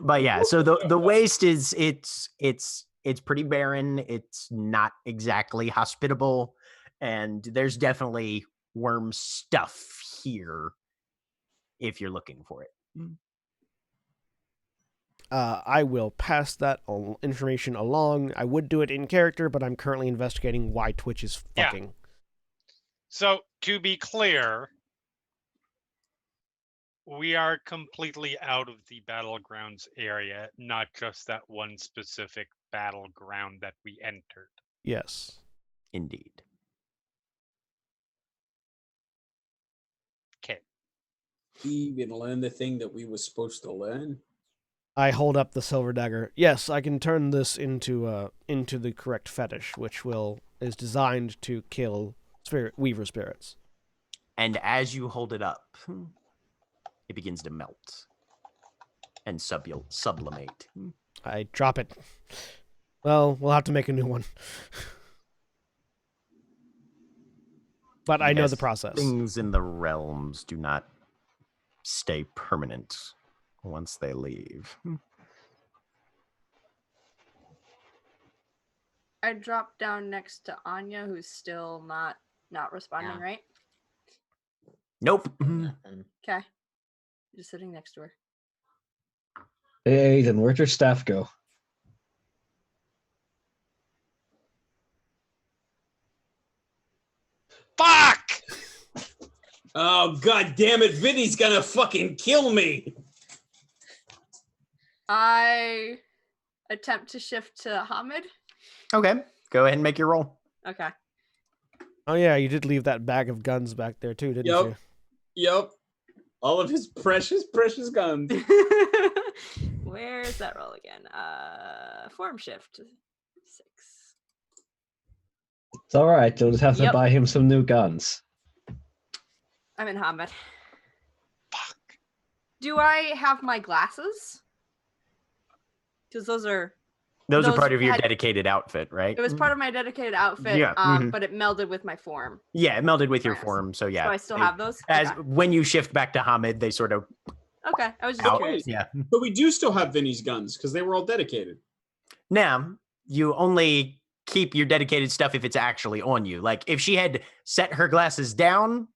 But yeah, so the waste is it's pretty barren. It's not exactly hospitable, and there's definitely worm stuff here if you're looking for it. I will pass that information along. I would do it in character, but I'm currently investigating why Twitch is Yeah. fucking. So to be clear, we are completely out of the battlegrounds area, not just that one specific battleground that we entered. Yes. Indeed. Okay. Even learn the thing that we were supposed to learn. I hold up the silver dagger. Yes, I can turn this into the correct fetish, which is designed to kill weaver spirits. And as you hold it up, it begins to melt and sublimate. I drop it. Well, we'll have to make a new one. But I know Yes, the process. Things in the realms do not stay permanent once they leave. I dropped down next to Anya, who's still not responding, Yeah. right? Nope. Nothing. Okay. Just sitting next to her. Hey, then where'd your staff go? Fuck! Oh god damn it, Vinny's gonna fucking kill me. I attempt to shift to Hamid. Okay, go ahead and make your roll. Okay. Oh yeah, you did leave that bag of guns back there too, didn't you? Yep. All of his precious guns. Where's that roll again? Form shift. 6. It's all right. You'll just have to Yep. buy him some new guns. I'm in Hamid. Fuck. Do I have my glasses? Because those are Those are Those part of your had- dedicated outfit, right? it was part of my dedicated outfit, Yeah, but it melded with my form. Yeah, it melded with your Nice. form, so yeah. So I still have those? As Okay. when you shift back to Hamid, they sort of Okay. I was just out. curious. Yeah. But we do still have Vinny's guns because they were all dedicated. Now, you only keep your dedicated stuff if it's actually on you. Like if she had set her glasses down,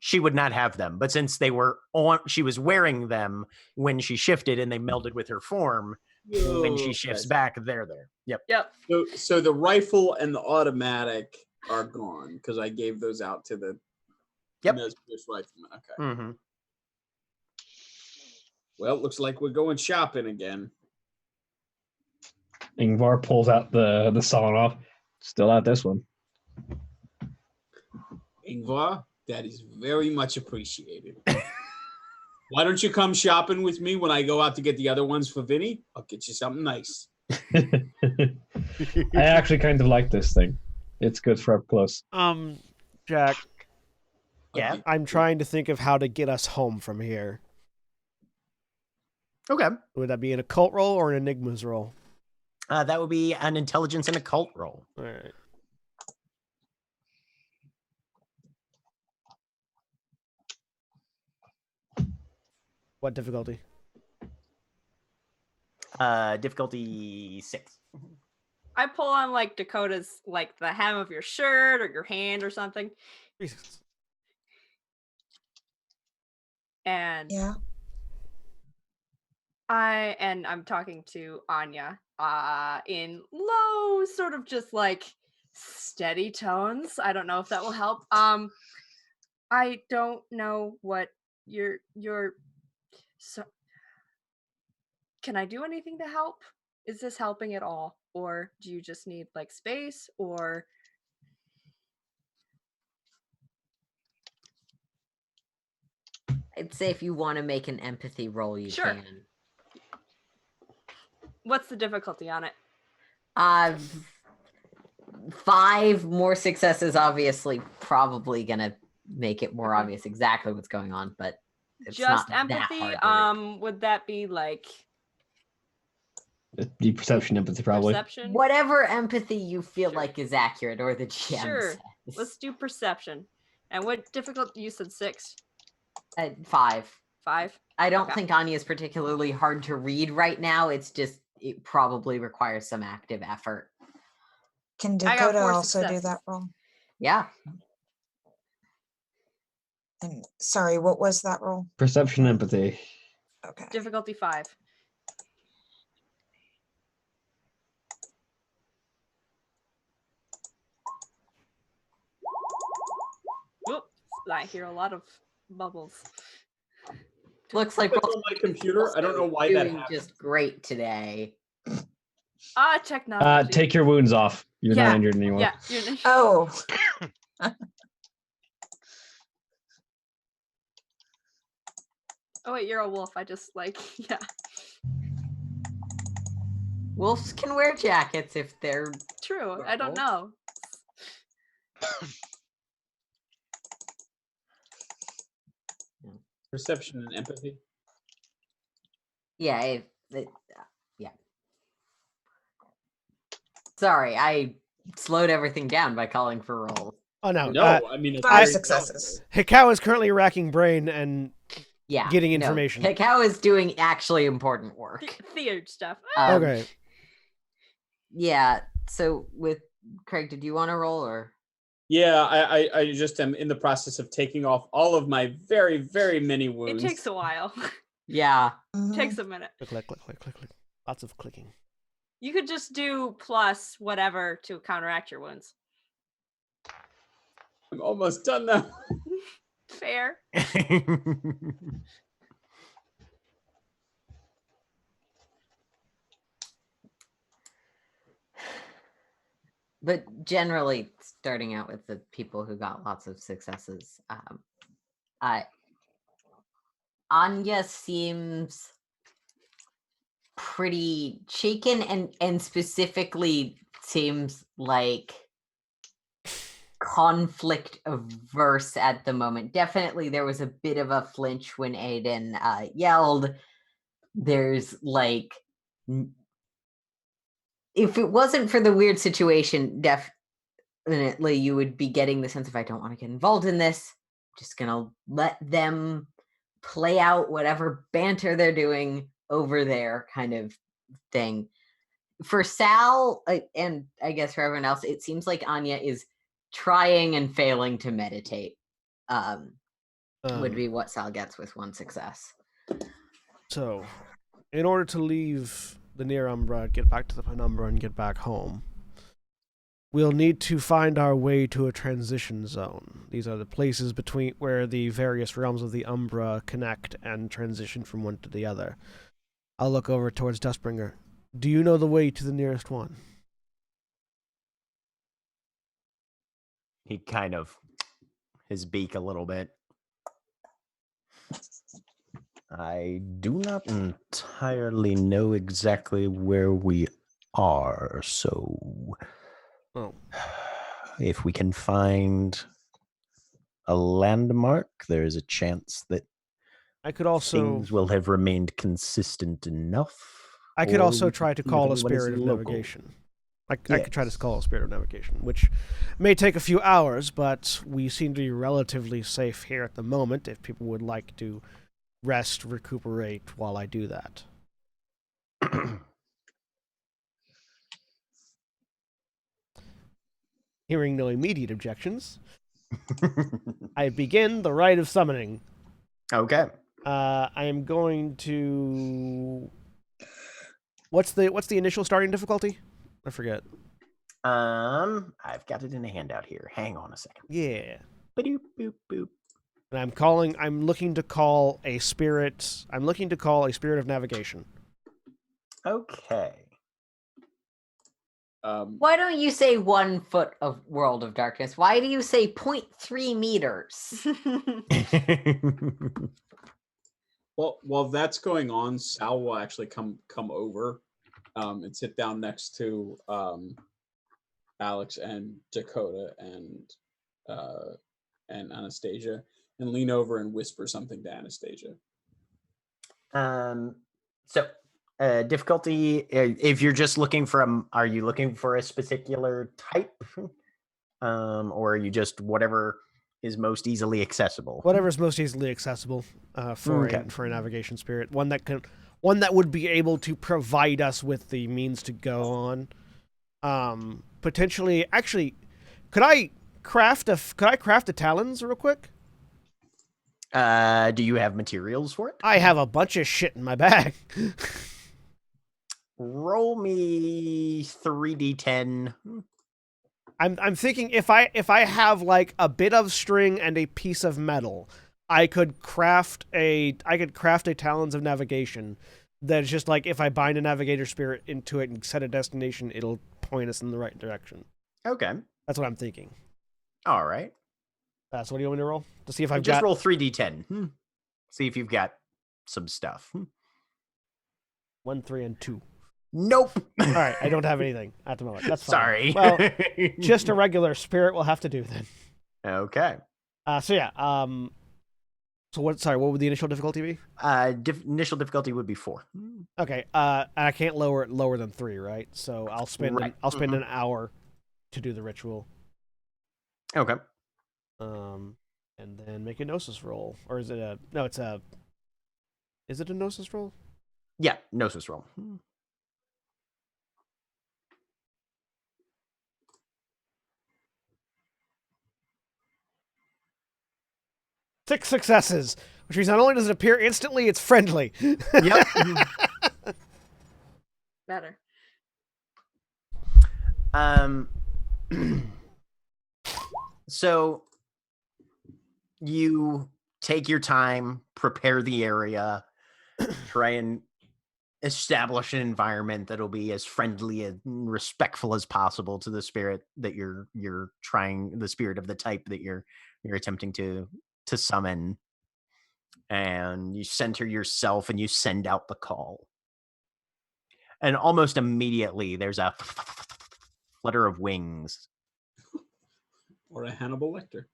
she would not have them. But since they were on, she was wearing them when she shifted and they melded with her form. When she shifts back, they're there. Yep. Yep. So the rifle and the automatic are gone because I gave those out to the Nesbitt's rifleman. Okay. Mm-hmm. Well, looks like we're going shopping again. Ingvar pulls out the sawn off. Still out this one. Ingvar, that is very much appreciated. Why don't you come shopping with me when I go out to get the other ones for Vinny? I'll get you something nice. I actually kind of like this thing. It's good for up close. Jack, Yeah. I'm trying to think of how to get us home from here. Okay. Would that be an occult roll or an enigmas roll? That would be an intelligence and occult roll. All right. What difficulty? Difficulty 6. I pull on like Dakota's like the hem of your shirt or your hand or something, Jesus. and Yeah. I'm talking to Anya in low, sort of just like steady tones. I don't know if that will help. I don't know what you're so can I do anything to help? Is this helping at all? Or do you just need like space or I'd say if you want to make an empathy roll, you Sure. can. what's the difficulty on it? 5 more successes, obviously, probably gonna make it more Okay. obvious exactly what's going on, but it's Just not empathy? that hard to read. Would that be like The perception empathy, probably. perception? Whatever empathy you feel Sure. like is accurate, or the GM Sure. says. Let's do perception. And what difficult? You said 6, 5. 5. I don't Okay. think Anya is particularly hard to read right now. It's just it probably requires some active effort. Can I got Dakota 4 also do successes. that roll? Yeah. And sorry, what was that roll? Perception empathy. Okay. Difficulty 5. Whoop! I hear a lot of bubbles. Looks like Click on my computer. I don't know why that doing happened. just great today. Technology. Take your wounds off. You're Yeah, not injured anymore. Yeah, you're Oh, Oh wait, you're a wolf. I just like yeah. Wolves can wear jackets if they're True. I don't Wolves? know. Perception and empathy. yeah. Yeah. Sorry, I slowed everything down by calling for rolls. Oh no. No, I mean it's 5 very successes. Hikawa is currently racking brain and Yeah, getting no, information. Cacao is doing actually important work. Theater stuff. Okay. Yeah. So with Craig, did you want to roll or? Yeah, I just am in the process of taking off all of my very, very many It wounds. takes a while. Yeah. Mhm. Takes a minute. Click, click, click, click, click. Lots of clicking. You could just do plus whatever to counteract your wounds. I'm almost done now. Fair. But generally, starting out with the people who got lots of successes, Anya seems pretty shaken, and specifically seems like conflict averse at the moment. Definitely, there was a bit of a flinch when Aiden yelled. There's like. If it wasn't for the weird situation, definitely you would be getting the sense of I don't want to get involved in this. I'm just gonna let them play out whatever banter they're doing over there, kind of thing. For Sal, and I guess for everyone else, it seems like Anya is trying and failing to meditate. Would be what Sal gets with 1 success. So, in order to leave the near Umbra, get back to the Penumbra, and get back home, we'll need to find our way to a transition zone. These are the places between where the various realms of the Umbra connect and transition from one to the other. I'll look over towards Dustbringer. Do you know the way to the nearest one? He kind of his beak a little bit. I do not entirely know exactly where we are, so Oh, if we can find a landmark, there is a chance that I could also things will have remained consistent enough. I could or also we try to see if call a anyone is spirit of local. navigation. I could try to Yes. call a spirit of navigation, which may take a few hours, but we seem to be relatively safe here at the moment if people would like to rest, recuperate while I do that. Hearing no immediate objections, I begin the rite of summoning. Okay. I am going to. What's the initial starting difficulty? I forget. I've got it in a handout here. Hang on a second. Yeah. Ba-doop, boop, boop. And I'm looking to call a spirit. I'm looking to call a spirit of navigation. Okay. Why don't you say 1 foot of World of Darkness? Why do you say 0.3 meters? Well, while that's going on, Sal will actually come over and sit down next to Alex and Dakota and Anastasia and lean over and whisper something to Anastasia. So difficulty, if you're just looking for are you looking for a particular type? Or are you just whatever is most easily accessible? Whatever's most easily accessible for a navigation spirit. One that would be able to provide us with the means to go on. Potentially, actually, could I craft a talons real quick? Do you have materials for it? I have a bunch of shit in my bag. Roll me 3d10. I'm thinking if I have like a bit of string and a piece of metal, I could craft a talons of navigation. That's just like if I bind a navigator spirit into it and set a destination, it'll point us in the right direction. Okay. That's what I'm thinking. All right. So what do you want me to roll? To see if I've just got... roll 3d10. See if you've got some stuff. 1, 3, and 2. Nope. All right, I don't have anything at the moment. That's fine. Sorry. Well, just a regular spirit will have to do then. Okay. So yeah. So what? Sorry, what would the initial difficulty be? Initial difficulty would be 4. Okay. And I can't lower it lower than 3, right? So I'll spend an hour to do the ritual. Okay. And then make a gnosis roll, or is it a? No, it's a. Is it a gnosis roll? Yeah, gnosis roll. 6 successes, which means not only does it appear instantly, it's friendly. Yep. Better. So you take your time, prepare the area, try and establish an environment that'll be as friendly and respectful as possible to the spirit that you're trying, the spirit of the type that you're attempting to summon. And you center yourself and you send out the call. And almost immediately there's a flutter of wings. Or a Hannibal Lecter.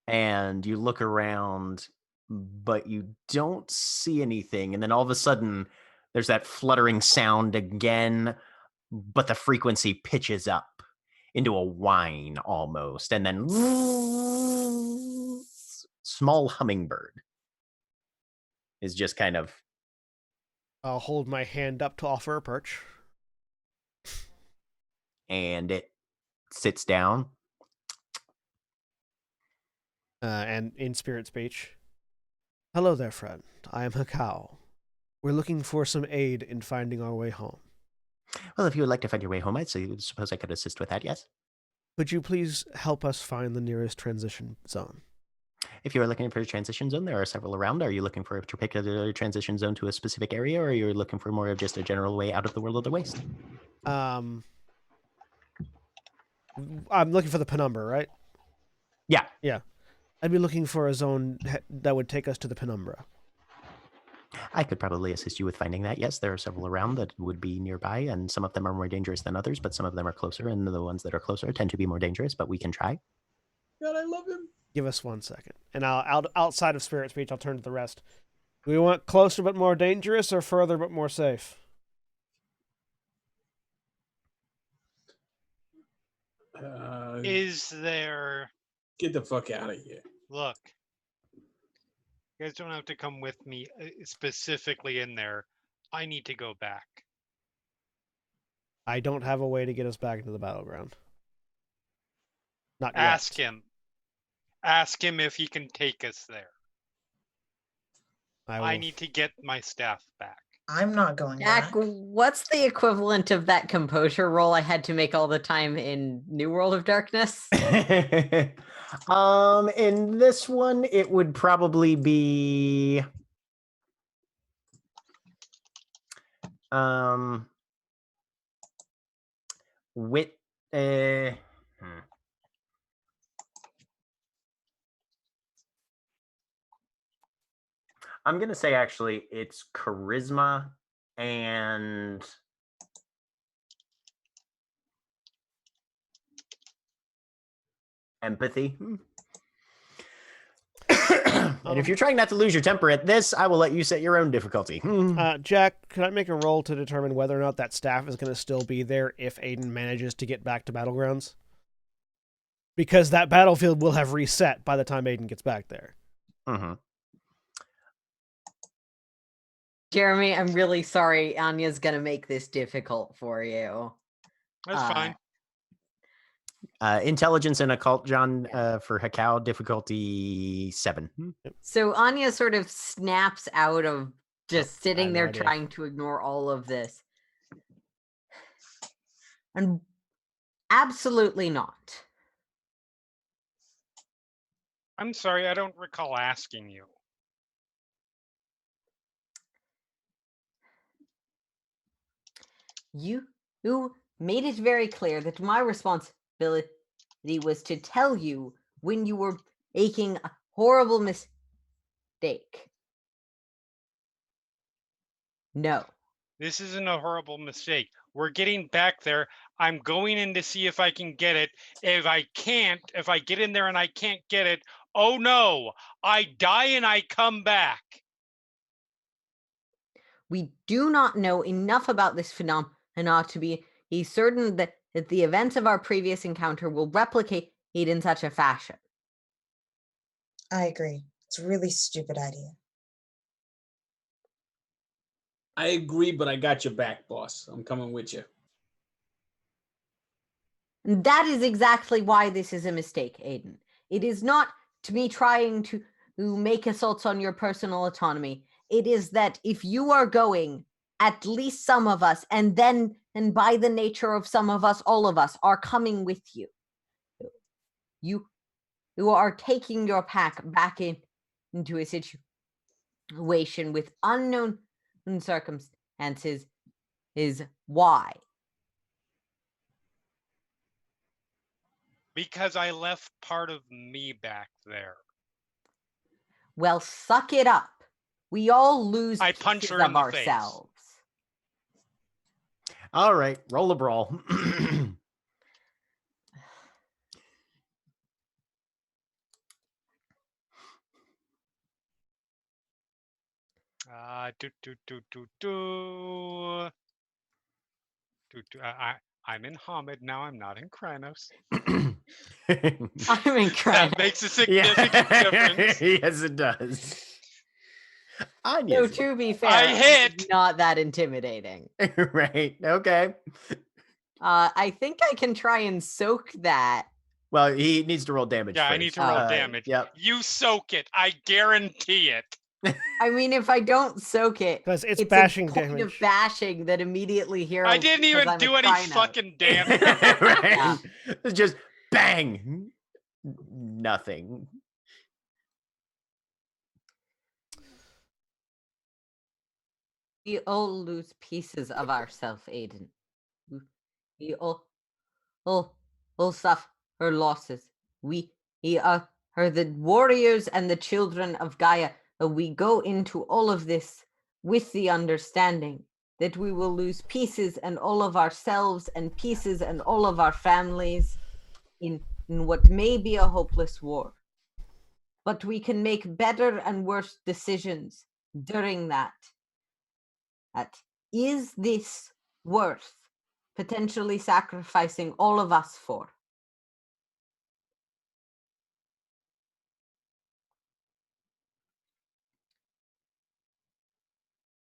And you look around, but you don't see anything. And then all of a sudden, there's that fluttering sound again, but the frequency pitches up into a whine almost. And then small hummingbird is just kind of... I'll hold my hand up to offer a perch. And it sits down. And in spirit speech, hello there, friend. I am Hakao. We're looking for some aid in finding our way home. Well, if you would like to find your way home, I'd suppose I could assist with that, yes? Could you please help us find the nearest transition zone? If you are looking for a transition zone, there are several around. Are you looking for a particular transition zone to a specific area, or are you looking for more of just a general way out of the world of the waste? I'm looking for the penumbra, right? Yeah. Yeah. I'd be looking for a zone that would take us to the penumbra. I could probably assist you with finding that. Yes, there are several around that would be nearby, and some of them are more dangerous than others, but some of them are closer, and the ones that are closer tend to be more dangerous, but we can try. God, I love him. Give us 1 second. And outside of spirit speech, I'll turn to the rest. Do we want closer but more dangerous, or further but more safe? Is there... Get the fuck out of here. Look. You guys don't have to come with me specifically in there. I need to go back. I don't have a way to get us back into the battleground. Not Ask yet. him. Ask him if he can take us there. I will need to get my staff back. I'm not going Jack, back. what's the equivalent of that composure roll I had to make all the time in New World of Darkness? In this one, it would probably be wit. I'm gonna say actually it's charisma and empathy. And if you're trying not to lose your temper at this, I will let you set your own difficulty. Jack, can I make a roll to determine whether or not that staff is going to still be there if Aiden manages to get back to Battlegrounds? Because that battlefield will have reset by the time Aiden gets back there. Mm-hmm. Jeremy, I'm really sorry. Anya's going to make this difficult for you. That's fine. Intelligence and occult, John, for Hakao, difficulty 7. So Anya sort of snaps out of just sitting there idea. trying to ignore all of this. And absolutely not. I'm sorry, I don't recall asking you. You made it very clear that my responsibility was to tell you when you were making a horrible mistake. No. This isn't a horrible mistake. We're getting back there. I'm going in to see if I can get it. If I can't, if I get in there and I can't get it, oh no, I die and I come back. We do not know enough about this phenomenon to be certain that the events of our previous encounter will replicate in such a fashion. I agree. It's a really stupid idea. I agree, but I got your back, boss. I'm coming with you. And that is exactly why this is a mistake, Aiden. It is not to me trying to make assaults on your personal autonomy. It is that if you are going, at least some of us, and by the nature of some of us, all of us are coming with you. You are taking your pack back into a situation with unknown circumstances is why. Because I left part of me back there. Well, suck it up. We all lose I punch pieces her in of the ourselves. All right, roll a brawl. I'm in Hamid now. I'm not in Kranos. I'm incredible. That makes a significant difference. Yes, it does. So Anya's to be fair, I hit. it's not that intimidating. right. Okay. I think I can try and soak that. Well, he needs to roll damage. Yeah, first. I need to roll damage. Yep. You soak it. I guarantee it. I mean, if I don't soak it, Because it's a bashing point damage. of bashing that immediately heroes. I didn't because even I'm a do any Trino. fucking damage. Right. It's just bang. Nothing. We all lose pieces of ourselves, Aiden. We all suffer losses. We are the warriors and the children of Gaia. We go into all of this with the understanding that we will lose pieces and all of ourselves and pieces and all of our families in what may be a hopeless war. But we can make better and worse decisions during that. Is this worth potentially sacrificing all of us for?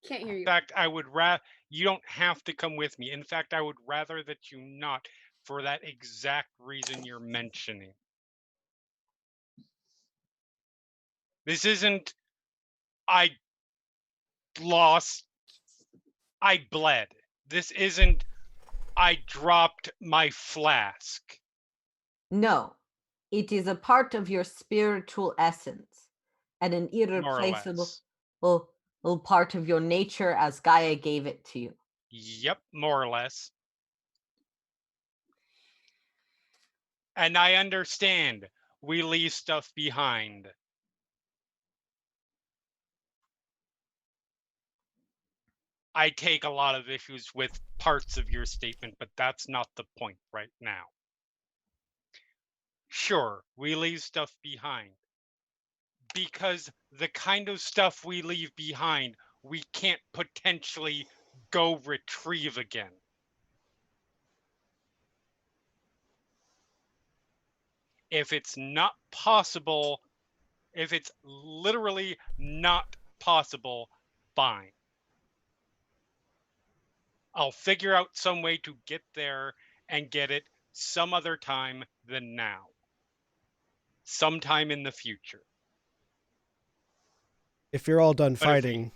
Can't hear you. In fact, I would you don't have to come with me. In fact, I would rather that you not, for that exact reason you're mentioning. This isn't I bled. This isn't I dropped my flask. No, it is a part of your spiritual essence and an irreplaceable part of your nature as Gaia gave it to you. Yep, more or less. And I understand we leave stuff behind. I take a lot of issues with parts of your statement, but that's not the point right now. Sure, we leave stuff behind. Because the kind of stuff we leave behind, we can't potentially go retrieve again. If it's not possible, if it's literally not possible, fine. I'll figure out some way to get there and get it some other time than now. Sometime in the future. If you're all done But if fighting,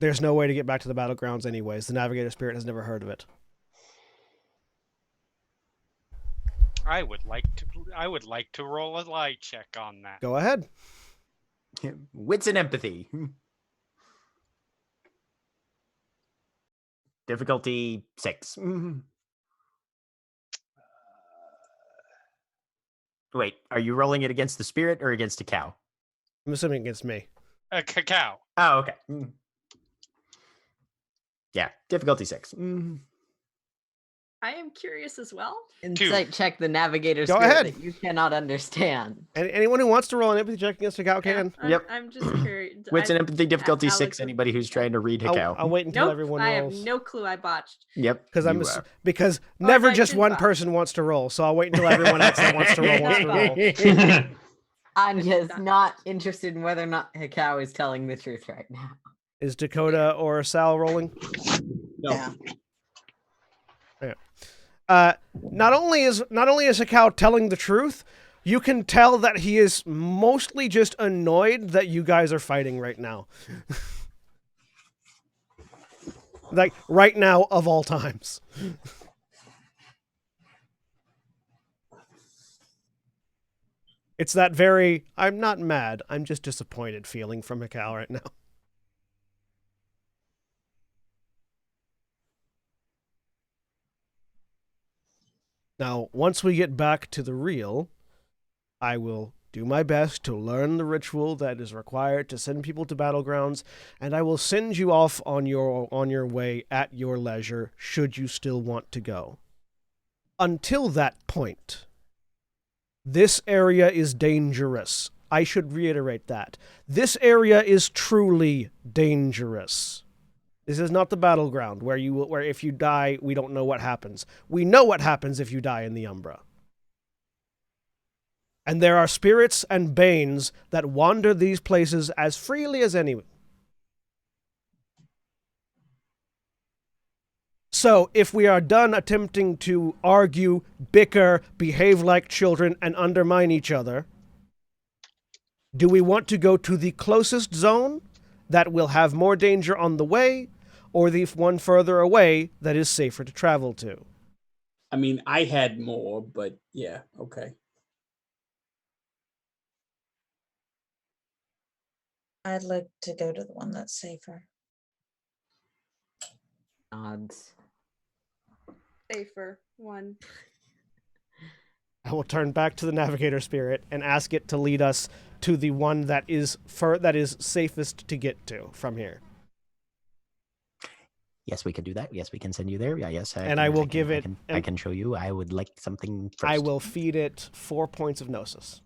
there's no way to get back to the battlegrounds anyways. The Navigator Spirit has never heard of it. I would like to roll a lie check on that. Go ahead. Wits and empathy. Difficulty 6. Wait, are you rolling it against the spirit or against a cow? I'm assuming against me. A cacao. Oh, okay. Yeah, difficulty 6. I am curious as well. Insight check the Navigator Go Spirit ahead. that you cannot understand. And anyone who wants to roll an empathy check against a cow can. Yep. I'm just curious. Wits and empathy difficulty Alex 6. is- Anybody who's trying to read Hikau. I'll wait until Nope, everyone I rolls. have no clue. I botched. Yep. Because Oh, never I just did one botch. person wants to roll, so I'll wait until everyone else that wants to roll wants to roll. Anya's not interested in whether or not Hikau is telling the truth right now. Is Dakota or Sal rolling? No. Yeah. Not only is Hikau telling the truth, you can tell that he is mostly just annoyed that you guys are fighting right now. Like right now of all times. It's that very I'm not mad, I'm just disappointed feeling from Hikau right now. Now, once we get back to the real, I will do my best to learn the ritual that is required to send people to battlegrounds, and I will send you off on your way at your leisure, should you still want to go. Until that point, this area is dangerous. I should reiterate that. This area is truly dangerous. This is not the battleground where if you die, we don't know what happens. We know what happens if you die in the Umbra. And there are spirits and banes that wander these places as freely as anyone. So, if we are done attempting to argue, bicker, behave like children, and undermine each other, do we want to go to the closest zone that will have more danger on the way, or the one further away that is safer to travel to? I mean, I had more, but yeah, okay. I'd like to go to the one that's safer. Odds. Safer one. I will turn back to the Navigator Spirit and ask it to lead us to the one that is safest to get to from here. Yes, we can do that. Yes, we can send you there. Yeah, yes. I will give it. I can show you. I would like something first. I will feed it 4 points of gnosis.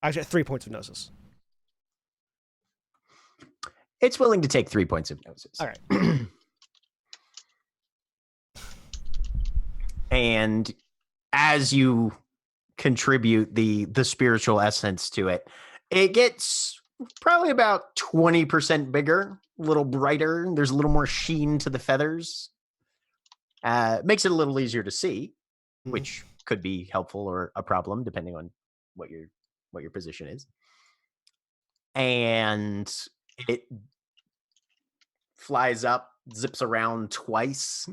Actually, 3 points of gnosis. It's willing to take 3 points of gnosis. All right. And as you contribute the spiritual essence to it, it gets probably about 20% bigger little brighter. There's a little more sheen to the feathers. Makes it a little easier to see, which could be helpful or a problem depending on what your position is. And it flies up, zips around twice,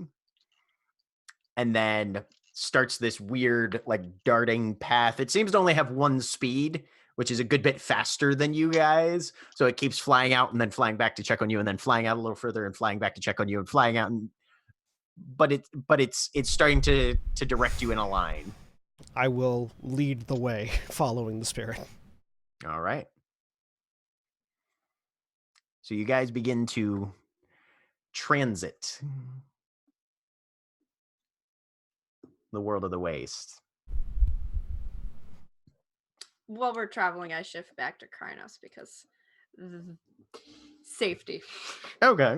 and then starts this weird, like, darting path. It seems to only have one speed, which is a good bit faster than you guys. So it keeps flying out and then flying back to check on you, and then flying out a little further and flying back to check on you and flying out. But it's starting to direct you in a line. I will lead the way, following the spirit. All right. So you guys begin to transit the world of the waste. While we're traveling, I shift back to Krynos because safety. Okay.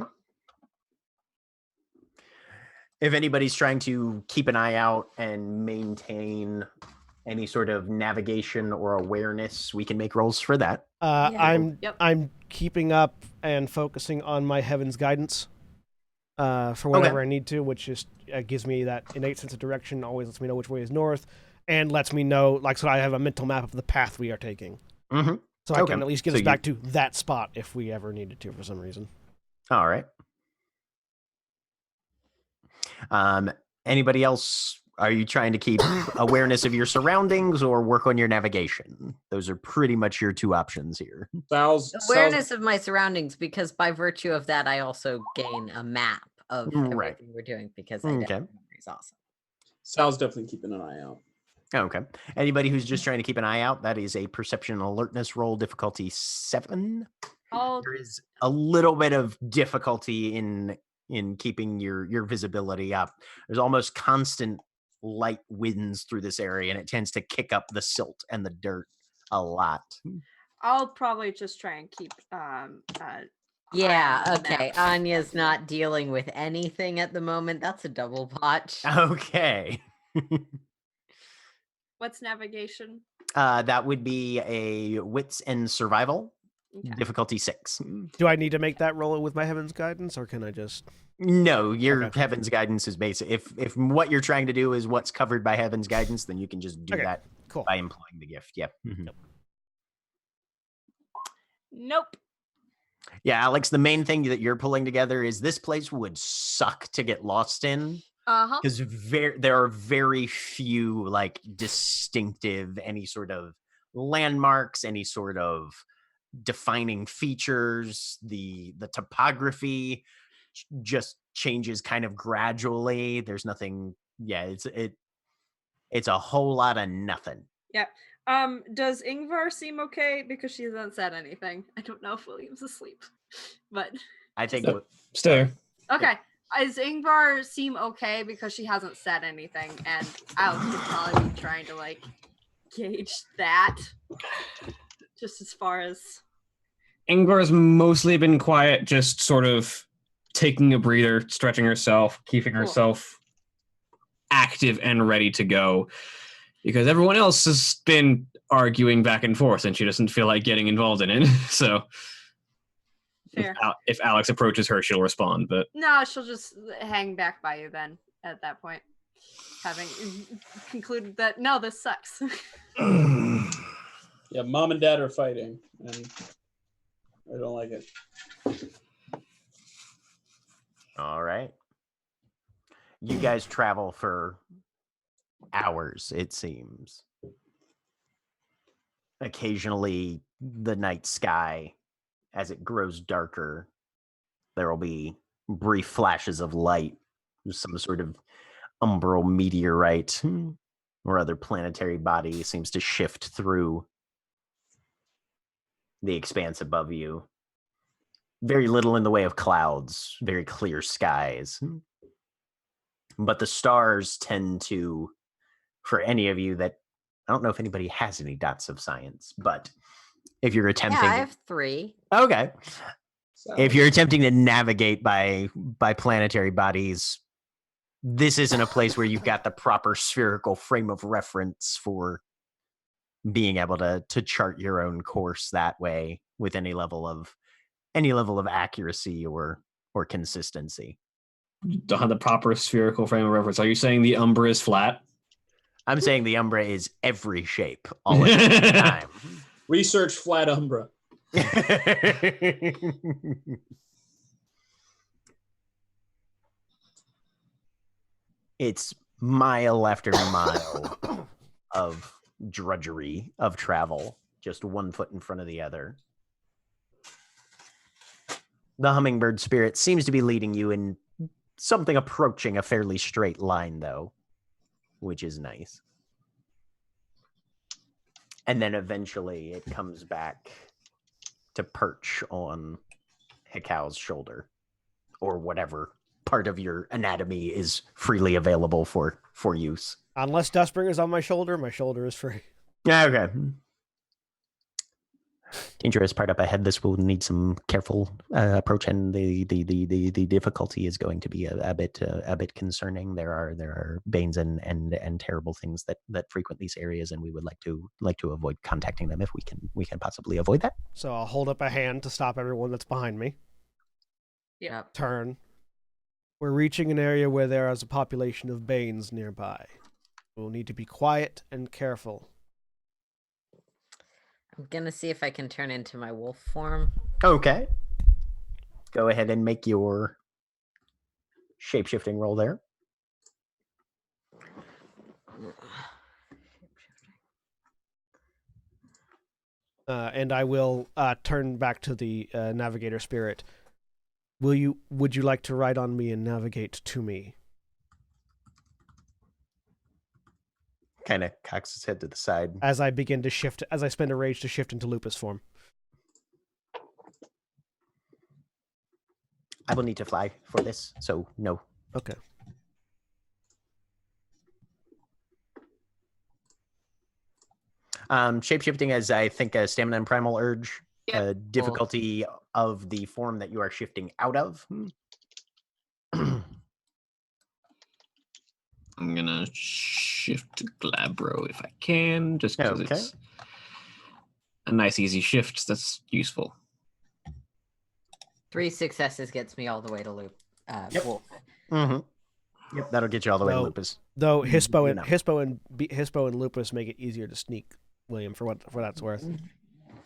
If anybody's trying to keep an eye out and maintain any sort of navigation or awareness, we can make rolls for that. I'm keeping up and focusing on my heaven's guidance for whatever I need to, which just gives me that innate sense of direction, always lets me know which way is north, and lets me know, like, so I have a mental map of the path we are taking. Mm-hmm. So I can at least get us back to that spot if we ever needed to for some reason. All right. Anybody else? Are you trying to keep awareness of your surroundings or work on your navigation? Those are pretty much your two options here. Awareness of my surroundings, because by virtue of that, I also gain a map of everything we're doing, because memory is awesome. Sal's definitely keeping an eye out. Okay. Anybody who's just trying to keep an eye out, that is a perception and alertness roll, difficulty 7. There is a little bit of difficulty in keeping your visibility up. There's almost constant light winds through this area, and it tends to kick up the silt and the dirt a lot. I'll probably just try and keep okay. Anya's not dealing with anything at the moment. That's a double botch. Okay. What's navigation? That would be a wits and survival, difficulty 6. Do I need to make that roll with my heaven's guidance, or can I just... No, your heaven's guidance is basic. If what you're trying to do is what's covered by heaven's guidance, then you can just do that by employing the gift. Yep. Mm-hmm. Nope. Yeah, Alex, the main thing that you're pulling together is this place would suck to get lost in. Because there are very few, like, distinctive, any sort of landmarks, any sort of defining features. The topography just changes kind of gradually. There's nothing. Yeah, it's a whole lot of nothing. Yeah. Does Ingvar seem okay? Because she hasn't said anything. I don't know if William's asleep, but I think stay. Okay. Does Ingvar seem okay because she hasn't said anything, and Alex would probably be trying to, like, gauge that, just as far as Ingvar's mostly been quiet, just sort of taking a breather, stretching herself, keeping herself active and ready to go, because everyone else has been arguing back and forth and she doesn't feel like getting involved in it. So fair. If Alex approaches her, she'll respond, but no, she'll just hang back by you then at that point, having concluded that no, this sucks. Yeah, mom and dad are fighting and I don't like it. All right. You guys travel for hours, it seems. Occasionally, the night sky, as it grows darker, there will be brief flashes of light, some sort of umbral meteorite or other planetary body seems to shift through the expanse above you. Very little in the way of clouds, very clear skies. But the stars tend to, for any of you that, I don't know if anybody has any dots of science, but if you're attempting... Yeah, I have 3. Okay. If you're attempting to navigate by planetary bodies, this isn't a place where you've got the proper spherical frame of reference for being able to chart your own course that way with any level of any level of accuracy or consistency. Don't have the proper spherical frame of reference. Are you saying the Umbra is flat? I'm saying the Umbra is every shape all at the same time. Research flat Umbra. It's mile after mile of drudgery of travel, just one foot in front of the other. The hummingbird spirit seems to be leading you in something approaching a fairly straight line, though, which is nice. And then eventually it comes back to perch on Hikao's shoulder, or whatever part of your anatomy is freely available for use. Unless Dustbringer's on my shoulder is free. Okay. Dangerous part up ahead. This will need some careful approach, and the difficulty is going to be a bit concerning. There are banes and terrible things that frequent these areas, and we would like to avoid contacting them if we can possibly avoid that. So I'll hold up a hand to stop everyone that's behind me. Yep. Turn. We're reaching an area where there is a population of banes nearby. We'll need to be quiet and careful. I'm gonna see if I can turn into my wolf form. Okay. Go ahead and make your shape-shifting roll there. And I will turn back to the navigator spirit. Would you like to ride on me and navigate to me? Kind of cocks his head to the side. As I begin to shift, as I spend a rage to shift into lupus form. I will need to fly for this, so no. Okay. Shape-shifting as I think a stamina and primal urge. Yep. Difficulty of the form that you are shifting out of. I'm gonna shift to Glabro if I can, just because it's a nice easy shift that's useful. 3 successes gets me all the way to loop. Wolf. Mm-hmm. Yep, that'll get you all the way to lupus. Though Hispo and lupus make it easier to sneak, William, for that's worth.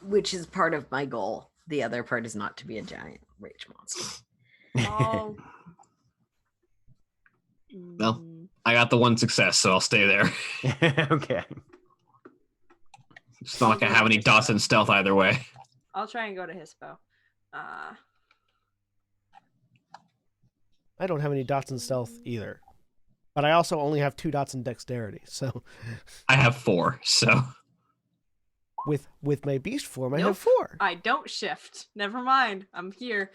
Which is part of my goal. The other part is not to be a giant rage monster. Oh. Well, I got the 1 success, so I'll stay there. Okay. It's not like I have any dots in stealth either way. I'll try and go to Hispo. I don't have any dots in stealth either. But I also only have 2 dots in dexterity, so... I have 4, so... With my beast form, I Nope. have 4. I don't shift. Never mind. I'm here.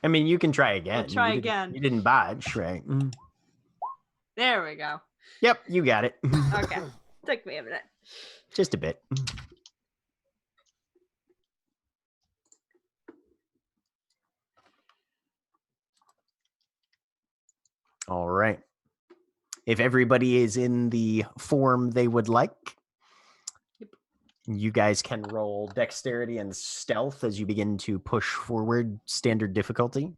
I mean, you can try again. I'll try You didn't- again. You didn't botch, right? There we go. Yep, you got it. Okay. Took me a minute. Just a bit. All right. If everybody is in the form they would like, you guys can roll dexterity and stealth as you begin to push forward. Standard difficulty.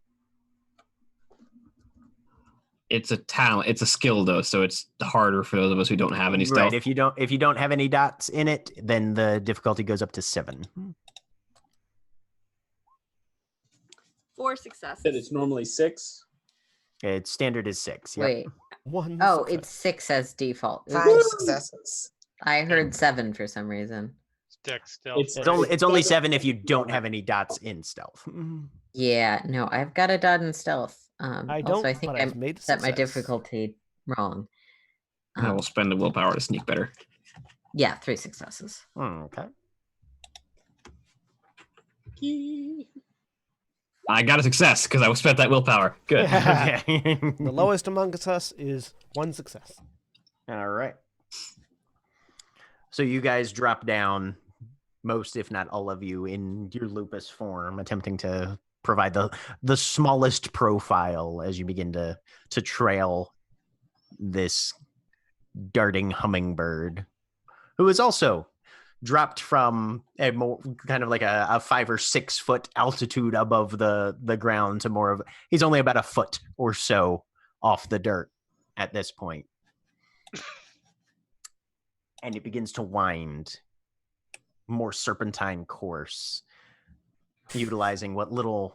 It's a talent. It's a skill, though, so it's harder for those of us who don't have any stealth. Right. If you don't have any dots in it, then the difficulty goes up to 7. 4 successes. Said it's normally 6. Its standard is 6. Yep. Wait. 1 Oh, success. it's 6 as default. 5 Oops. successes. I heard 7 for some reason. Dex stealth. It's only 7 if you don't have any dots in stealth. Yeah, no, I've got a dot in stealth. I Also, don't, I think but I I've made set my success. difficulty wrong. I will spend the willpower to sneak better. Yeah, 3 successes. Okay. I got a success because I spent that willpower. Good. Okay. The lowest among us is 1 success. All right. So you guys drop down, most if not all of you, in your lupus form, attempting to provide the smallest profile as you begin to trail this darting hummingbird, who is also dropped from a more kind of like a 5 or 6 foot altitude above the ground to more of, he's only about a foot or so off the dirt at this point. And it begins to wind more serpentine course, utilizing what little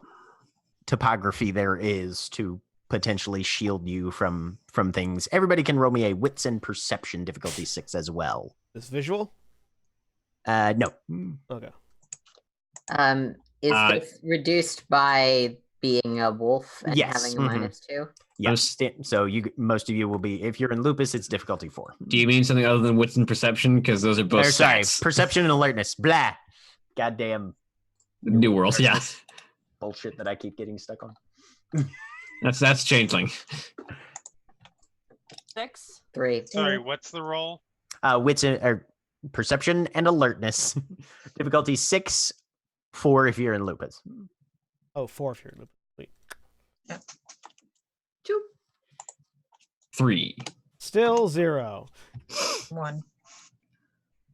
topography there is to potentially shield you from things. Everybody can roll me a wits and perception difficulty 6 as well. This visual? No. Okay. Is this reduced by being a wolf and Yes, having a -2? Yes. So most of you will be, if you're in lupus, it's difficulty 4. Do you mean something other than wits and perception? Because those are both Sorry, stats. perception and alertness. Blah. Goddamn New World, yeah. bullshit that I keep getting stuck on. That's changeling. 6. 3. Sorry, what's the roll? Wits or perception and alertness. Difficulty 6, 4 if you're in lupus. Oh, 4 if you're in lupus. Wait. 2. 3. Still 0. 1.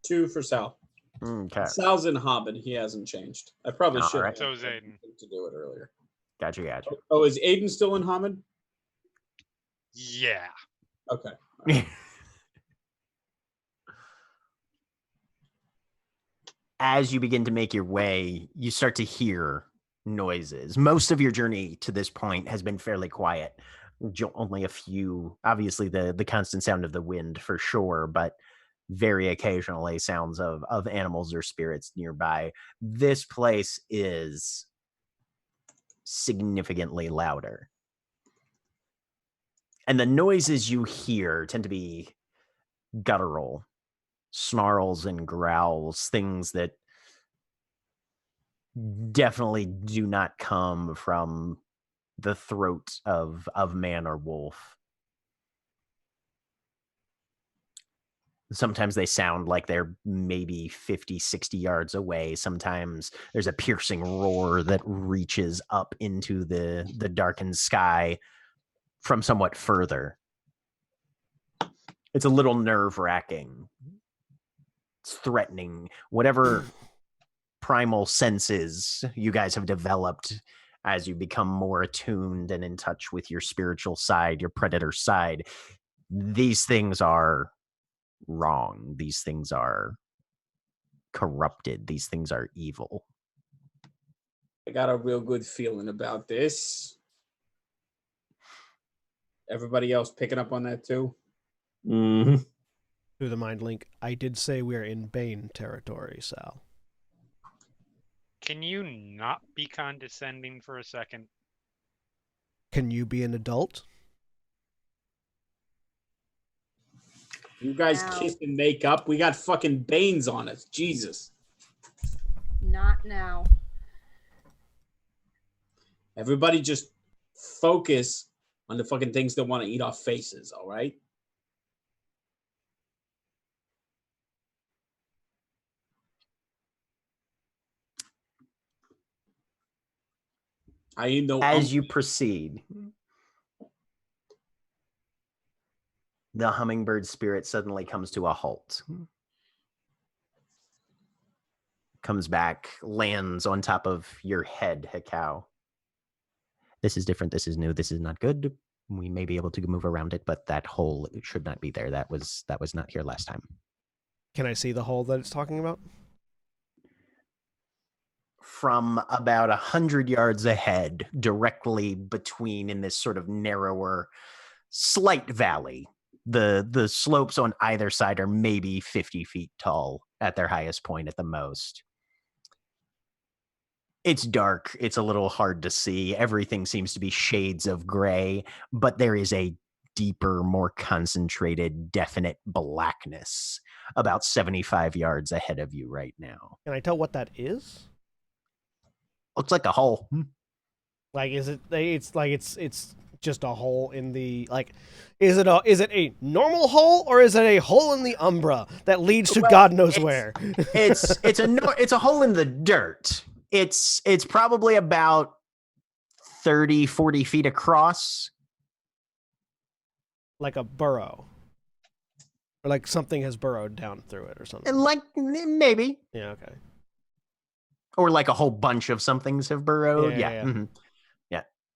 2 for Sal. Okay. Sal's in Hobbit. He hasn't changed. I probably All should right. have So is Aiden. to do it earlier. Gotcha. Oh, is Aiden still in Hamid? Yeah. Okay. As you begin to make your way, you start to hear noises. Most of your journey to this point has been fairly quiet. Only a few, obviously the constant sound of the wind for sure, but very occasionally sounds of animals or spirits nearby. This place is significantly louder. And the noises you hear tend to be guttural, snarls and growls, things that definitely do not come from the throat of man or wolf. Sometimes they sound like they're maybe 50, 60 yards away. Sometimes there's a piercing roar that reaches up into the darkened sky from somewhat further. It's a little nerve-wracking. It's threatening. Whatever primal senses you guys have developed as you become more attuned and in touch with your spiritual side, your predator side, these things are wrong. These things are corrupted. These things are evil. I got a real good feeling about this. Everybody else picking up on that too? Mm-hmm. Through the mind link, I did say we're in Bane territory, Sal. Can you not be condescending for a second? Can you be an adult? You guys Now. kiss and make up. We got fucking Banes on us. Jesus. Not now. Everybody just focus on the fucking things that want to eat our faces, all right? I know. As you proceed, the hummingbird spirit suddenly comes to a halt. Comes back, lands on top of your head, Hekau. This is different. This is new. This is not good. We may be able to move around it, but that hole should not be there. That was not here last time. Can I see the hole that it's talking about? From about 100 yards ahead, directly between in this sort of narrower, slight valley. The slopes on either side are maybe 50 feet tall at their highest point at the most. It's dark. It's a little hard to see. Everything seems to be shades of gray, but there is a deeper, more concentrated, definite blackness about 75 yards ahead of you right now. Can I tell what that is? Looks like a hole. Like, is it? It's just a hole in the like. Is it a normal hole or is it a hole in the umbra that leads to God knows where? It's a hole in the dirt. It's probably about 30, 40 feet across. Like a burrow. Or like something has burrowed down through it or something. And like maybe, Yeah, okay. or like a whole bunch of somethings have burrowed. Yeah. Mhm.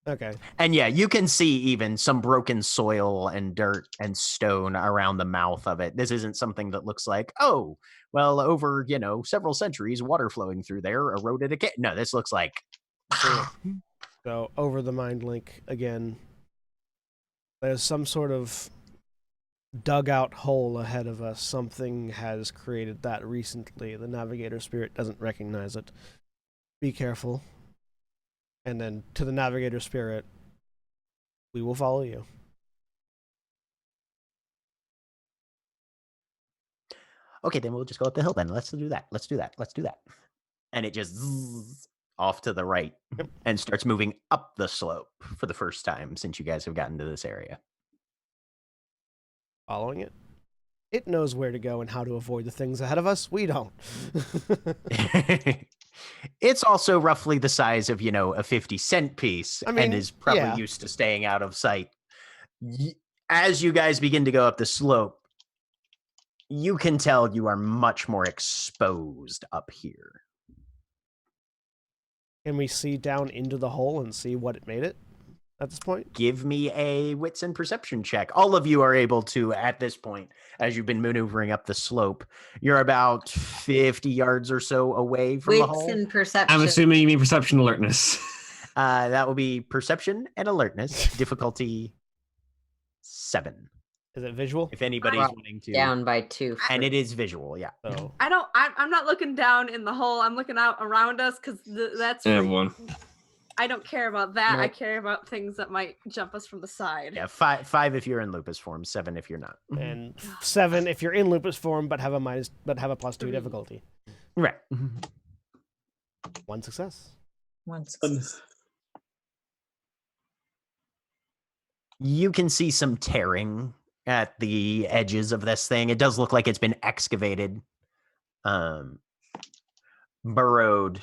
Okay. And yeah, you can see even some broken soil and dirt and stone around the mouth of it. This isn't something that looks like, oh, well, over, several centuries, water flowing through there eroded a kit. No, this looks like. So over the mind link again. There's some sort of dugout hole ahead of us. Something has created that recently. The navigator spirit doesn't recognize it. Be careful. And then to the navigator spirit, we will follow you. Okay, then we'll just go up the hill then. Let's do that. Let's do that. Let's do that. And it just zzz off to the right and starts moving up the slope for the first time since you guys have gotten to this area. Following it. It knows where to go and how to avoid the things ahead of us. We don't. It's also roughly the size of, a 50-cent piece and is probably used to staying out of sight. As you guys begin to go up the slope, you can tell you are much more exposed up here. Can we see down into the hole and see what it made it at this point? Give me a wits and perception check. All of you are able to, at this point, as you've been maneuvering up the slope, you're about 50 yards or so away from the Wits hole. and perception. I'm assuming you mean perception alertness. That will be perception and alertness. Difficulty 7. Is it visual? If anybody's wanting to. Down by 2. And it is visual, yeah. So I'm not looking down in the hole. I'm looking out around us because that's. Everyone. I don't care about that. I Nope. care about things that might jump us from the side. Yeah, five if you're in lupus form, 7 if you're not. and 7 if you're in lupus form but have a +2 difficulty. Right. 1 success. One success. You can see some tearing at the edges of this thing. It does look like it's been excavated, burrowed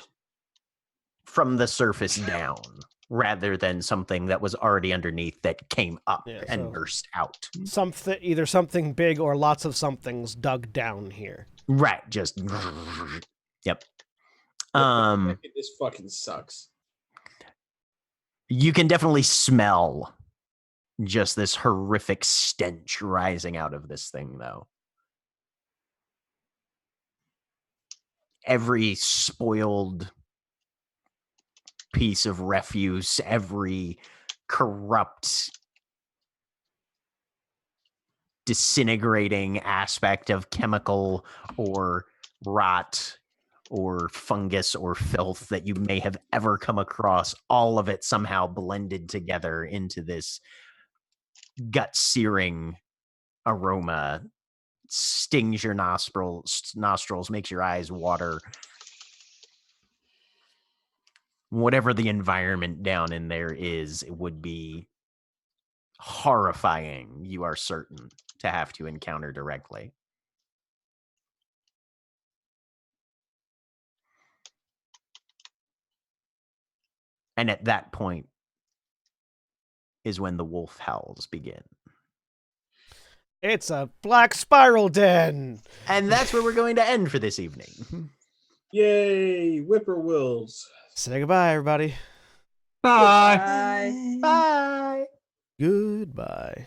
from the surface down, rather than something that was already underneath that came up and so burst out. Either something big or lots of somethings dug down here. Right, just yep. This fucking sucks. You can definitely smell just this horrific stench rising out of this thing, though. Every spoiled piece of refuse, every corrupt, disintegrating aspect of chemical or rot or fungus or filth that you may have ever come across, all of it somehow blended together into this gut-searing aroma. Stings your nostrils, makes your eyes water. Whatever the environment down in there is, it would be horrifying, you are certain, to have to encounter directly. And at that point is when the wolf howls begin. It's a black spiral den. And that's where we're going to end for this evening. Yay, whippoorwills. Say goodbye, everybody. Bye. Bye. Bye. Goodbye.